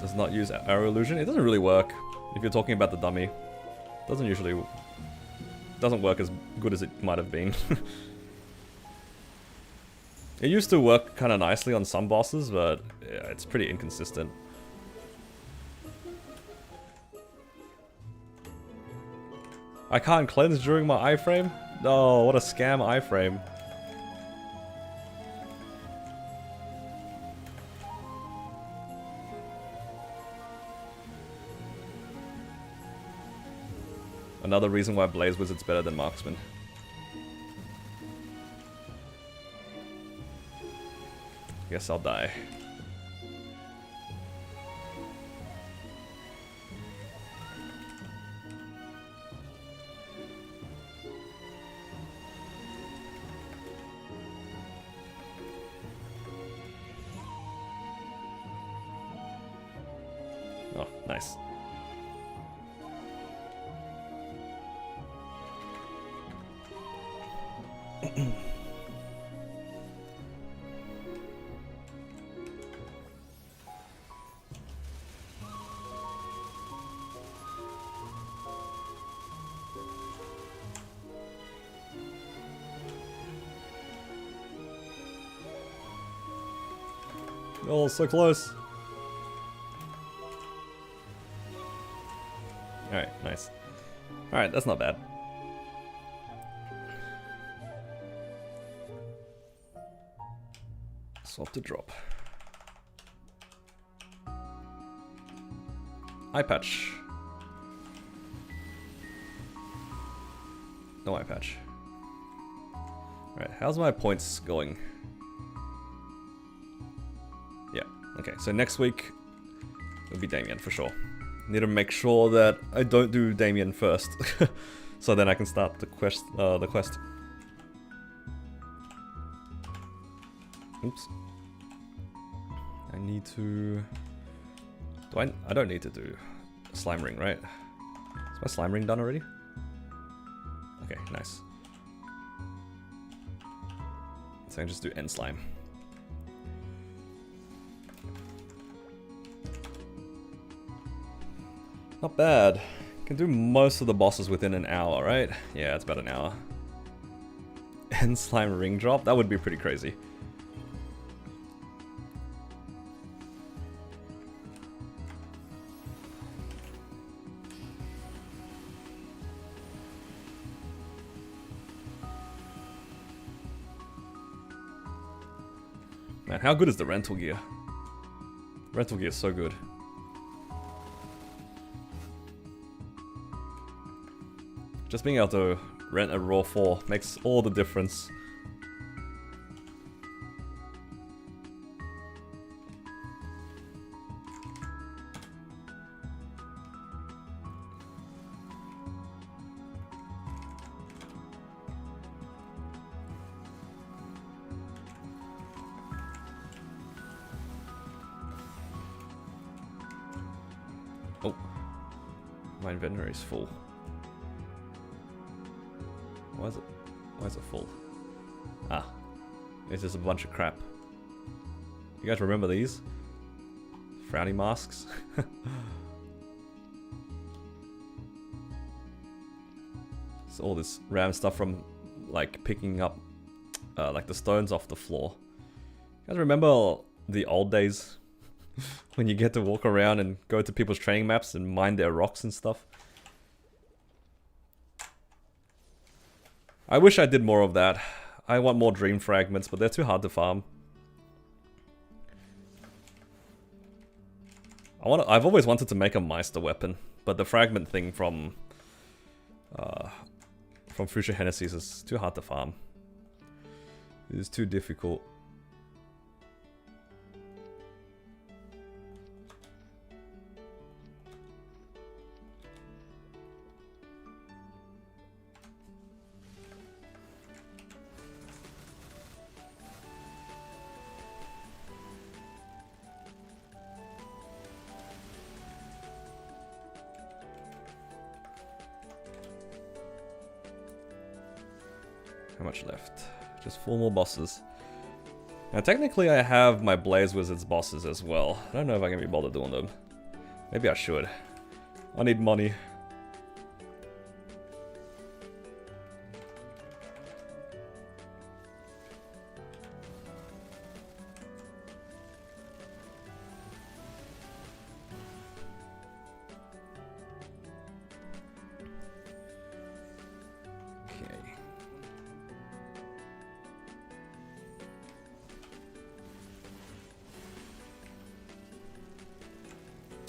Does not use arrow illusion. It doesn't really work if you're talking about the dummy. Doesn't work as good as it might have been. It used to work kind of nicely on some bosses, but yeah, it's pretty inconsistent. I can't cleanse during my iframe? No, what a scam iframe. Another reason why Blaze Wizard's better than Marksman. Guess I'll die. Oh, nice. Oh, so close. Alright, nice. Alright, that's not bad. Swap to drop. Eye patch. No eye patch. Alright, how's my points going? Yeah, okay, so next week it'll be Damien for sure. Need to make sure that I don't do Damien first, so then I can start the quest. Oops. I need to. I don't need to do slime ring, right? Is my slime ring done already? Okay, nice. So I can just do end slime. Not bad. Can do most of the bosses within an hour, right? Yeah, it's about an hour. End slime ring drop? That would be pretty crazy. Man, how good is the rental gear? Rental gear is so good. Just being able to rent a Raw 4 makes all the difference. Oh, my inventory is full. Why is it full? Ah, it's just a bunch of crap. You guys remember these? Frowny masks? It's all this random stuff from like picking up like the stones off the floor. You guys remember the old days? When you get to walk around and go to people's training maps and mine their rocks and stuff? I wish I did more of that. I want more dream fragments, but they're too hard to farm. I've always wanted to make a Meister weapon, but the fragment thing from Future Hennessy's is too hard to farm. It is too difficult. How much left? Just 4 more bosses. Now technically I have my Blaze Wizards bosses as well. I don't know if I can be bothered doing them. Maybe I should. I need money.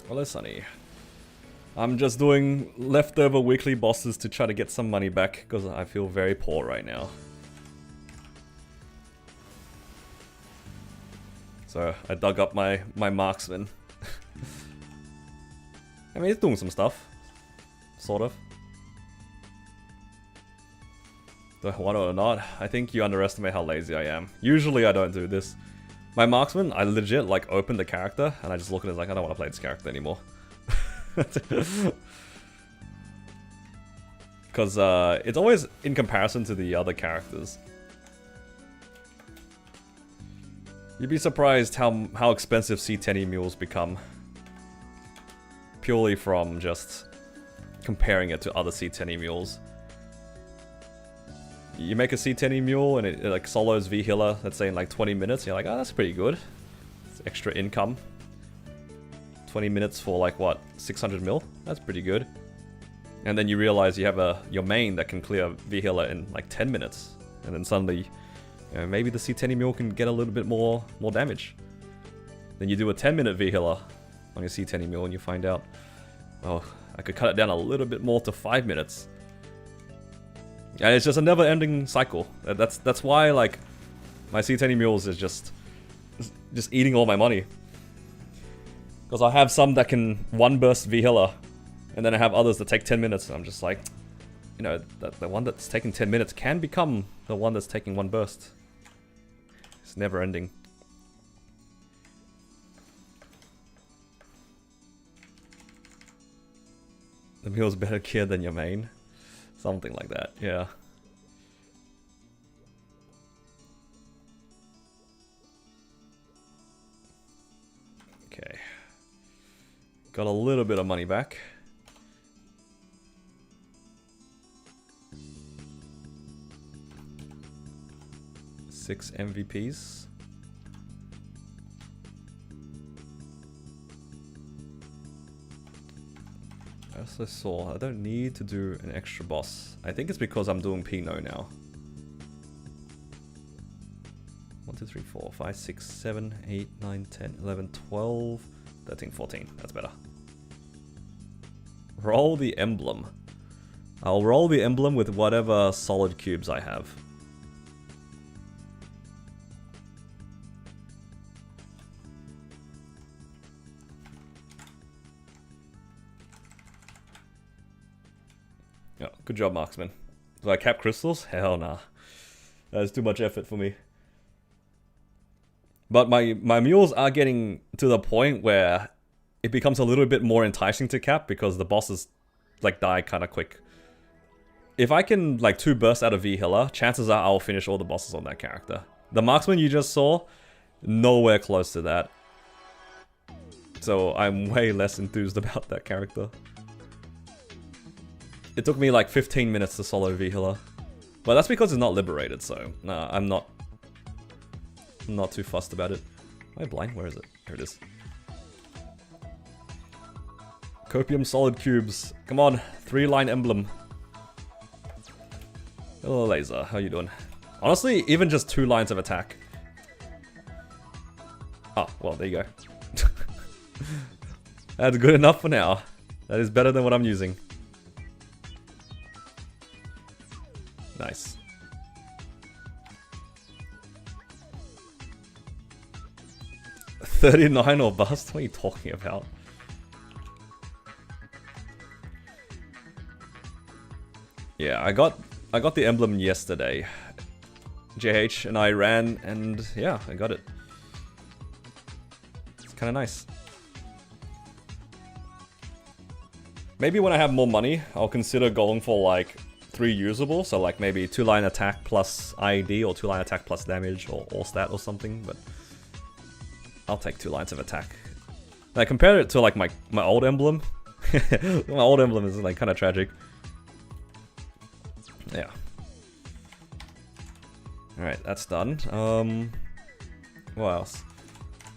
Hello, Sunny. I'm just doing leftover weekly bosses to try to get some money back because I feel very poor right now. So I dug up my marksman. I mean, he's doing some stuff. Sort of. Do I want it or not? I think you underestimate how lazy I am. Usually I don't do this. My marksman, I legit like open the character and I just look at it like I don't want to play this character anymore. Because it's always in comparison to the other characters. You'd be surprised how expensive C10 mules become. Purely from just comparing it to other C10 mules. You make a C10 mule and it like solos V healer, let's say in like 20 minutes, and you're like, oh, that's pretty good. It's extra income. 20 minutes for like what, 600 mil? That's pretty good. And then you realize you have your main that can clear V healer in like 10 minutes. And then suddenly, you know, maybe the C10 mule can get a little bit more damage. Then you do a 10-minute V healer on your C10 mule and you find out, oh, I could cut it down a little bit more to 5 minutes. And it's just a never-ending cycle. That's why, like, my C10 mules is just eating all my money. Because I have some that can one-burst V-Healer, and then I have others that take 10 minutes, and I'm just like, you know, the one that's taking 10 minutes can become the one that's taking one burst. It's never-ending. The mule's better geared than your main. Something like that, yeah. Okay. Got a little bit of money back. Six MVPs. As I saw, I don't need to do an extra boss. I think it's because I'm doing Pinot now. 1, 2, 3, 4, 5, 6, 7, 8, 9, 10, 11, 12, 13, 14. That's better. Roll the emblem. I'll roll the emblem with whatever solid cubes I have. Yeah, good job, marksman. Do I cap crystals? Hell nah. That is too much effort for me. But my mules are getting to the point where it becomes a little bit more enticing to cap because the bosses like die kind of quick. If I can like 2 bursts out of V-Healer, chances are I'll finish all the bosses on that character. The marksman you just saw, nowhere close to that. So I'm way less enthused about that character. It took me like 15 minutes to solo V-Healer. But that's because it's not liberated, so nah, I'm not too fussed about it. Am I blind? Where is it? Here it is. Copium solid cubes. Come on, 3-line emblem. Hello laser, how you doing? Honestly, even just 2 lines of attack. Oh, well, there you go. That's good enough for now. That is better than what I'm using. Nice. $39 or bust? What are you talking about? Yeah, I got the emblem yesterday. JH and I ran, and yeah, I got it. It's kind of nice. Maybe when I have more money, I'll consider going for like 3 usable, so like maybe 2-line attack plus ID or 2-line attack plus damage or all stat or something, but I'll take 2 lines of attack. I compare it to like my old emblem. My old emblem is like kind of tragic. Yeah. Alright, that's done. What else?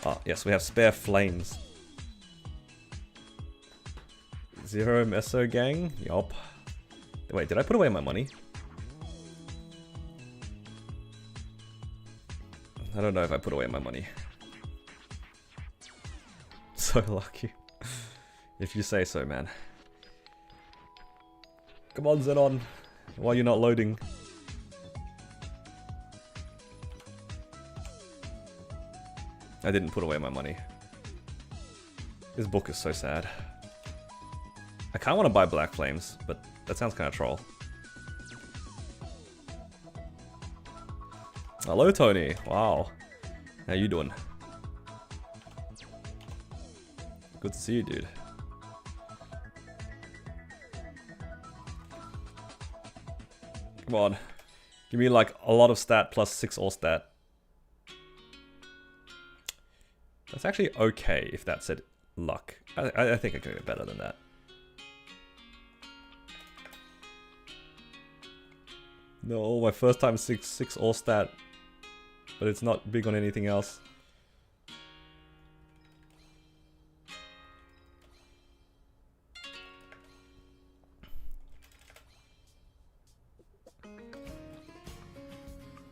Oh, yes, we have spare flames. 0 Meso Gang? Yup. Wait, did I put away my money? I don't know if I put away my money. So lucky. If you say so, man. Come on, Xenon. Why are you not loading? I didn't put away my money. This book is so sad. I kinda wanna buy Black Flames, but that sounds kinda troll. Hello, Tony. Wow. How you doing? Good to see you, dude. Come on. Give me like a lot of stat plus 6 all stat. That's actually okay if that's it. Luck. I think I can get better than that. No, my first time 6 all stat. But it's not big on anything else.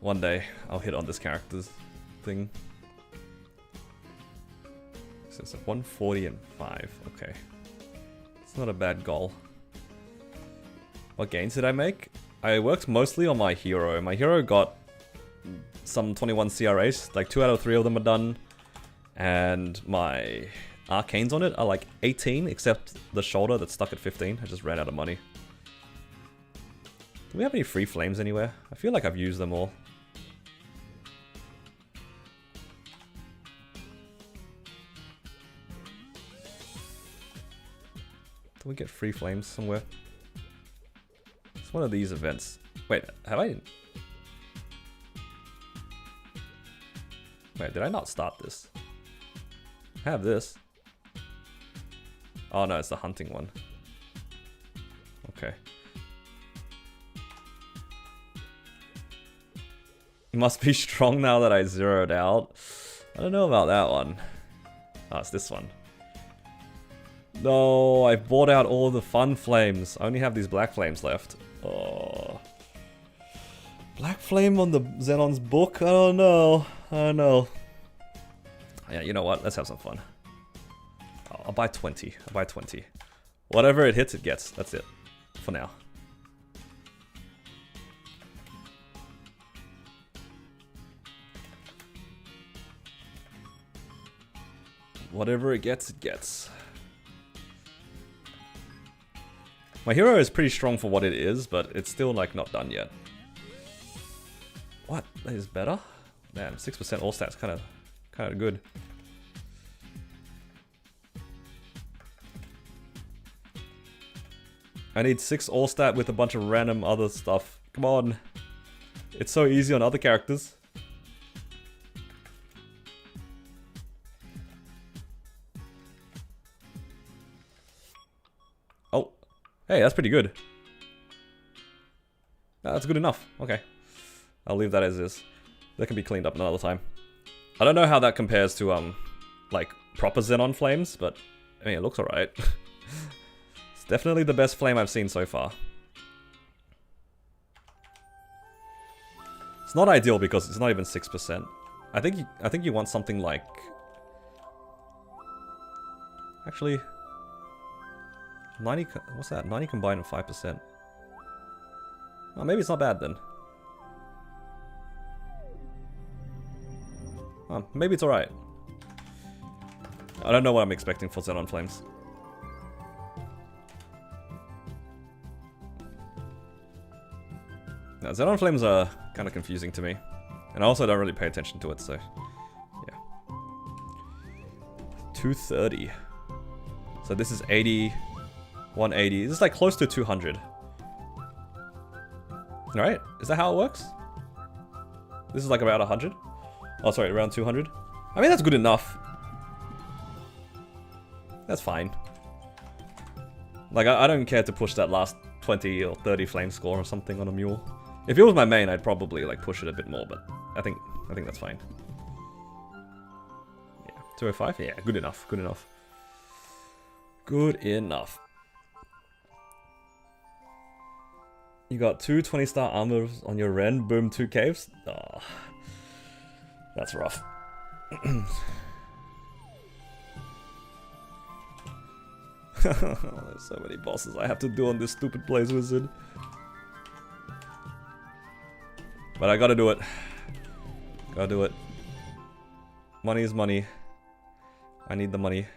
One day, I'll hit on this character's thing. So it's 140 and 5, okay. It's not a bad goal. What gains did I make? I worked mostly on my hero. My hero got some 21 CRAs, like 2 out of 3 of them are done. And my arcanes on it are like 18, except the shoulder that's stuck at 15. I just ran out of money. Do we have any free flames anywhere? I feel like I've used them all. Do we get free flames somewhere? It's one of these events. Wait, have I? Wait, did I not start this? I have this. Oh no, it's the hunting one. Okay. It must be strong now that I zeroed out. I don't know about that one. Oh, it's this one. No, I bought out all the fun flames. I only have these black flames left. Oh. Black flame on the Xenon's book? I don't know. I don't know. Yeah, you know what? Let's have some fun. I'll buy 20. I'll buy 20. Whatever it hits, it gets. That's it. For now. Whatever it gets, it gets. My hero is pretty strong for what it is, but it's still like not done yet. What? That is better? Man, 6% all stats kind of good. I need 6 all stat with a bunch of random other stuff. Come on. It's so easy on other characters. Oh. Hey, that's pretty good. That's good enough. Okay. I'll leave that as is. That can be cleaned up another time. I don't know how that compares to, like, proper Xenon flames, but, I mean, it looks alright. It's definitely the best flame I've seen so far. It's not ideal because it's not even 6%. I think you want something like... Actually, 90, what's that? 90 combined and 5%. Oh, maybe it's not bad then. Oh, maybe it's alright. I don't know what I'm expecting for Xenon Flames. Now, Xenon Flames are kind of confusing to me. And I also don't really pay attention to it, so... yeah. 230. So this is 80... 180. This is like close to 200. Alright, is that how it works? This is like about 100? Oh, sorry, around 200? I mean, that's good enough. That's fine. Like, I don't care to push that last 20 or 30 flame score or something on a mule. If it was my main, I'd probably like push it a bit more, but I think that's fine. Yeah, 205? Yeah, good enough, good enough. Good enough. You got 2 20-star armors on your Ren, boom, 2 caves? Oh, that's rough. There's so many bosses I have to do on this stupid Blaze Wizard. But I gotta do it. Gotta do it. Money is money. I need the money.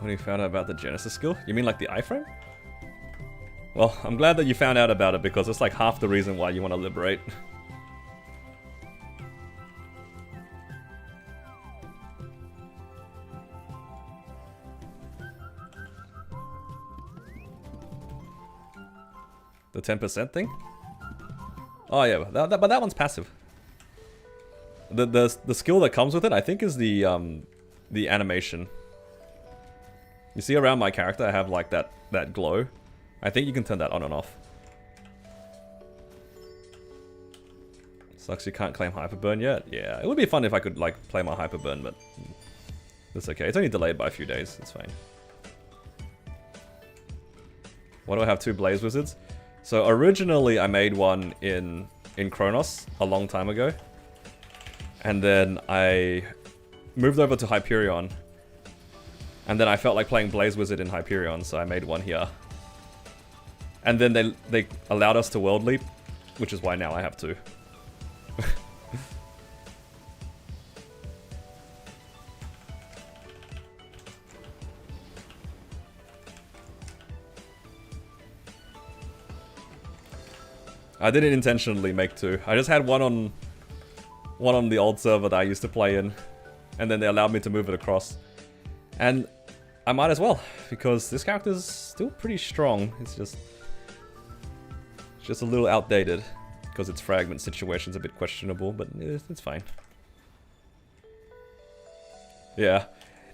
When you found out about the Genesis skill? You mean like the iframe? Well, I'm glad that you found out about it because it's like half the reason why you want to liberate. The 10% thing? Oh yeah, but that one's passive. The skill that comes with it, I think, is the animation. You see around my character, I have like that glow. I think you can turn that on and off. Sucks you can't claim Hyperburn yet. Yeah, it would be fun if I could like play my Hyperburn, but that's okay. It's only delayed by a few days. It's fine. Why do I have 2 Blaze Wizards? So originally I made one in Kronos a long time ago. And then I moved over to Hyperion. And then I felt like playing Blaze Wizard in Hyperion, so I made one here. And then they allowed us to World Leap, which is why now I have 2. I didn't intentionally make 2. I just had one on the old server that I used to play in, and then they allowed me to move it across. And I might as well, because this character is still pretty strong. It's just a little outdated, because its fragment situation's a bit questionable, but it's fine. Yeah,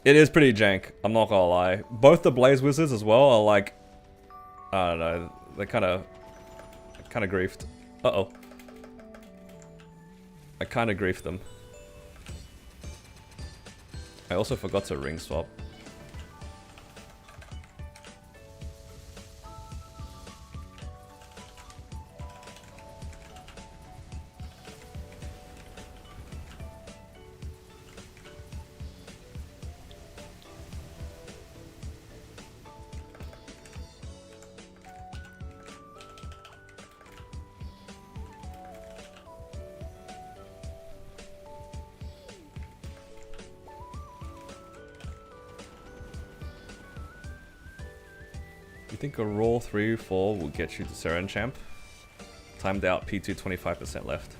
it is pretty jank, I'm not gonna lie. Both the Blaze Wizards as well are like, I don't know, they're kind of griefed. Uh-oh. I kind of griefed them. I also forgot to ring swap. You think a roll 3-4 will get you to Seren Champ? Timed out, P2 25% left.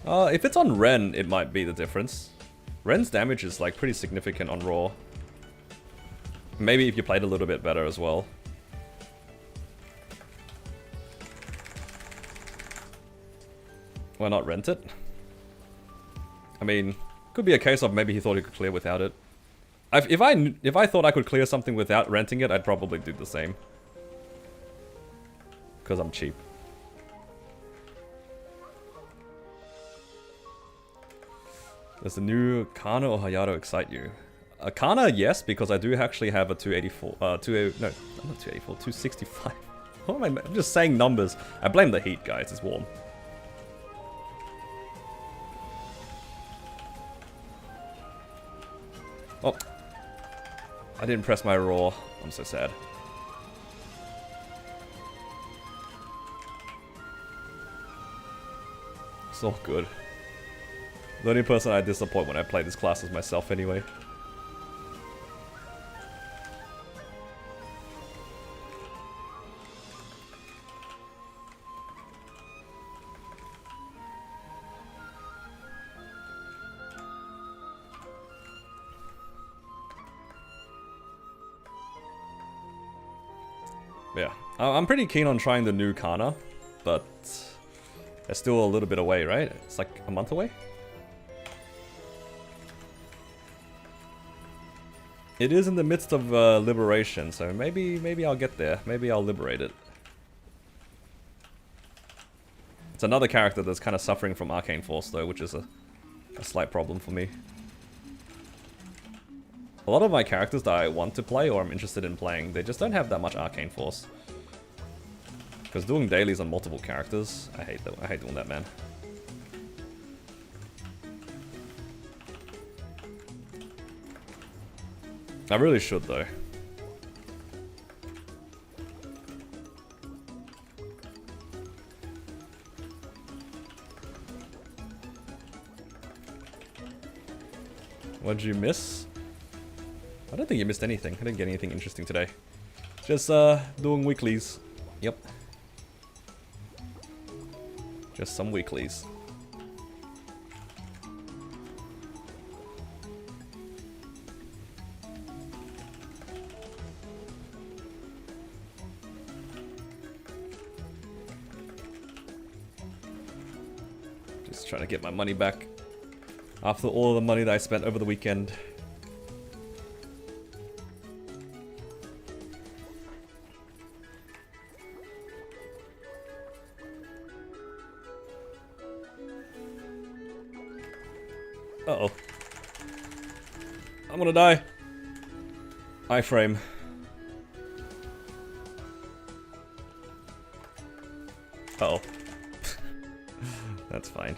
If it's on Ren, it might be the difference. Ren's damage is like pretty significant on Raw. Maybe if you played a little bit better as well. Why not rent it? I mean, could be a case of maybe he thought he could clear without it. If I thought I could clear something without renting it, I'd probably do the same. Because I'm cheap. Does the new Kana or Hayato excite you? Kana, yes, because I do actually have a 284, no, not 284, 265. What am I, I'm just saying numbers. I blame the heat, guys, it's warm. Oh. I didn't press my raw. I'm so sad. It's all good. The only person I disappoint when I play this class is myself anyway. Yeah, I'm pretty keen on trying the new Kana, but it's still a little bit away, right? It's like a month away? It is in the midst of liberation, so maybe I'll get there. Maybe I'll liberate it. It's another character that's kind of suffering from Arcane Force though, which is a slight problem for me. A lot of my characters that I want to play or I'm interested in playing, they just don't have that much Arcane Force. Because doing dailies on multiple characters, I hate that. I hate doing that, man. I really should though. What'd you miss? I don't think you missed anything. I didn't get anything interesting today. Just doing weeklies. Yep. Just some weeklies. Just trying to get my money back after all the money that I spent over the weekend. Uh-oh. I'm gonna die. Iframe. Uh-oh. That's fine.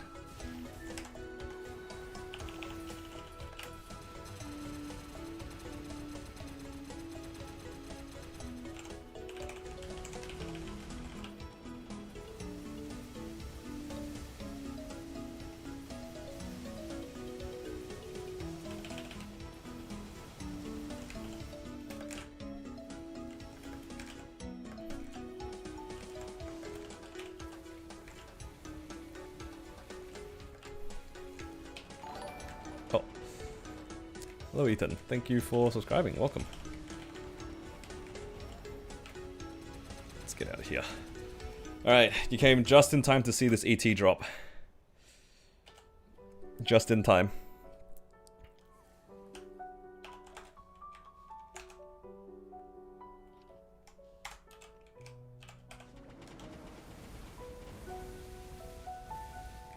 Hello Ethan, thank you for subscribing, welcome. Let's get out of here. Alright, you came just in time to see this ET drop. Just in time.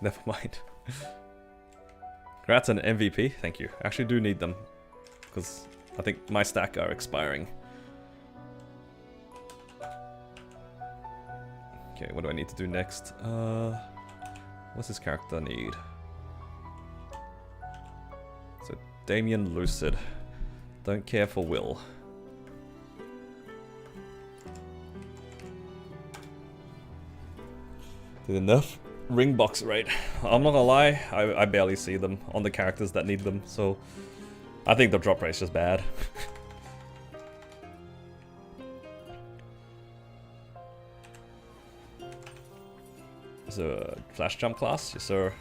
Never mind. Congrats on MVP, thank you. I actually do need them, because I think my stack are expiring. Okay, what do I need to do next? What's this character need? So, Damien Lucid. Don't care for Will. Did enough? Ring box rate. I'm not gonna lie, I barely see them on the characters that need them, so I think the drop rate's just bad. Is there a flash jump class? Yes sir.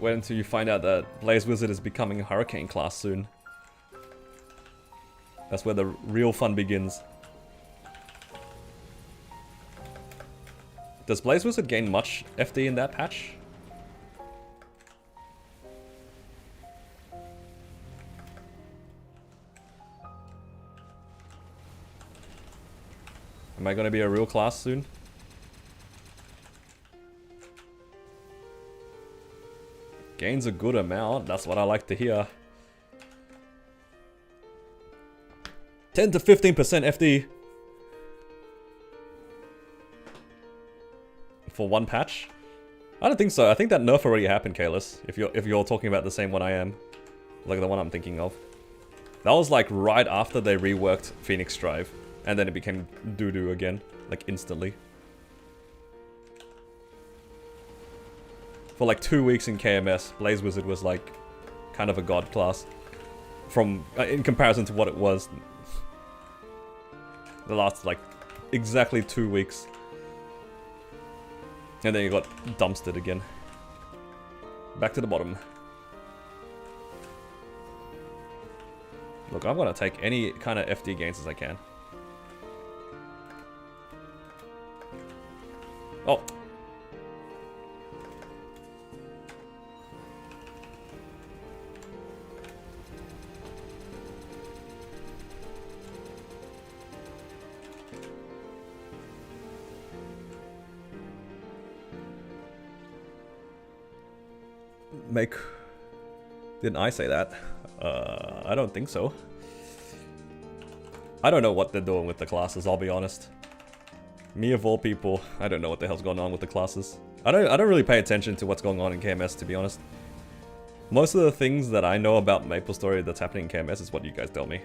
Wait until you find out that Blaze Wizard is becoming a Hurricane class soon. That's where the real fun begins. Does Blaze Wizard gain much FD in that patch? Am I gonna be a real class soon? Gains a good amount, that's what I like to hear. 10 to 15% FD. For one patch? I don't think so. I think that nerf already happened, Kalis. If you're talking about the same one I am. Like the one I'm thinking of. That was like right after they reworked Phoenix Drive. And then it became doo-doo again. Like instantly. For like 2 weeks in KMS, Blaze Wizard was like kind of a god class. From in comparison to what it was. The last like exactly 2 weeks. And then you got dumpstered again. Back to the bottom. Look, I'm gonna take any kind of FD gains as I can. Oh. Didn't I say that? I don't think so. I don't know what they're doing with the classes, I'll be honest. Me of all people, I don't know what the hell's going on with the classes. I don't really pay attention to what's going on in KMS, to be honest. Most of the things that I know about MapleStory that's happening in KMS is what you guys tell me.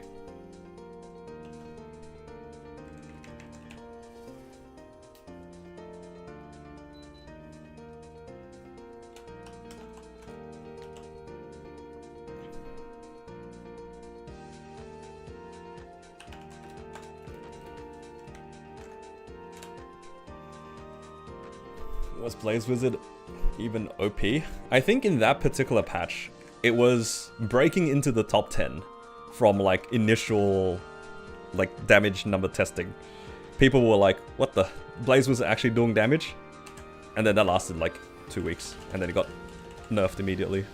Was Blaze Wizard even OP? I think in that particular patch, it was breaking into the top 10 from like initial like damage number testing. People were like, what the? Blaze was actually doing damage? And then that lasted like 2 weeks, and then it got nerfed immediately.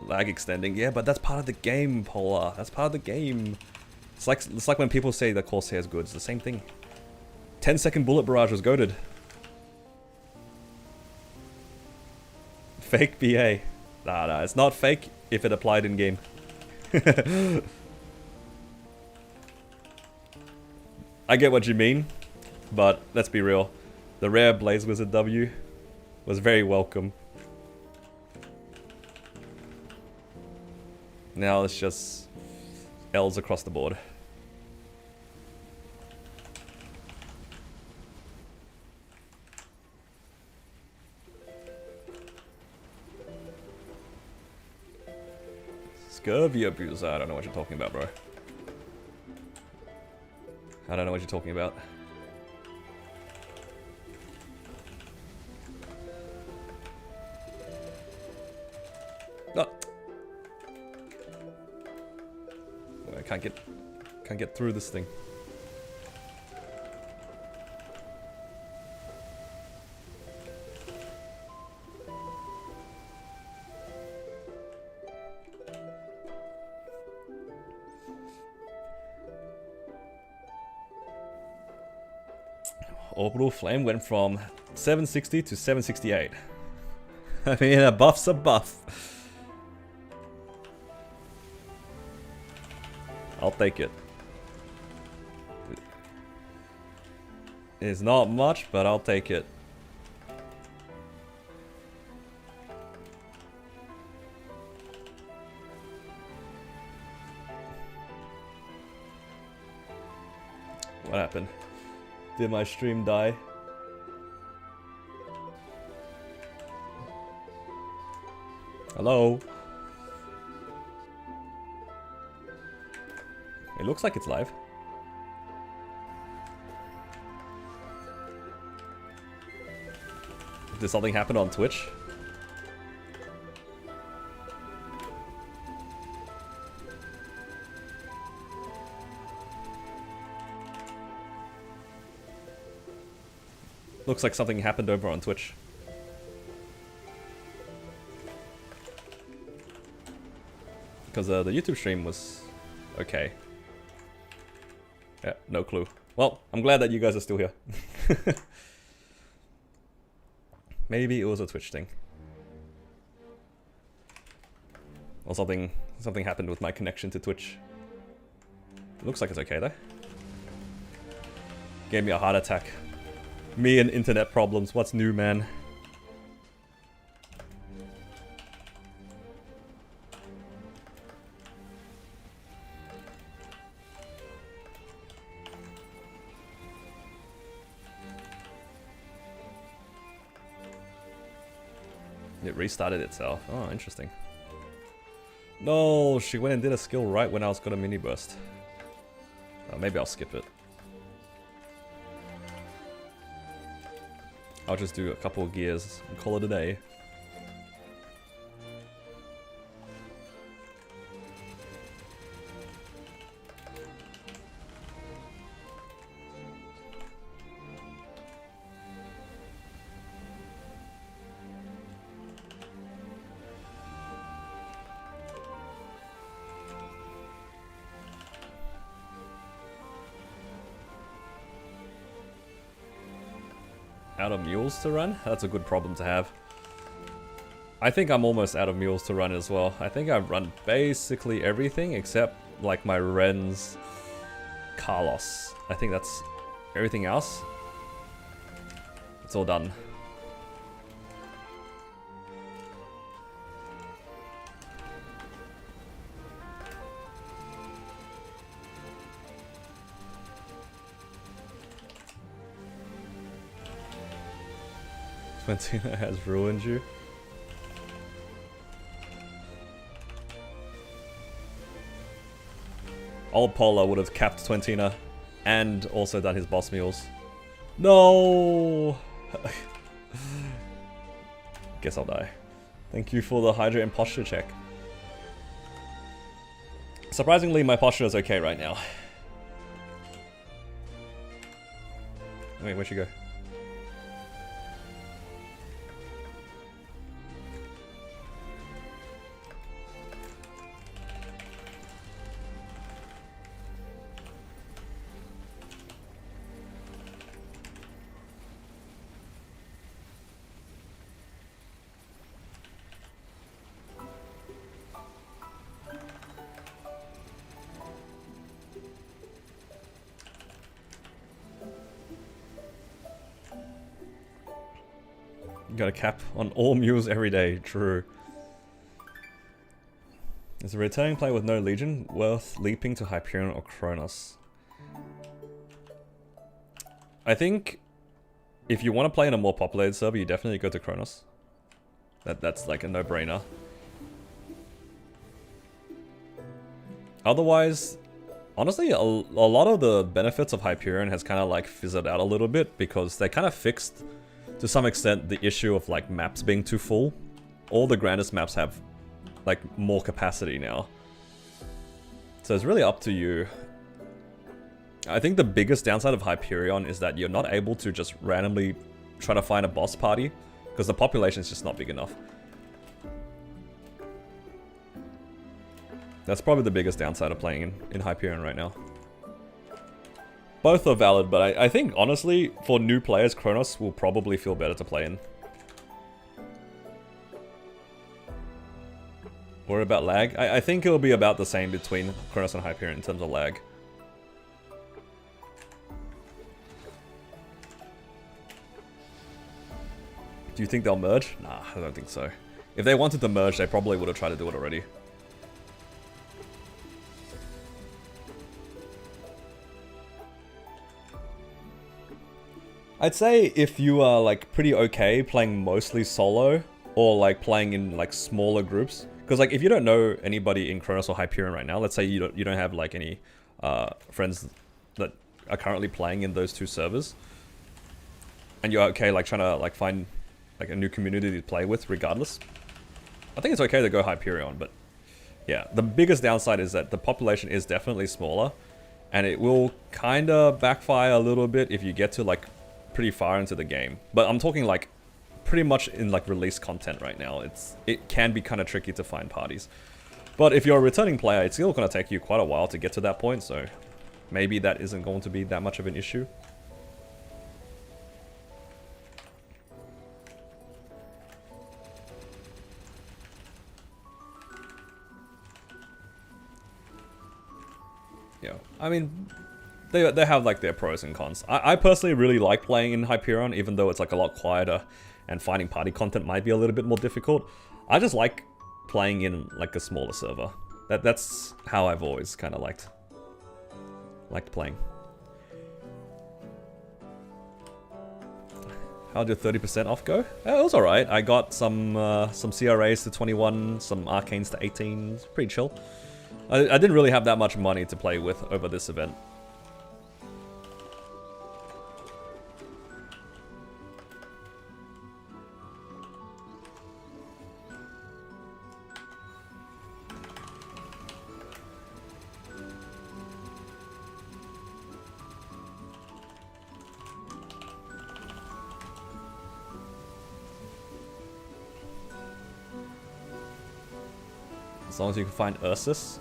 Lag extending, yeah, but that's part of the game, Polar. That's part of the game. It's like when people say the Corsair is good, it's the same thing. 10-second bullet barrage was goated. Fake BA. Nah, it's not fake if it applied in game. I get what you mean, but let's be real. The rare Blaze Wizard W was very welcome. Now it's just L's across the board. Scurvy abuser, I don't know what you're talking about, bro. I don't know what you're talking about. No. I can't get through this thing. Orbital Flame went from 760 to 768. I mean, a buff's a buff. I'll take it. It's not much, but I'll take it. What happened? Did my stream die? Hello? It looks like it's live. Did something happen on Twitch? Looks like something happened over on Twitch. Because the YouTube stream was okay. Yeah, no clue. Well, I'm glad that you guys are still here. Maybe it was a Twitch thing. Or something happened with my connection to Twitch. It looks like it's okay though. Gave me a heart attack. Me and internet problems, what's new, man? It restarted itself. Oh, interesting. No, she went and did a skill right when I was got a mini burst. Maybe I'll skip it. I'll just do a couple of gears and call it a day. Out of mules to run? That's a good problem to have. I think I'm almost out of mules to run as well. I think I've run basically everything except like my Ren's Carlos. I think that's everything else. It's all done. Twentina has ruined you. Old Polar would have capped Twentina and also done his boss mules. No! Guess I'll die. Thank you for the Hydra and posture check. Surprisingly, my posture is okay right now. Wait, where'd she go? Got a cap on all mules every day, true. Is a returning player with no Legion worth leaping to Hyperion or Kronos? I think if you want to play in a more populated server, you definitely go to Kronos. That's like a no-brainer. Otherwise, honestly, a lot of the benefits of Hyperion has kind of like fizzled out a little bit because they kind of fixed to some extent the issue of like maps being too full. All the grandest maps have like more capacity now. So it's really up to you. I think the biggest downside of Hyperion is that you're not able to just randomly try to find a boss party because the population is just not big enough. That's probably the biggest downside of playing in Hyperion right now. Both are valid, but I think, honestly, for new players, Kronos will probably feel better to play in. What about lag? I think it'll be about the same between Kronos and Hyperion in terms of lag. Do you think they'll merge? Nah, I don't think so. If they wanted to merge, they probably would have tried to do it already. I'd say if you are like pretty okay playing mostly solo or like playing in like smaller groups, because like if you don't know anybody in Kronos or Hyperion right now, let's say you don't have like any friends that are currently playing in those two servers, and you're okay like trying to like find like a new community to play with regardless. I think it's okay to go Hyperion, but yeah, the biggest downside is that the population is definitely smaller, and it will kind of backfire a little bit if you get to like pretty far into the game. But I'm talking like pretty much in like release content right now. It can be kind of tricky to find parties. But if you're a returning player, it's still going to take you quite a while to get to that point, so maybe that isn't going to be that much of an issue. Yeah, I mean, they have like their pros and cons. I personally really like playing in Hyperion, even though it's like a lot quieter and finding party content might be a little bit more difficult. I just like playing in like a smaller server. That's how I've always kind of liked playing. How did 30% off go? It was alright. I got some CRAs to 21, some Arcanes to 18. It's pretty chill. I didn't really have that much money to play with over this event. As long as you can find Ursus.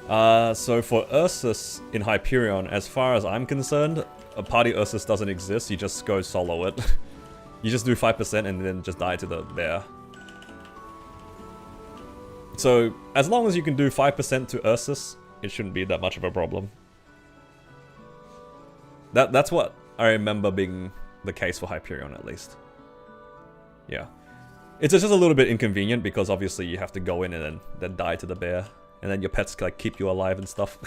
So for Ursus in Hyperion, as far as I'm concerned, a party Ursus doesn't exist. You just go solo it. You just do 5% and then just die to the bear. So as long as you can do 5% to Ursus, it shouldn't be that much of a problem. That's what I remember being the case for Hyperion, at least. Yeah. It's just a little bit inconvenient because obviously you have to go in and then die to the bear. And then your pets like keep you alive and stuff.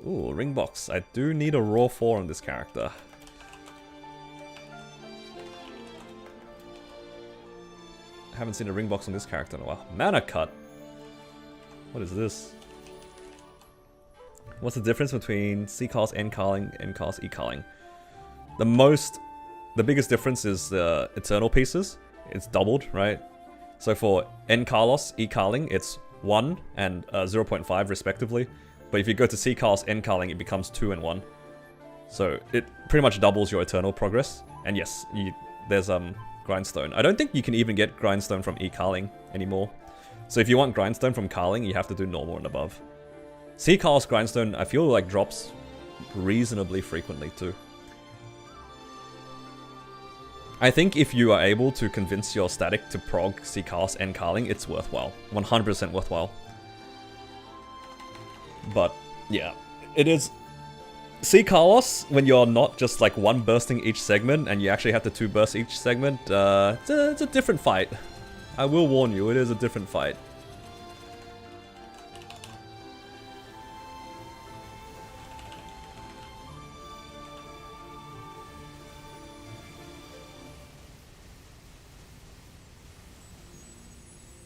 Ooh, ring box. I do need a raw 4 on this character. I haven't seen a ring box on this character in a while. Mana cut. What is this? What's the difference between C-Cars, N-Carling, N-Cars, E-Carling? The biggest difference is the Eternal pieces. It's doubled, right? So for N-Carlos, E-Carling, it's 1 and 0.5 respectively. But if you go to C-Carlos, N-Carling, it becomes 2 and 1. So it pretty much doubles your Eternal progress. And yes, there's Grindstone. I don't think you can even get Grindstone from E-Carling anymore. So if you want Grindstone from Carling, you have to do normal and above. C-Carlos Grindstone, I feel like drops reasonably frequently too. I think if you are able to convince your static to prog C-Cars and Carling, it's worthwhile. 100% worthwhile. But, yeah. It is... C-Carlos, when you're not just like 1 bursting each segment, and you actually have to 2 burst each segment, it's a different fight. I will warn you, it is a different fight.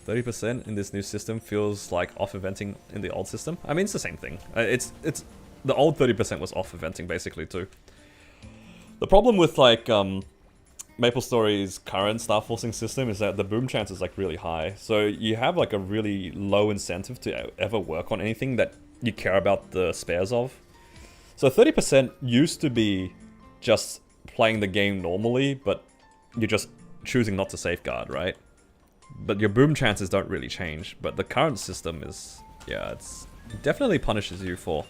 %, in this new system feels like off-eventing in the old system. I mean, it's the same thing. It's the old 30% was off-eventing basically too. The problem with like MapleStory's current star forcing system is that the boom chance is like really high. So you have like a really low incentive to ever work on anything that you care about the spares of. So 30% used to be just playing the game normally, but you're just choosing not to safeguard, right? But your boom chances don't really change. But the current system is, yeah, it definitely punishes you for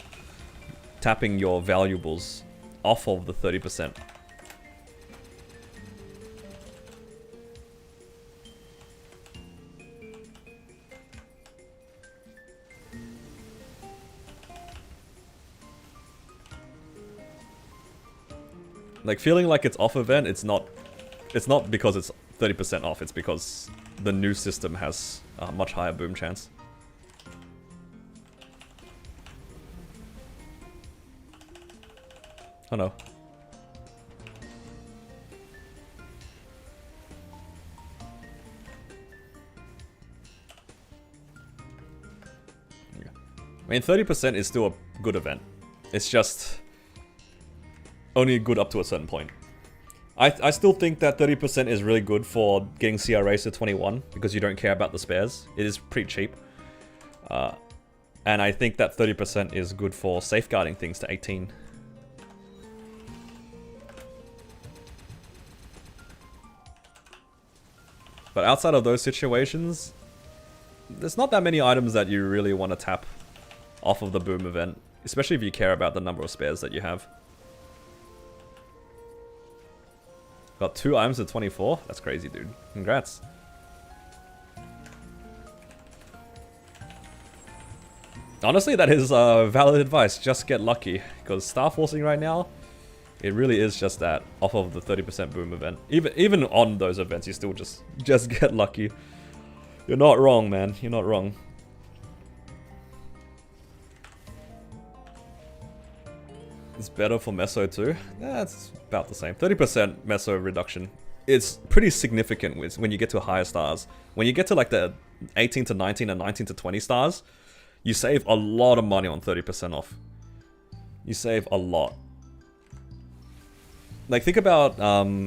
tapping your valuables off of the 30%. Like feeling like it's off event, it's not because it's 30% off, it's because the new system has a much higher boom chance. Oh no. I mean, 30% is still a good event. It's just... only good up to a certain point. I still think that 30% is really good for getting CRAs to 21 because you don't care about the spares. It is pretty cheap. And I think that 30% is good for safeguarding things to 18. But outside of those situations, there's not that many items that you really want to tap off of the boom event, especially if you care about the number of spares that you have. Got 2 items at 24? That's crazy, dude. Congrats. Honestly, that is valid advice. Just get lucky. Because Star Forcing right now, it really is just that. Off of the 30% boom event. Even on those events, you still just get lucky. You're not wrong, man. You're not wrong. It's better for Meso too. Yeah, it's about the same. 30% Meso reduction. It's pretty significant when you get to higher stars. When you get to like the 18 to 19 and 19 to 20 stars, you save a lot of money on 30% off. You save a lot. Like think about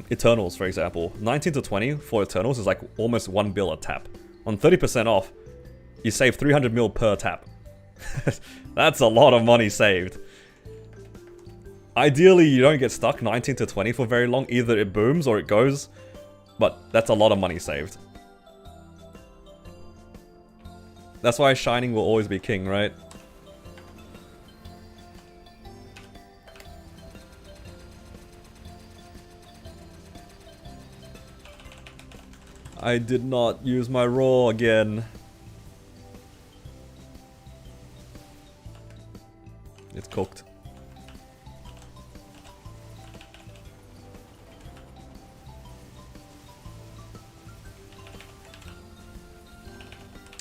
Eternals, for example. 19 to 20 for Eternals is like almost 1 bill a tap. On 30% off, you save 300 mil per tap. That's a lot of money saved. Ideally, you don't get stuck 19 to 20 for very long. Either it booms or it goes. But that's a lot of money saved. That's why Shining will always be king, right? I did not use my raw again. It's cooked.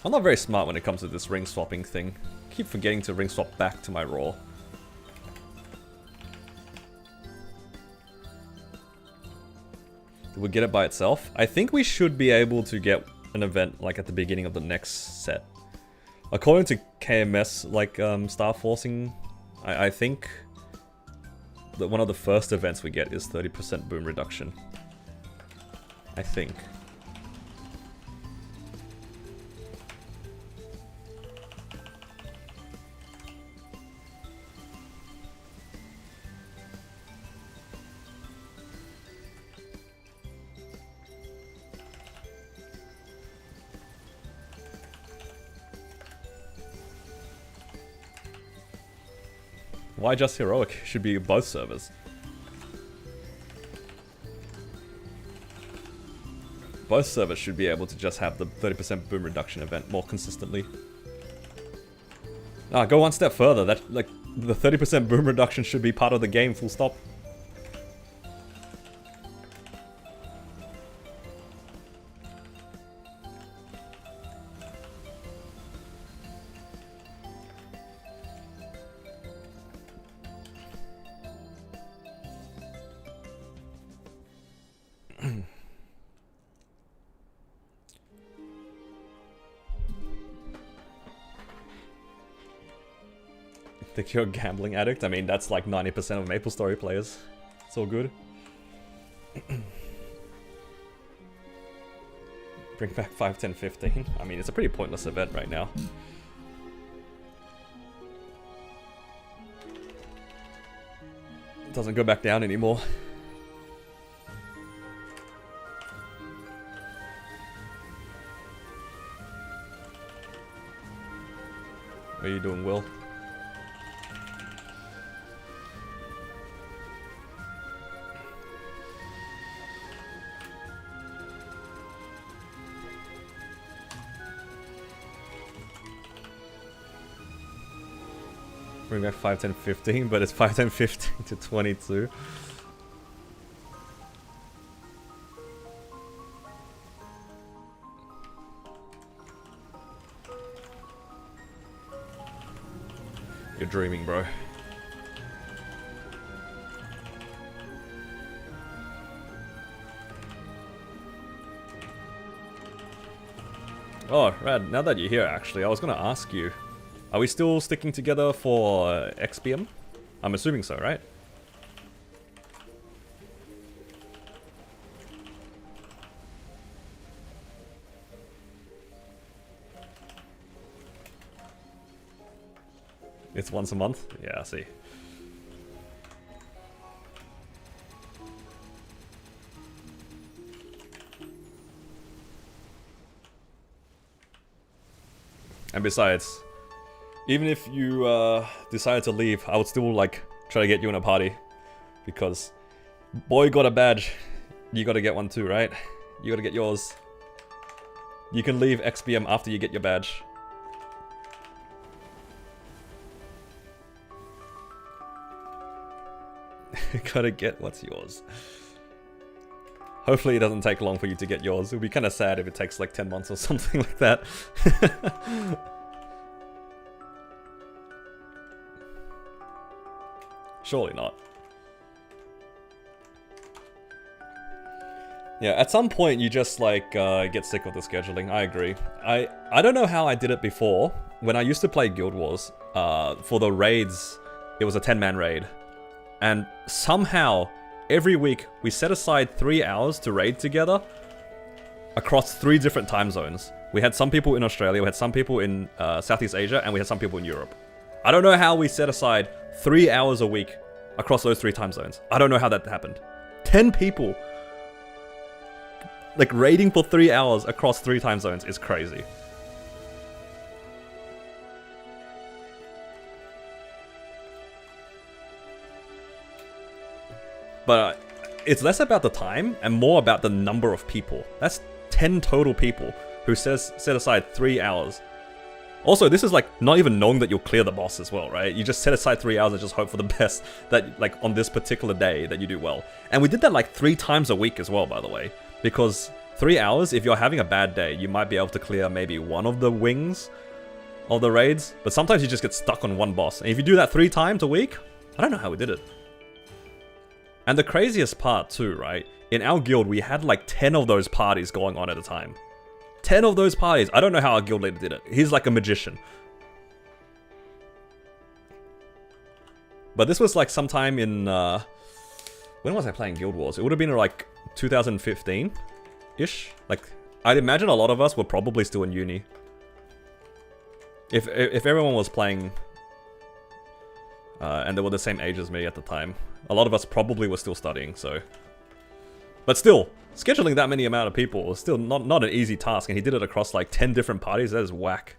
I'm not very smart when it comes to this ring swapping thing. I keep forgetting to ring swap back to my raw. Did we get it by itself? I think we should be able to get an event like at the beginning of the next set. According to KMS, like Star Forcing, I think that one of the first events we get is 30% boom reduction. I think. Why just Heroic? Should be both servers. Both servers should be able to just have the 30% boom reduction event more consistently. Ah, go one step further. That, like, the 30% boom reduction should be part of the game, full stop. Think you're a gambling addict? I mean, that's like 90% of MapleStory players. It's all good. Bring back 5, 10, 15. I mean, it's a pretty pointless event right now. It doesn't go back down anymore. What are you doing, Will? Bring back 5, 10, 15, but it's 5, 10, 15 to 22. You're dreaming, bro. Oh, Rad, now that you're here, actually, I was gonna ask you. Are we still sticking together for XPM? I'm assuming so, right? It's once a month? Yeah, I see. And besides, even if you decided to leave, I would still like try to get you in a party. Because boy got a badge, you gotta get one too, right? You gotta get yours. You can leave XBM after you get your badge. Gotta get what's yours. Hopefully it doesn't take long for you to get yours. It would be kind of sad if it takes like 10 months or something like that. Surely not. Yeah, at some point you just like get sick of the scheduling. I agree. I don't know how I did it before. When I used to play Guild Wars, for the raids, it was a 10-man raid. And somehow, every week, we set aside 3 hours to raid together across 3 different time zones. We had some people in Australia, we had some people in Southeast Asia, and we had some people in Europe. I don't know how we set aside 3 hours a week across those 3 time zones. I don't know how that happened. 10 people, like, raiding for 3 hours across 3 time zones is crazy. But it's less about the time and more about the number of people. That's 10 total people who set aside 3 hours. Also, this is like not even knowing that you'll clear the boss as well, right? You just set aside 3 hours and just hope for the best that like on this particular day that you do well. And we did that like 3 times a week as well, by the way. Because 3 hours, if you're having a bad day, you might be able to clear maybe one of the wings of the raids. But sometimes you just get stuck on one boss. And if you do that 3 times a week, I don't know how we did it. And the craziest part too, right? In our guild, we had like 10 of those parties going on at a time. 10 of those parties. I don't know how our guild leader did it. He's like a magician. But this was like sometime in... when was I playing Guild Wars? It would have been like 2015-ish. Like, I'd imagine a lot of us were probably still in uni. If everyone was playing... and they were the same age as me at the time. A lot of us probably were still studying, so... But still, scheduling that many amount of people was still not an easy task, and he did it across like 10 different parties. That is whack.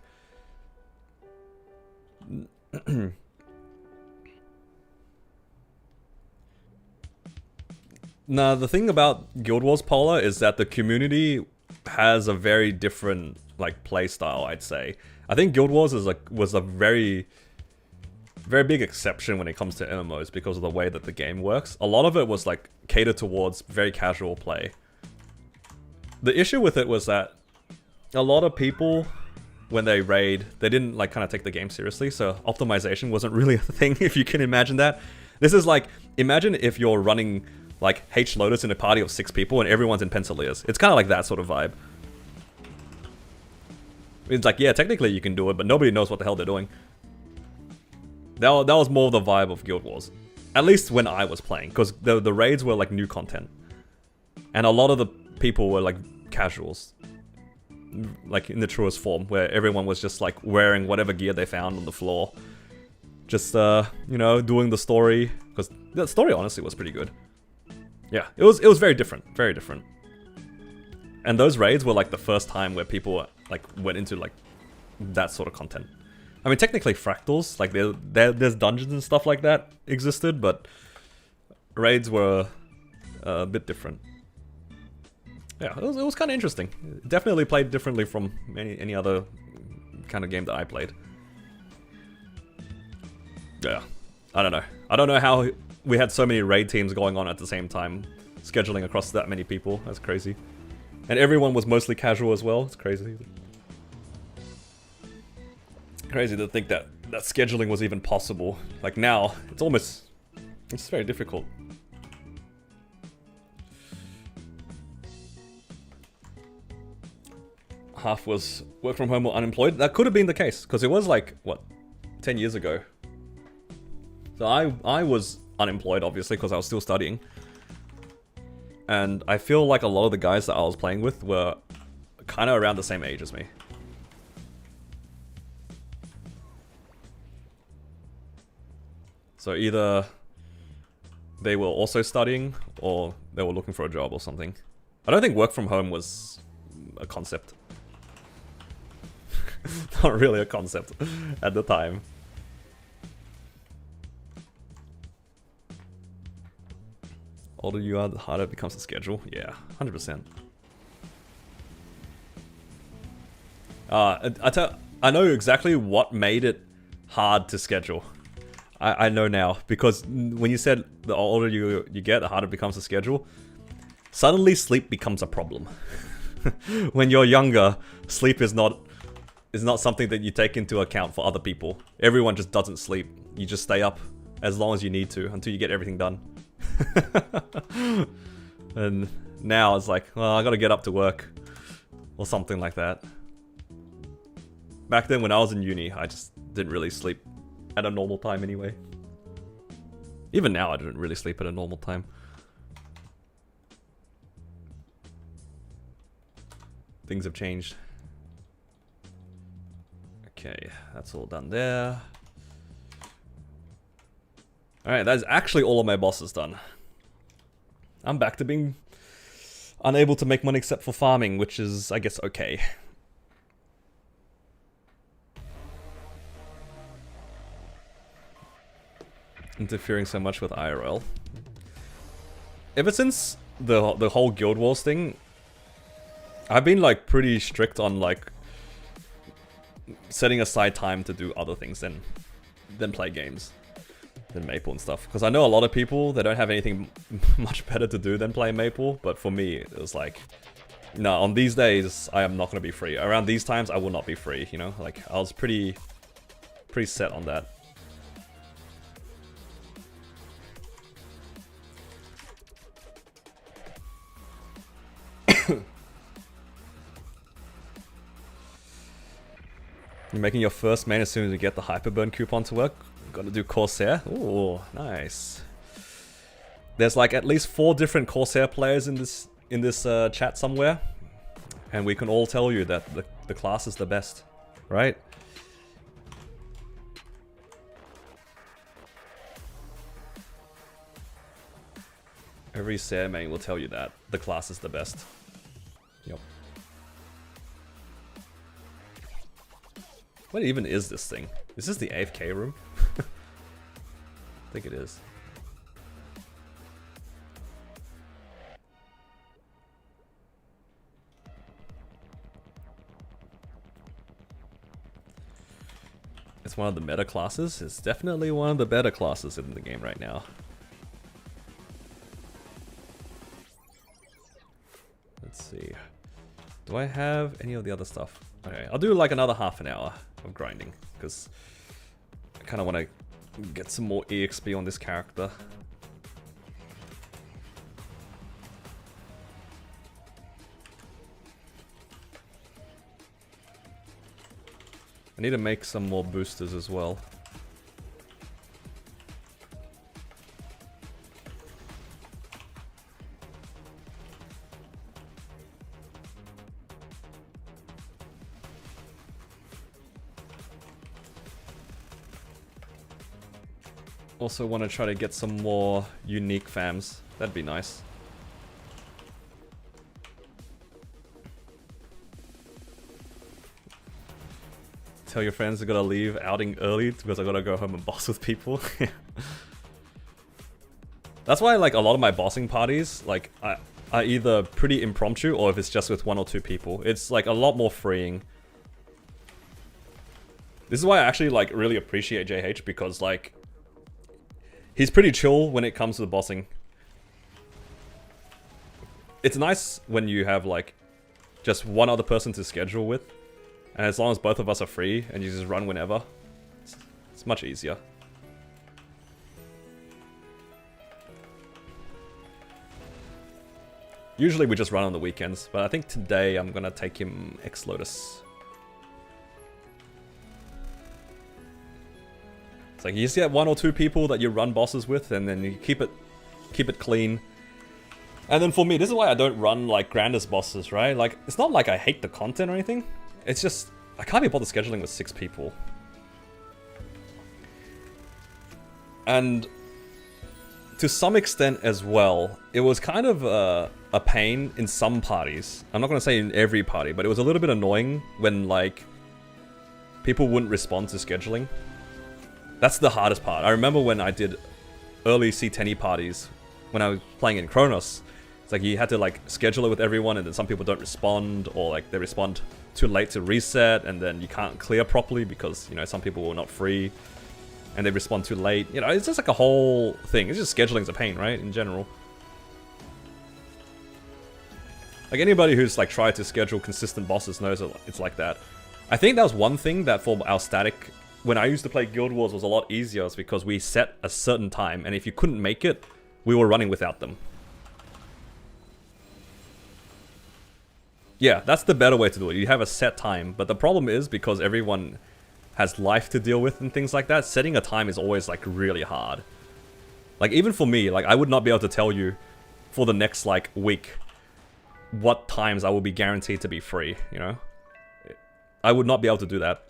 Now, the thing about Guild Wars Polar is that the community has a very different like play style, I'd say. I think Guild Wars was a very big exception when it comes to MMOs because of the way that the game works. A lot of it was like catered towards very casual play. The issue with it was that a lot of people, when they raid, they didn't like kind of take the game seriously, so optimization wasn't really a thing, if you can imagine that. This is like, imagine if you're running like H Lotus in a party of 6 people and everyone's in Penciliers. It's kind of like that sort of vibe. It's like, yeah, technically you can do it, but nobody knows what the hell they're doing. That was more of the vibe of Guild Wars. At least when I was playing, because the raids were like new content. And a lot of the people were like casuals. Like in the truest form, where everyone was just like wearing whatever gear they found on the floor. Just, you know, doing the story. Because the story honestly was pretty good. Yeah, it was very different. Very different. And those raids were like the first time where people like went into like that sort of content. I mean, technically fractals, like there's dungeons and stuff like that existed, but raids were a bit different. Yeah, it was kind of interesting. It definitely played differently from any other kind of game that I played. Yeah, I don't know. I don't know how we had so many raid teams going on at the same time, scheduling across that many people. That's crazy. And everyone was mostly casual as well. It's crazy. Crazy to think that scheduling was even possible. Like now, it's very difficult. Half was work from home or unemployed. That could have been the case, because it was like, what, 10 years ago. So I was unemployed, obviously, because I was still studying. And I feel like a lot of the guys that I was playing with were kind of around the same age as me. So either they were also studying or they were looking for a job or something. I don't think work from home was a concept. Not really a concept at the time. Older you are, the harder it becomes to schedule. Yeah, 100%. I know exactly what made it hard to schedule. I know now, because when you said the older you get, the harder it becomes to schedule, suddenly sleep becomes a problem. When you're younger, sleep is not something that you take into account for other people. Everyone just doesn't sleep. You just stay up as long as you need to until you get everything done. And now it's like, well, I gotta get up to work or something like that. Back then when I was in uni, I just didn't really sleep at a normal time anyway. Even now I don't really sleep at a normal time. Things have changed. Okay, that's all done there. Alright, that's actually all of my bosses done. I'm back to being unable to make money except for farming, which is, I guess, okay. Interfering so much with IRL. Ever since the whole Guild Wars thing, I've been like pretty strict on like setting aside time to do other things than play games, than Maple and stuff. Because I know a lot of people that don't have anything much better to do than play Maple, but for me it was like, no, on these days I am not going to be free. Around these times I will not be free, you know? Like I was pretty set on that. You're making your first main as soon as you get the Hyperburn coupon to work. Gotta do Corsair. Ooh, nice. There's like at least 4 different Corsair players in this chat somewhere, and we can all tell you that the class is the best, right? Every Sair main will tell you that the class is the best. Yep. What even is this thing? Is this the AFK room? I think it is. It's one of the meta classes. It's definitely one of the better classes in the game right now. Let's see. Do I have any of the other stuff? Okay, I'll do like another half an hour of grinding, because I kind of want to get some more EXP on this character. I need to make some more boosters as well. Also want to try to get some more unique fams. That'd be nice. Tell your friends I gotta leave outing early because I gotta go home and boss with people. That's why like a lot of my bossing parties like are either pretty impromptu, or if it's just with 1 or 2 people, it's like a lot more freeing. This is why I actually like really appreciate JH, because like he's pretty chill when it comes to the bossing. It's nice when you have like just one other person to schedule with, and as long as both of us are free and you just run whenever, it's much easier. Usually we just run on the weekends, but I think today I'm gonna take him X-Lotus. It's like you just get 1 or 2 people that you run bosses with, and then you keep it clean. And then for me, this is why I don't run like grandest bosses, right? Like, it's not like I hate the content or anything. It's just, I can't be bothered scheduling with 6 people. And to some extent as well, it was kind of a pain in some parties. I'm not going to say in every party, but it was a little bit annoying when, like, people wouldn't respond to scheduling. That's the hardest part. I remember when I did early C10E parties, when I was playing in Kronos, it's like you had to, like, schedule it with everyone, and then some people don't respond, or, like, they respond too late to reset, and then you can't clear properly because, you know, some people were not free. And they respond too late. You know, it's just like a whole thing. It's just scheduling's a pain, right? In general. Like anybody who's like tried to schedule consistent bosses knows that it's like that. I think that was one thing that for our static, when I used to play Guild Wars, was a lot easier, is because we set a certain time, and if you couldn't make it, we were running without them. Yeah, that's the better way to do it. You have a set time, but the problem is because everyone has life to deal with and things like that, setting a time is always like really hard. Like even for me, like I would not be able to tell you for the next like week what times I will be guaranteed to be free, you know? I would not be able to do that.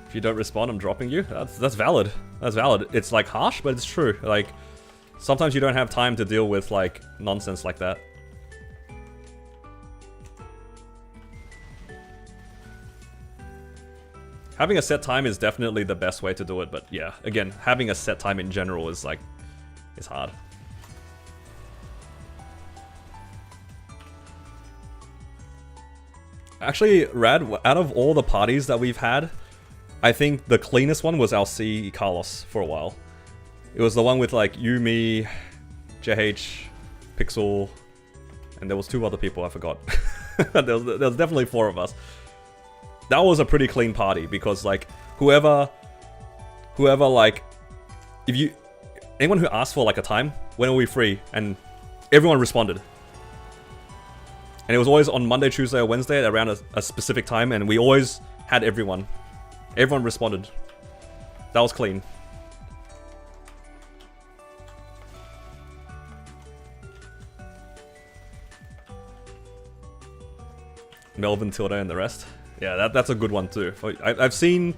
If you don't respond, I'm dropping you. That's valid. That's valid. It's like harsh, but it's true. Like sometimes you don't have time to deal with like nonsense like that. Having a set time is definitely the best way to do it, but yeah, again, having a set time in general is like, it's hard. Actually, Rad, out of all the parties that we've had, I think the cleanest one was our C Carlos for a while. It was the one with like you, me, JH, Pixel, and there was 2 other people I forgot. there was definitely 4 of us. That was a pretty clean party because like whoever like, anyone who asked for like a time, when are we free, and everyone responded. And it was always on Monday, Tuesday, or Wednesday at around a specific time, and we always had everyone. Everyone responded. That was clean. Melvin, Tilda, and the rest. Yeah, that's a good one too. I've seen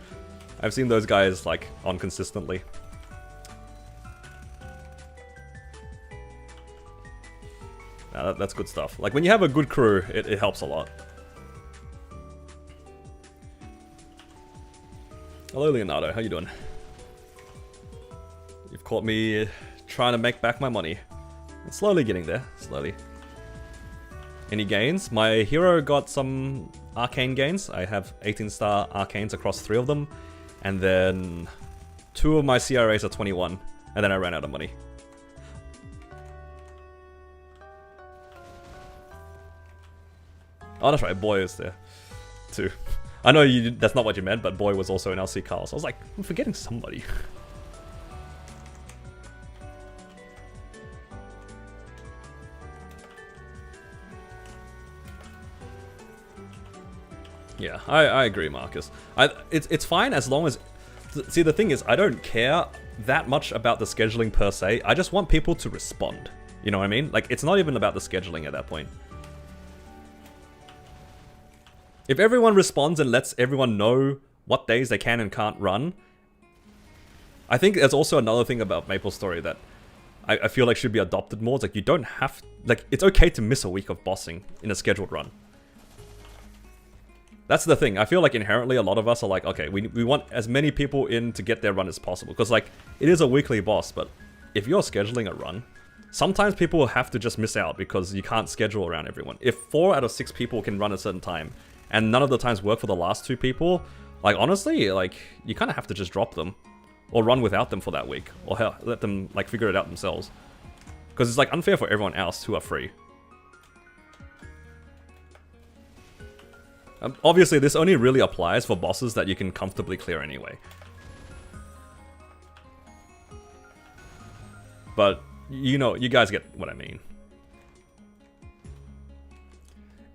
those guys like on consistently. That's good stuff. Like when you have a good crew, it helps a lot. Hello, Leonardo. How you doing? You've caught me trying to make back my money. It's slowly getting there. Slowly. Any gains? My hero got some arcane gains. I have 18-star arcanes across 3 of them. And then 2 of my CRAs are 21. And then I ran out of money. Oh, that's right. Boy is there too. I know that's not what you meant, but Boy was also in LC Carl. So I was like, I'm forgetting somebody. Yeah, I agree, Marcus. It's fine as long as... See, the thing is, I don't care that much about the scheduling per se. I just want people to respond. You know what I mean? Like, it's not even about the scheduling at that point. If everyone responds and lets everyone know what days they can and can't run, I think there's also another thing about MapleStory that I feel like should be adopted more. It's like you don't have... Like, it's okay to miss a week of bossing in a scheduled run. That's the thing. I feel like inherently a lot of us are like, okay, we want as many people in to get their run as possible. Because, like, it is a weekly boss, but if you're scheduling a run, sometimes people will have to just miss out because you can't schedule around everyone. If 4 out of 6 people can run a certain time, and none of the times work for the last 2 people, like, honestly, like, you kind of have to just drop them. Or run without them for that week. Or hell, let them, like, figure it out themselves. Because it's, like, unfair for everyone else who are free. Obviously, this only really applies for bosses that you can comfortably clear anyway. But, you know, you guys get what I mean.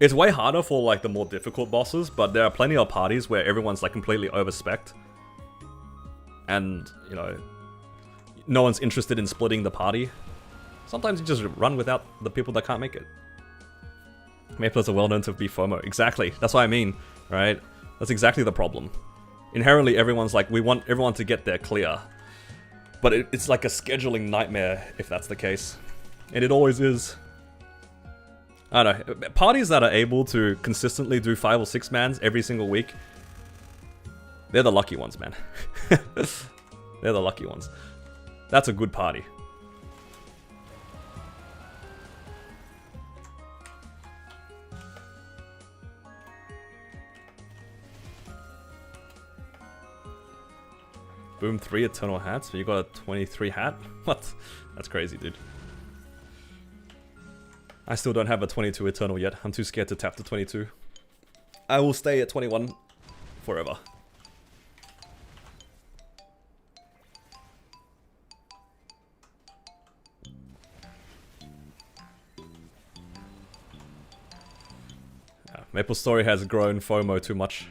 It's way harder for, like, the more difficult bosses, but there are plenty of parties where everyone's, like, completely overspec'd. And, you know, no one's interested in splitting the party. Sometimes you just run without the people that can't make it. Maples are well known to be FOMO. Exactly. That's what I mean, right? That's exactly the problem. Inherently, everyone's like, we want everyone to get there clear. But it's like a scheduling nightmare if that's the case. And it always is. I don't know. Parties that are able to consistently do 5 or 6 mans every single week, they're the lucky ones, man. They're the lucky ones. That's a good party. Boom, 3 Eternal Hats, but you got a 23 hat? What? That's crazy, dude. I still don't have a 22 Eternal yet. I'm too scared to tap the 22. I will stay at 21 forever. Maple Story has grown FOMO too much.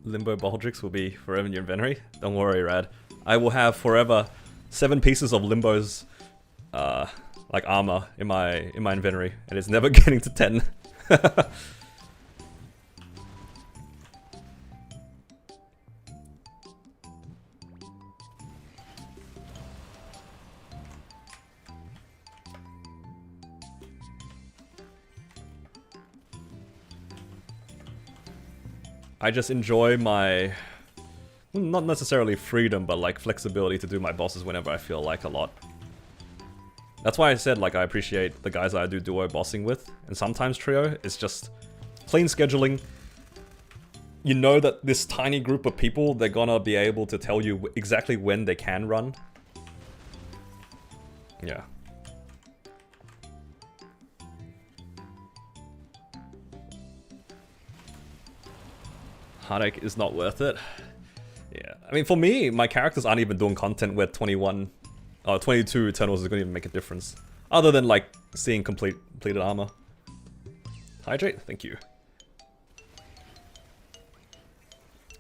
Limbo Baldrix will be forever in your inventory. Don't worry, Rad. I will have forever 7 pieces of Limbo's like armor in my inventory, and it's never getting to 10. I just enjoy my, not necessarily freedom, but like flexibility to do my bosses whenever I feel like a lot. That's why I said like I appreciate the guys that I do duo bossing with, and sometimes trio. It's just clean scheduling. You know that this tiny group of people, they're gonna be able to tell you exactly when they can run. Yeah. Heartache is not worth it. Yeah, I mean, for me, my characters aren't even doing content where 21 or 22 Eternals is going to even make a difference. Other than, like, seeing completed armor. Hydrate? Thank you.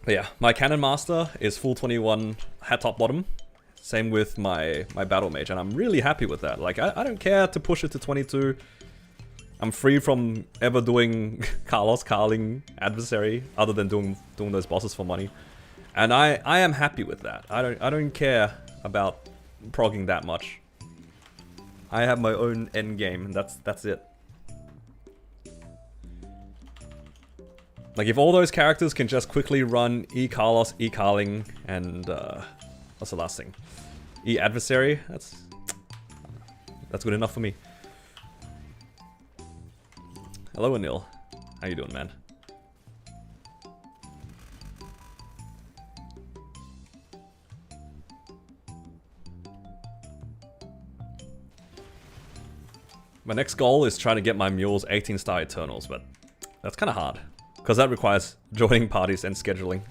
But yeah, my Cannon Master is full 21 hat top bottom. Same with my Battle Mage, and I'm really happy with that. Like, I don't care to push it to 22. I'm free from ever doing Carling adversary, other than doing those bosses for money, and I am happy with that. I don't care about progging that much. I have my own end game, and that's it. Like if all those characters can just quickly run E Carlos, E Carling, and what's the last thing? E adversary. That's good enough for me. Hello, Anil. How you doing, man? My next goal is trying to get my mules 18-star Eternals, but that's kind of hard, because that requires joining parties and scheduling.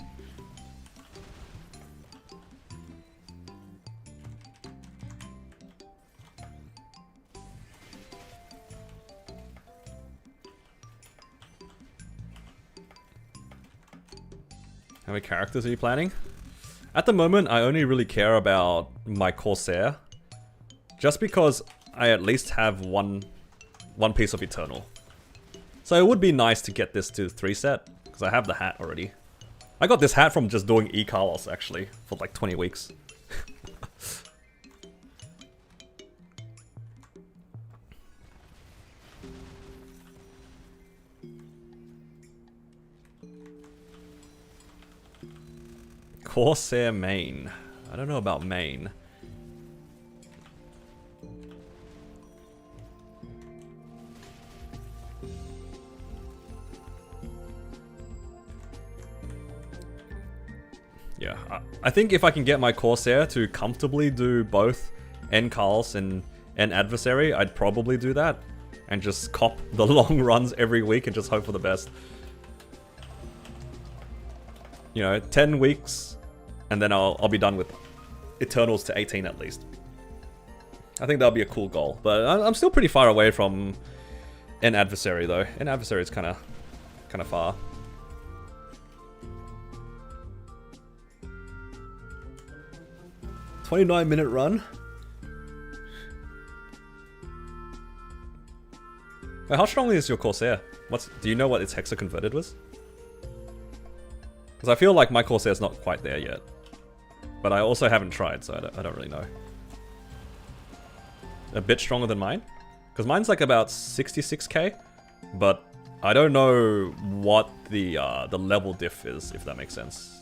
How many characters are you planning? At the moment, I only really care about my Corsair, just because I at least have one piece of Eternal. So it would be nice to get this to 3 set, because I have the hat already. I got this hat from just doing E Carlos actually, for like 20 weeks. Corsair main. I don't know about main. Yeah, I think if I can get my Corsair to comfortably do both N Carlos and N Adversary, I'd probably do that. And just cop the long runs every week and just hope for the best. You know, 10 weeks, and then I'll be done with Eternals to 18 at least. I think that'll be a cool goal, but I'm still pretty far away from N Adversary though. N Adversary is kind of far. 29-minute run. Wait, how strong is your Corsair? Do you know what its Hexa converted was? Because I feel like my Corsair's not quite there yet. But I also haven't tried, so I don't really know. A bit stronger than mine? Because mine's like about 66k, but I don't know what the level diff is, if that makes sense.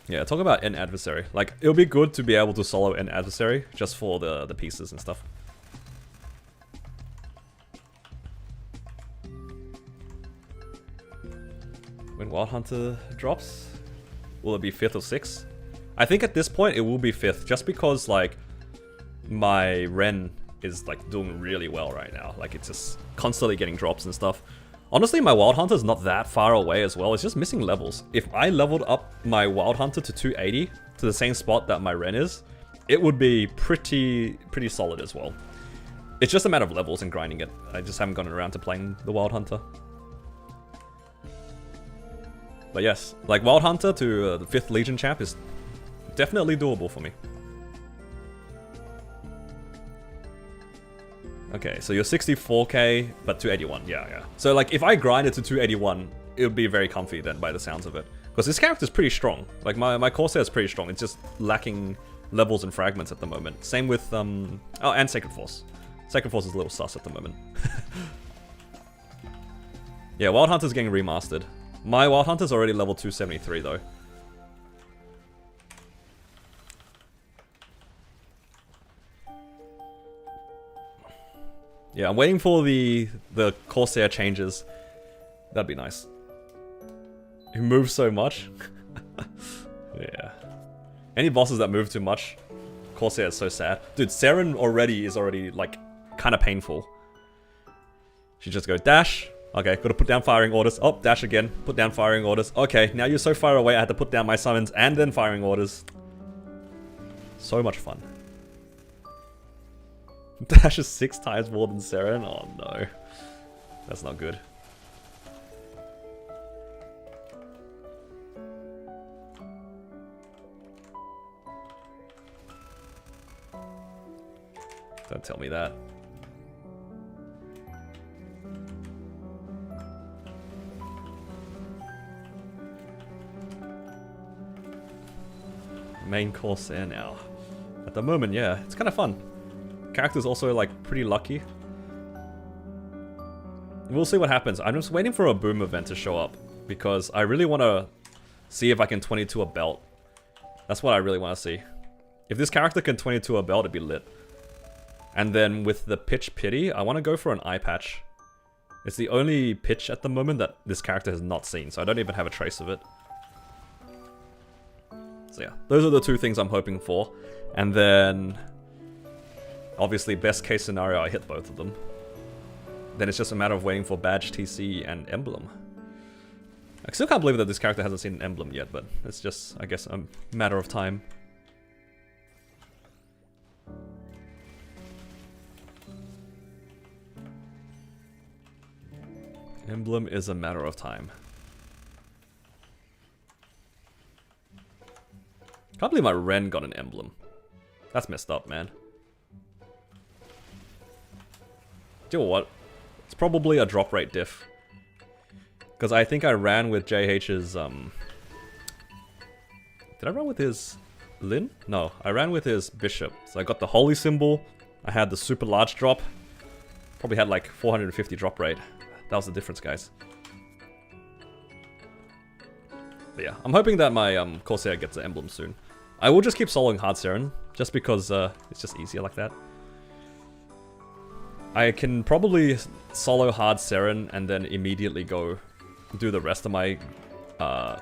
Yeah, talk about an adversary. Like, it'll be good to be able to solo an adversary just for the pieces and stuff. When Wild Hunter drops, will it be 5th or 6th? I think at this point it will be 5th, just because like my Ren is like doing really well right now. Like it's just constantly getting drops and stuff. Honestly, my Wild Hunter's not that far away as well. It's just missing levels. If I leveled up my Wild Hunter to 280 to the same spot that my Ren is, it would be pretty solid as well. It's just a matter of levels and grinding it. I just haven't gotten around to playing the Wild Hunter. But yes, like Wild Hunter to the 5th Legion champ is definitely doable for me. Okay, so you're 64k, but 281, yeah. So like, if I grind it to 281, it would be very comfy then, by the sounds of it. Because this character's pretty strong. Like, my Corsair is pretty strong. It's just lacking levels and fragments at the moment. Same with, oh, and Sacred Force. Sacred Force is a little sus at the moment. Yeah, Wild Hunter's getting remastered. My Wild Hunter's already level 273, though. Yeah, I'm waiting for the Corsair changes. That'd be nice. He moves so much. Yeah. Any bosses that move too much, Corsair is so sad. Dude, Seren is already like kind of painful. She just go dash. Okay, gotta put down firing orders. Oh, dash again. Put down firing orders. Okay, now you're so far away I had to put down my summons and then firing orders. So much fun. Dash is 6 times more than Seren? Oh no. That's not good. Don't tell me that. Main Corsair now. At the moment, yeah, it's kind of fun. Character's also like pretty lucky. We'll see what happens. I'm just waiting for a boom event to show up because I really want to see if I can 22 a belt. That's what I really want to see. If this character can 22 a belt, it'd be lit. And then with the pitch pity, I want to go for an eye patch. It's the only pitch at the moment that this character has not seen, so I don't even have a trace of it. So yeah, those are the 2 things I'm hoping for. And then obviously, best case scenario, I hit both of them. Then it's just a matter of waiting for badge, TC, and emblem. I still can't believe that this character hasn't seen an emblem yet, but it's just, I guess, a matter of time. Emblem is a matter of time. Can't believe my Ren got an emblem. That's messed up, man. Do you know what? It's probably a drop rate diff. Because I think I ran with JH's, Did I run with his Lin? No, I ran with his Bishop. So I got the Holy Symbol, I had the super large drop. Probably had like 450 drop rate. That was the difference, guys. But yeah, I'm hoping that my Corsair gets an emblem soon. I will just keep soloing Hard Seren, just because it's just easier like that. I can probably solo Hard Seren and then immediately go do the rest of my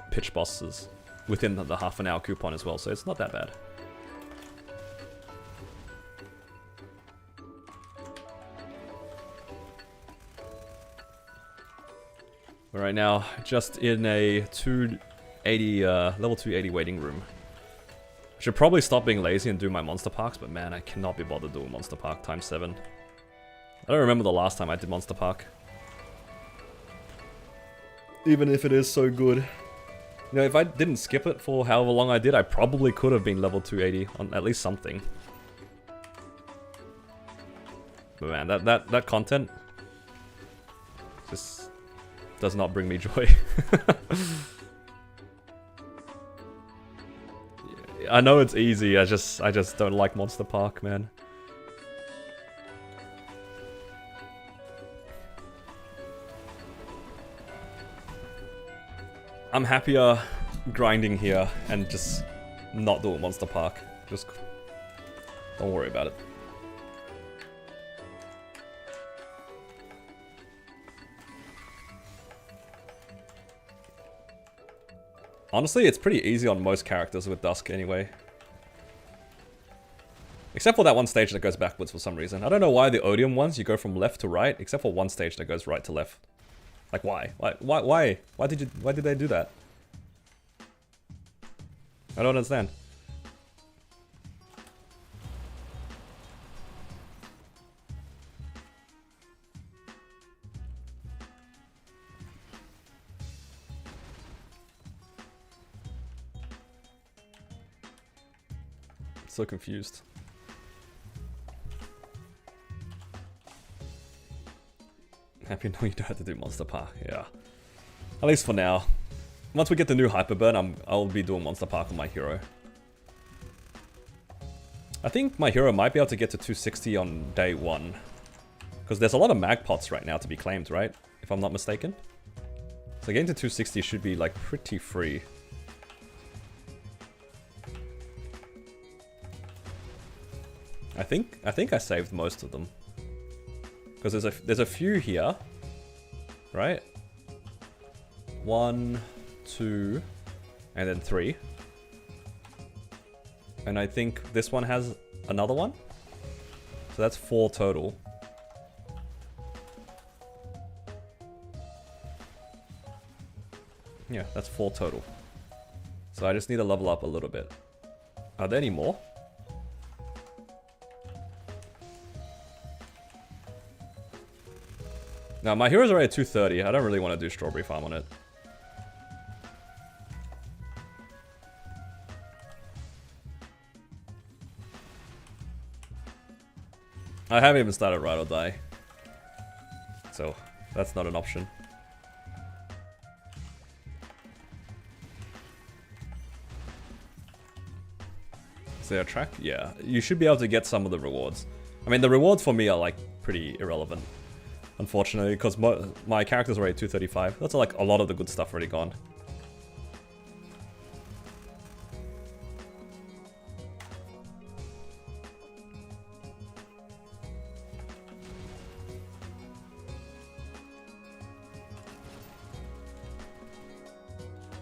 pitch bosses within the half an hour coupon as well, so it's not that bad. We're right now just in a 280, level 280 waiting room. I should probably stop being lazy and do my monster parks, but man, I cannot be bothered doing monster park times 7. I don't remember the last time I did monster park. Even if it is so good. You know, if I didn't skip it for however long I did, I probably could have been level 280 on at least something. But man, that content just does not bring me joy. I know it's easy, I just don't like Monster Park, man. I'm happier grinding here and just not doing Monster Park. Just don't worry about it. Honestly, it's pretty easy on most characters with Dusk anyway. Except for that one stage that goes backwards for some reason. I don't know why the Odium ones you go from left to right, except for one stage that goes right to left. Like why? Why did they do that? I don't understand. So confused. Happy knowing you don't have to do Monster Park, yeah. At least for now. Once we get the new Hyperburn, I'll be doing Monster Park on my hero. I think my hero might be able to get to 260 on day 1. Because there's a lot of mag pots right now to be claimed, right? If I'm not mistaken. So getting to 260 should be like pretty free. I think I saved most of them. Because there's a few here, right? 1, 2, and then 3. And I think this one has another one. So that's 4 total. Yeah, that's 4 total. So I just need to level up a little bit. Are there any more? Now, my hero's already at 230. I don't really want to do Strawberry Farm on it. I haven't even started Ride or Die. So, that's not an option. Is there a track? Yeah. You should be able to get some of the rewards. I mean, the rewards for me are, like, pretty irrelevant. Unfortunately, because my character's already 235. That's like a lot of the good stuff already gone.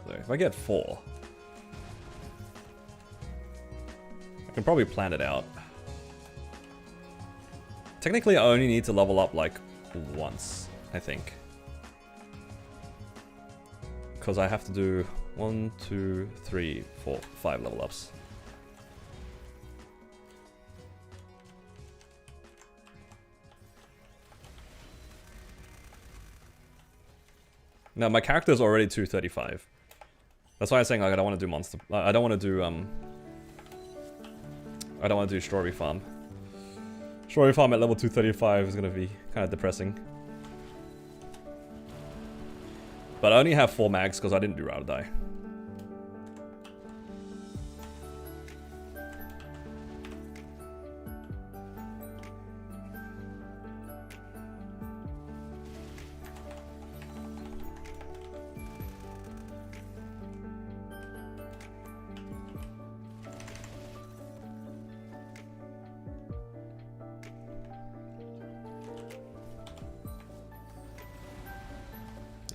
So if I get 4, I can probably plan it out. Technically, I only need to level up like once, I think. Because I have to do 1, 2, 3, 4, 5 level ups. Now my character is already 235. That's why I'm saying like I don't want to do monster. I don't want to do I don't want to do Strawberry Farm. Strawberry Farm at level 235 is going to be kind of depressing. But I only have 4 mags because I didn't do Ride or Die.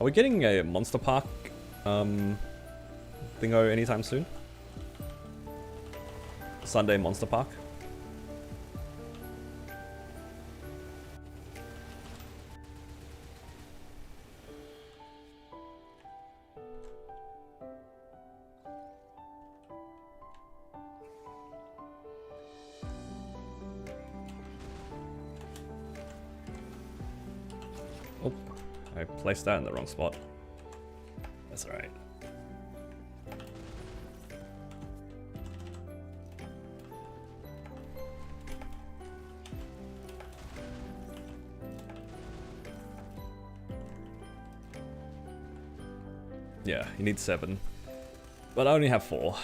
Are we getting a Monster Park thingo anytime soon? Sunday Monster Park? Oh, I placed that in the wrong spot. That's alright. Yeah, you need 7. But I only have 4.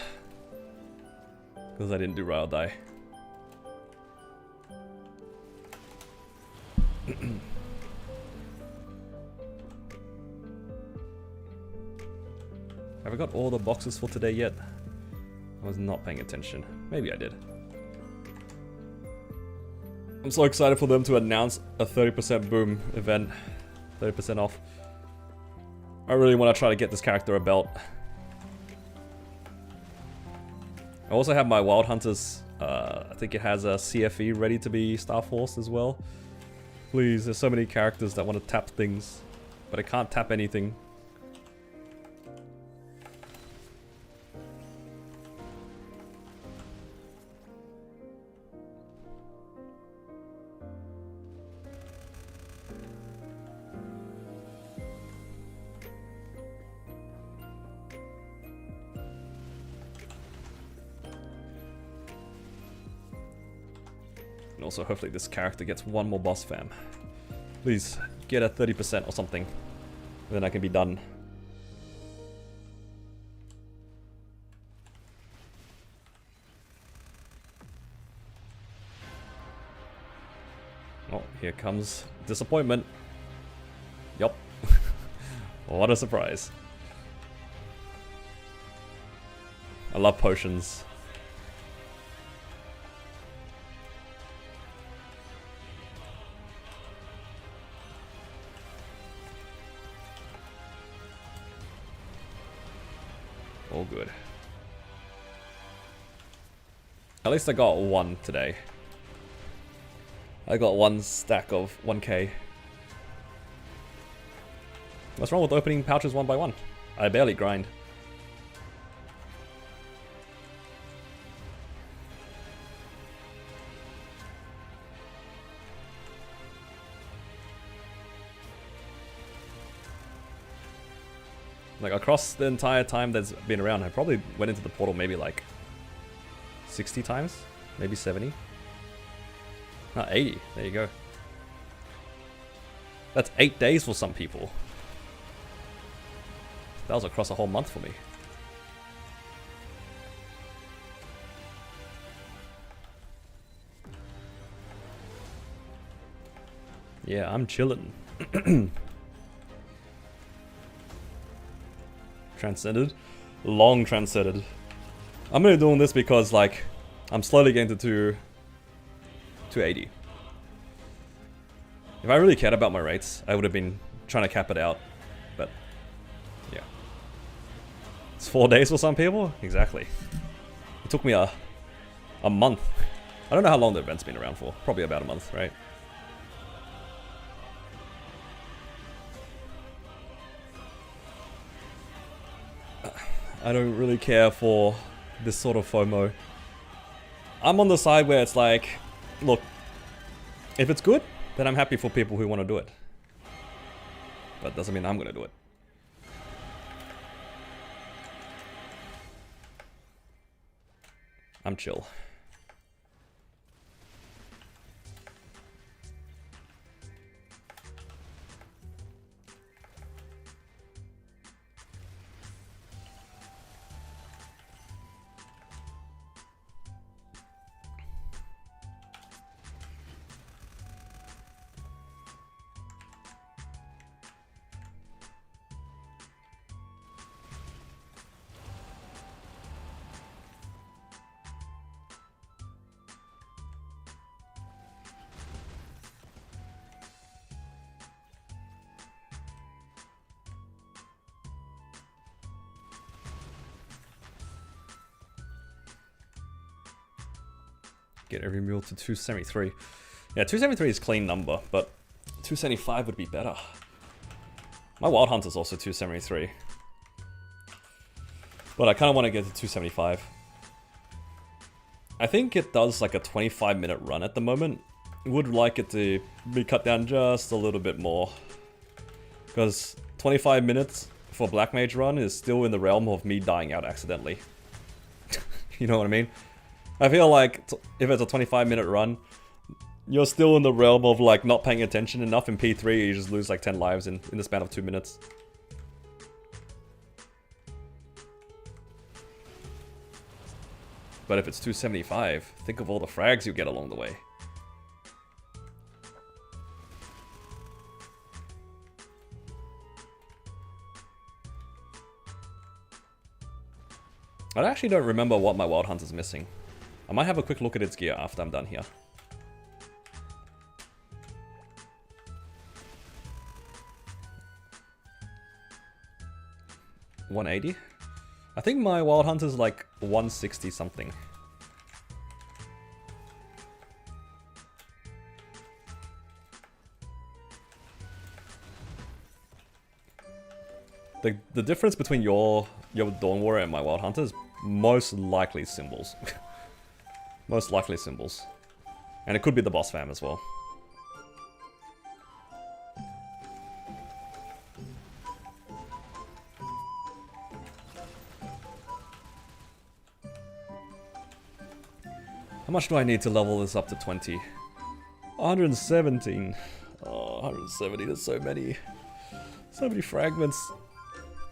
Because I didn't do Ride or Die. Have I got all the boxes for today yet? I was not paying attention. Maybe I did. I'm so excited for them to announce a 30% boom event. 30% off. I really want to try to get this character a belt. I also have my Wild Hunters, I think it has a CFE ready to be Star Force as well. Please, there's so many characters that want to tap things, but I can't tap anything. And also, hopefully this character gets one more boss fam. Please, get a 30% or something. Then I can be done. Oh, here comes disappointment. Yup. What a surprise. I love potions. All good. At least I got 1 today. I got 1 stack of 1k. What's wrong with opening pouches 1 by 1? I barely grind. Like, across the entire time that's been around, I probably went into the portal maybe like 60 times, maybe 70. No, 80, there you go. That's 8 days for some people. That was across a whole month for me. Yeah, I'm chilling. Transcended? Long transcended. I'm only doing this because, like, I'm slowly getting to 280. If I really cared about my rates, I would have been trying to cap it out. But, yeah. It's 4 days for some people? Exactly. It took me a month. I don't know how long the event's been around for. Probably about a month, right? I don't really care for this sort of FOMO. I'm on the side where it's like, look, if it's good, then I'm happy for people who want to do it. But doesn't mean I'm going to do it. I'm chill. Get every mule to 273. Yeah, 273 is a clean number, but 275 would be better. My Wild Hunt is also 273. But I kind of want to get to 275. I think it does like a 25-minute run at the moment. Would like it to be cut down just a little bit more. Because 25 minutes for Black Mage run is still in the realm of me dying out accidentally. You know what I mean? I feel like if it's a 25-minute run, you're still in the realm of like not paying attention enough in P3, you just lose like 10 lives in the span of 2 minutes. But if it's 275, think of all the frags you get along the way. I actually don't remember what my Wild Hunt is missing. I might have a quick look at its gear after I'm done here. $180? I think my Wild Hunt is like 160 something. The difference between your Dawn Warrior and my Wild Hunter is most likely symbols. Most likely symbols. And it could be the boss fam as well. How much do I need to level this up to 20? 117. Oh, 170, there's so many. So many fragments.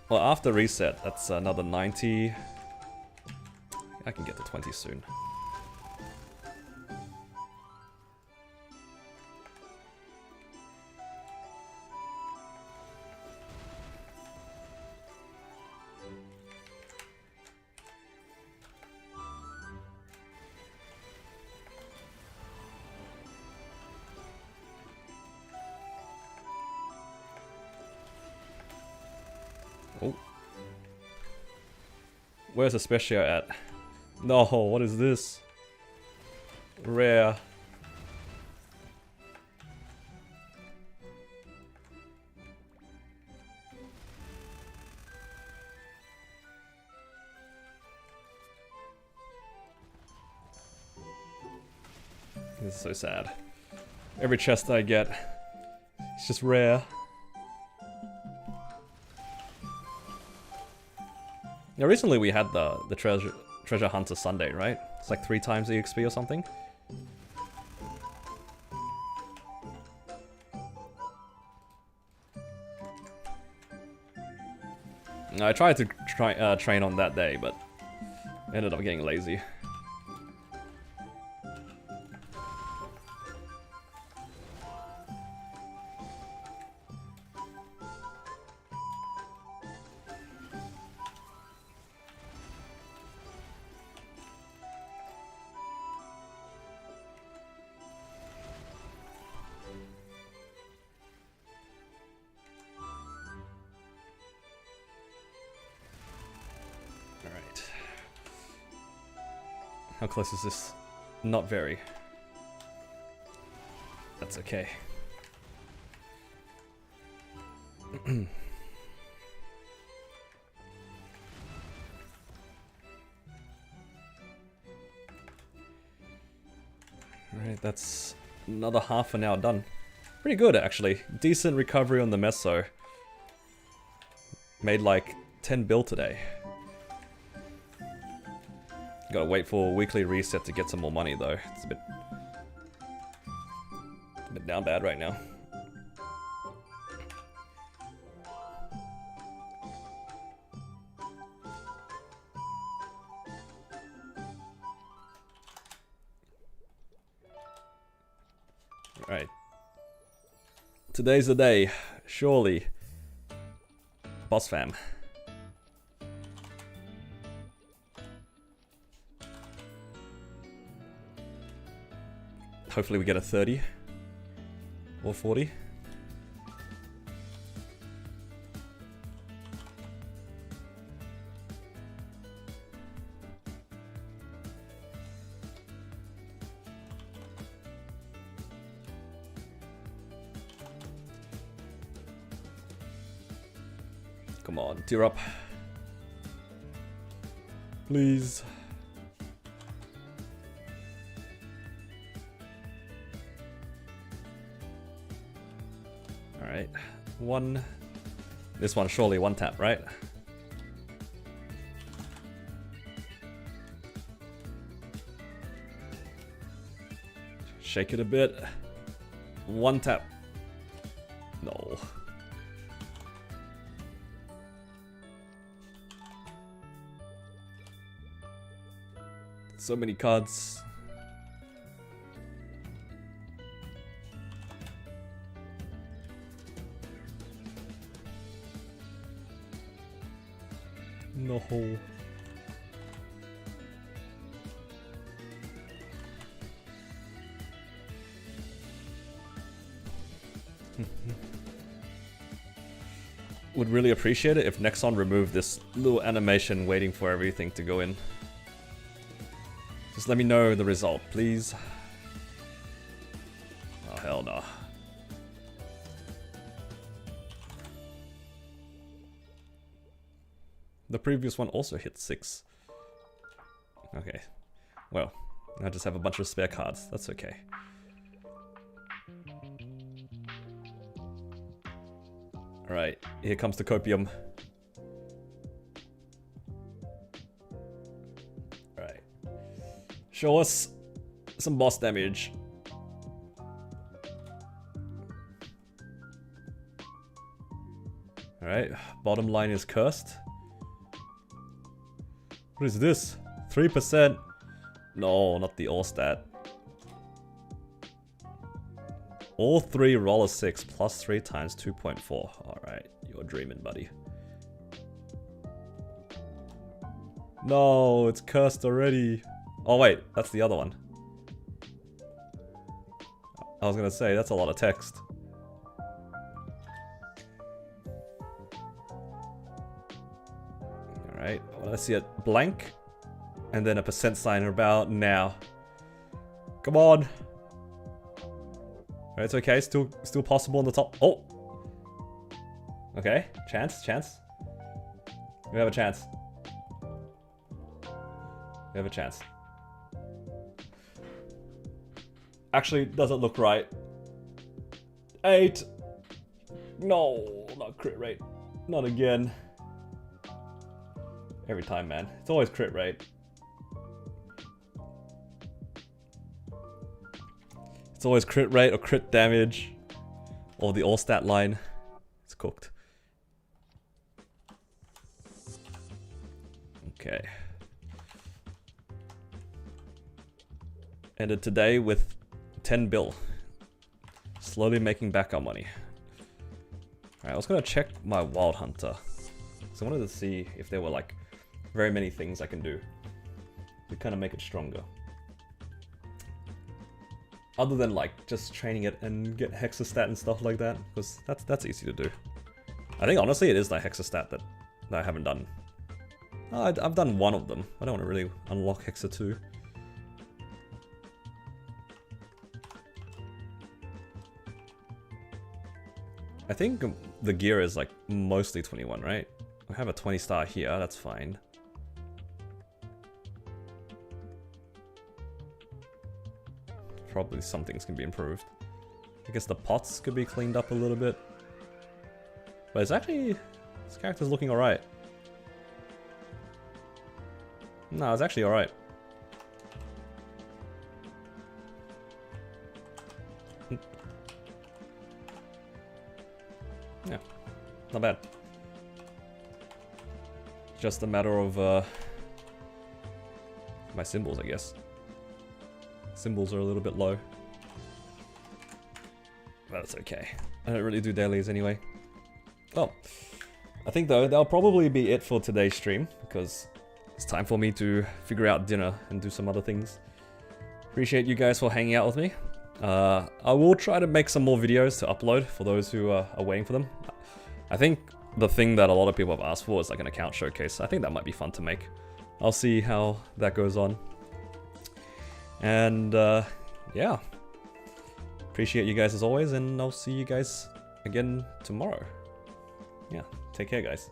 Well, after reset, that's another 90. I can get to 20 soon. Oh. Where's the special at? No, what is this? Rare. This is so sad. Every chest I get, it's just rare. Yeah, recently we had the treasure hunter Sunday, right? It's like 3 times the XP or something. I tried to train on that day, but ended up getting lazy. How close is this? Not very. That's okay. Alright, that's another half an hour done. Pretty good, actually. Decent recovery on the meso. Made like 10 bill today. Gotta wait for a weekly reset to get some more money though. It's a bit down bad right now. Alright. Today's the day, surely. Boss fam. Hopefully we get a 30 or 40. Come on, tear up. Please. Alright, this one surely one tap, right? Shake it a bit. One tap. No. So many cards. No. Would really appreciate it if Nexon removed this little animation waiting for everything to go in. Just let me know the result, please. Oh, hell no. The previous one also hit 6. Okay. Well, I just have a bunch of spare cards. That's okay. Alright, here comes the copium. Alright. Show us some boss damage. Alright, bottom line is cursed. What is this? 3%? No, not the all stat. All 3 roll a 6 plus 3 times 2.4. Alright, you're dreaming, buddy. No, it's cursed already. Oh wait, that's the other one. I was gonna say, that's a lot of text. Alright, well, I see it blank. And then a percent sign about now. Come on. It's okay, still possible on the top. Oh! Okay, chance. We have a chance. We have a chance. Actually, doesn't look right. 8! No, not crit rate. Not again. Every time, man. It's always crit rate. It's always crit rate or crit damage. Or the all stat line. It's cooked. Okay. Ended today with 10 bill. Slowly making back our money. Alright, I was gonna check my Wild Hunter. So I wanted to see if there were like very many things I can do to kind of make it stronger. Other than like just training it and get hexastat and stuff like that, because that's easy to do. I think honestly it is the hexastat that I haven't done. Oh, I've done one of them. I don't want to really unlock hexa 2. I think the gear is like mostly 21, right? I have a 20 star here, that's fine. Probably some things can be improved. I guess the pots could be cleaned up a little bit. But it's actually... this character's looking alright. No, it's actually alright. Yeah, not bad. Just a matter of my symbols, I guess. Symbols are a little bit low. But that's okay. I don't really do dailies anyway. Oh, I think though that'll probably be it for today's stream, because it's time for me to figure out dinner and do some other things. Appreciate you guys for hanging out with me. I will try to make some more videos to upload for those who are waiting for them. I think the thing that a lot of people have asked for is like an account showcase. I think that might be fun to make. I'll see how that goes on. And yeah, appreciate you guys as always, and I'll see you guys again tomorrow. Yeah, take care guys.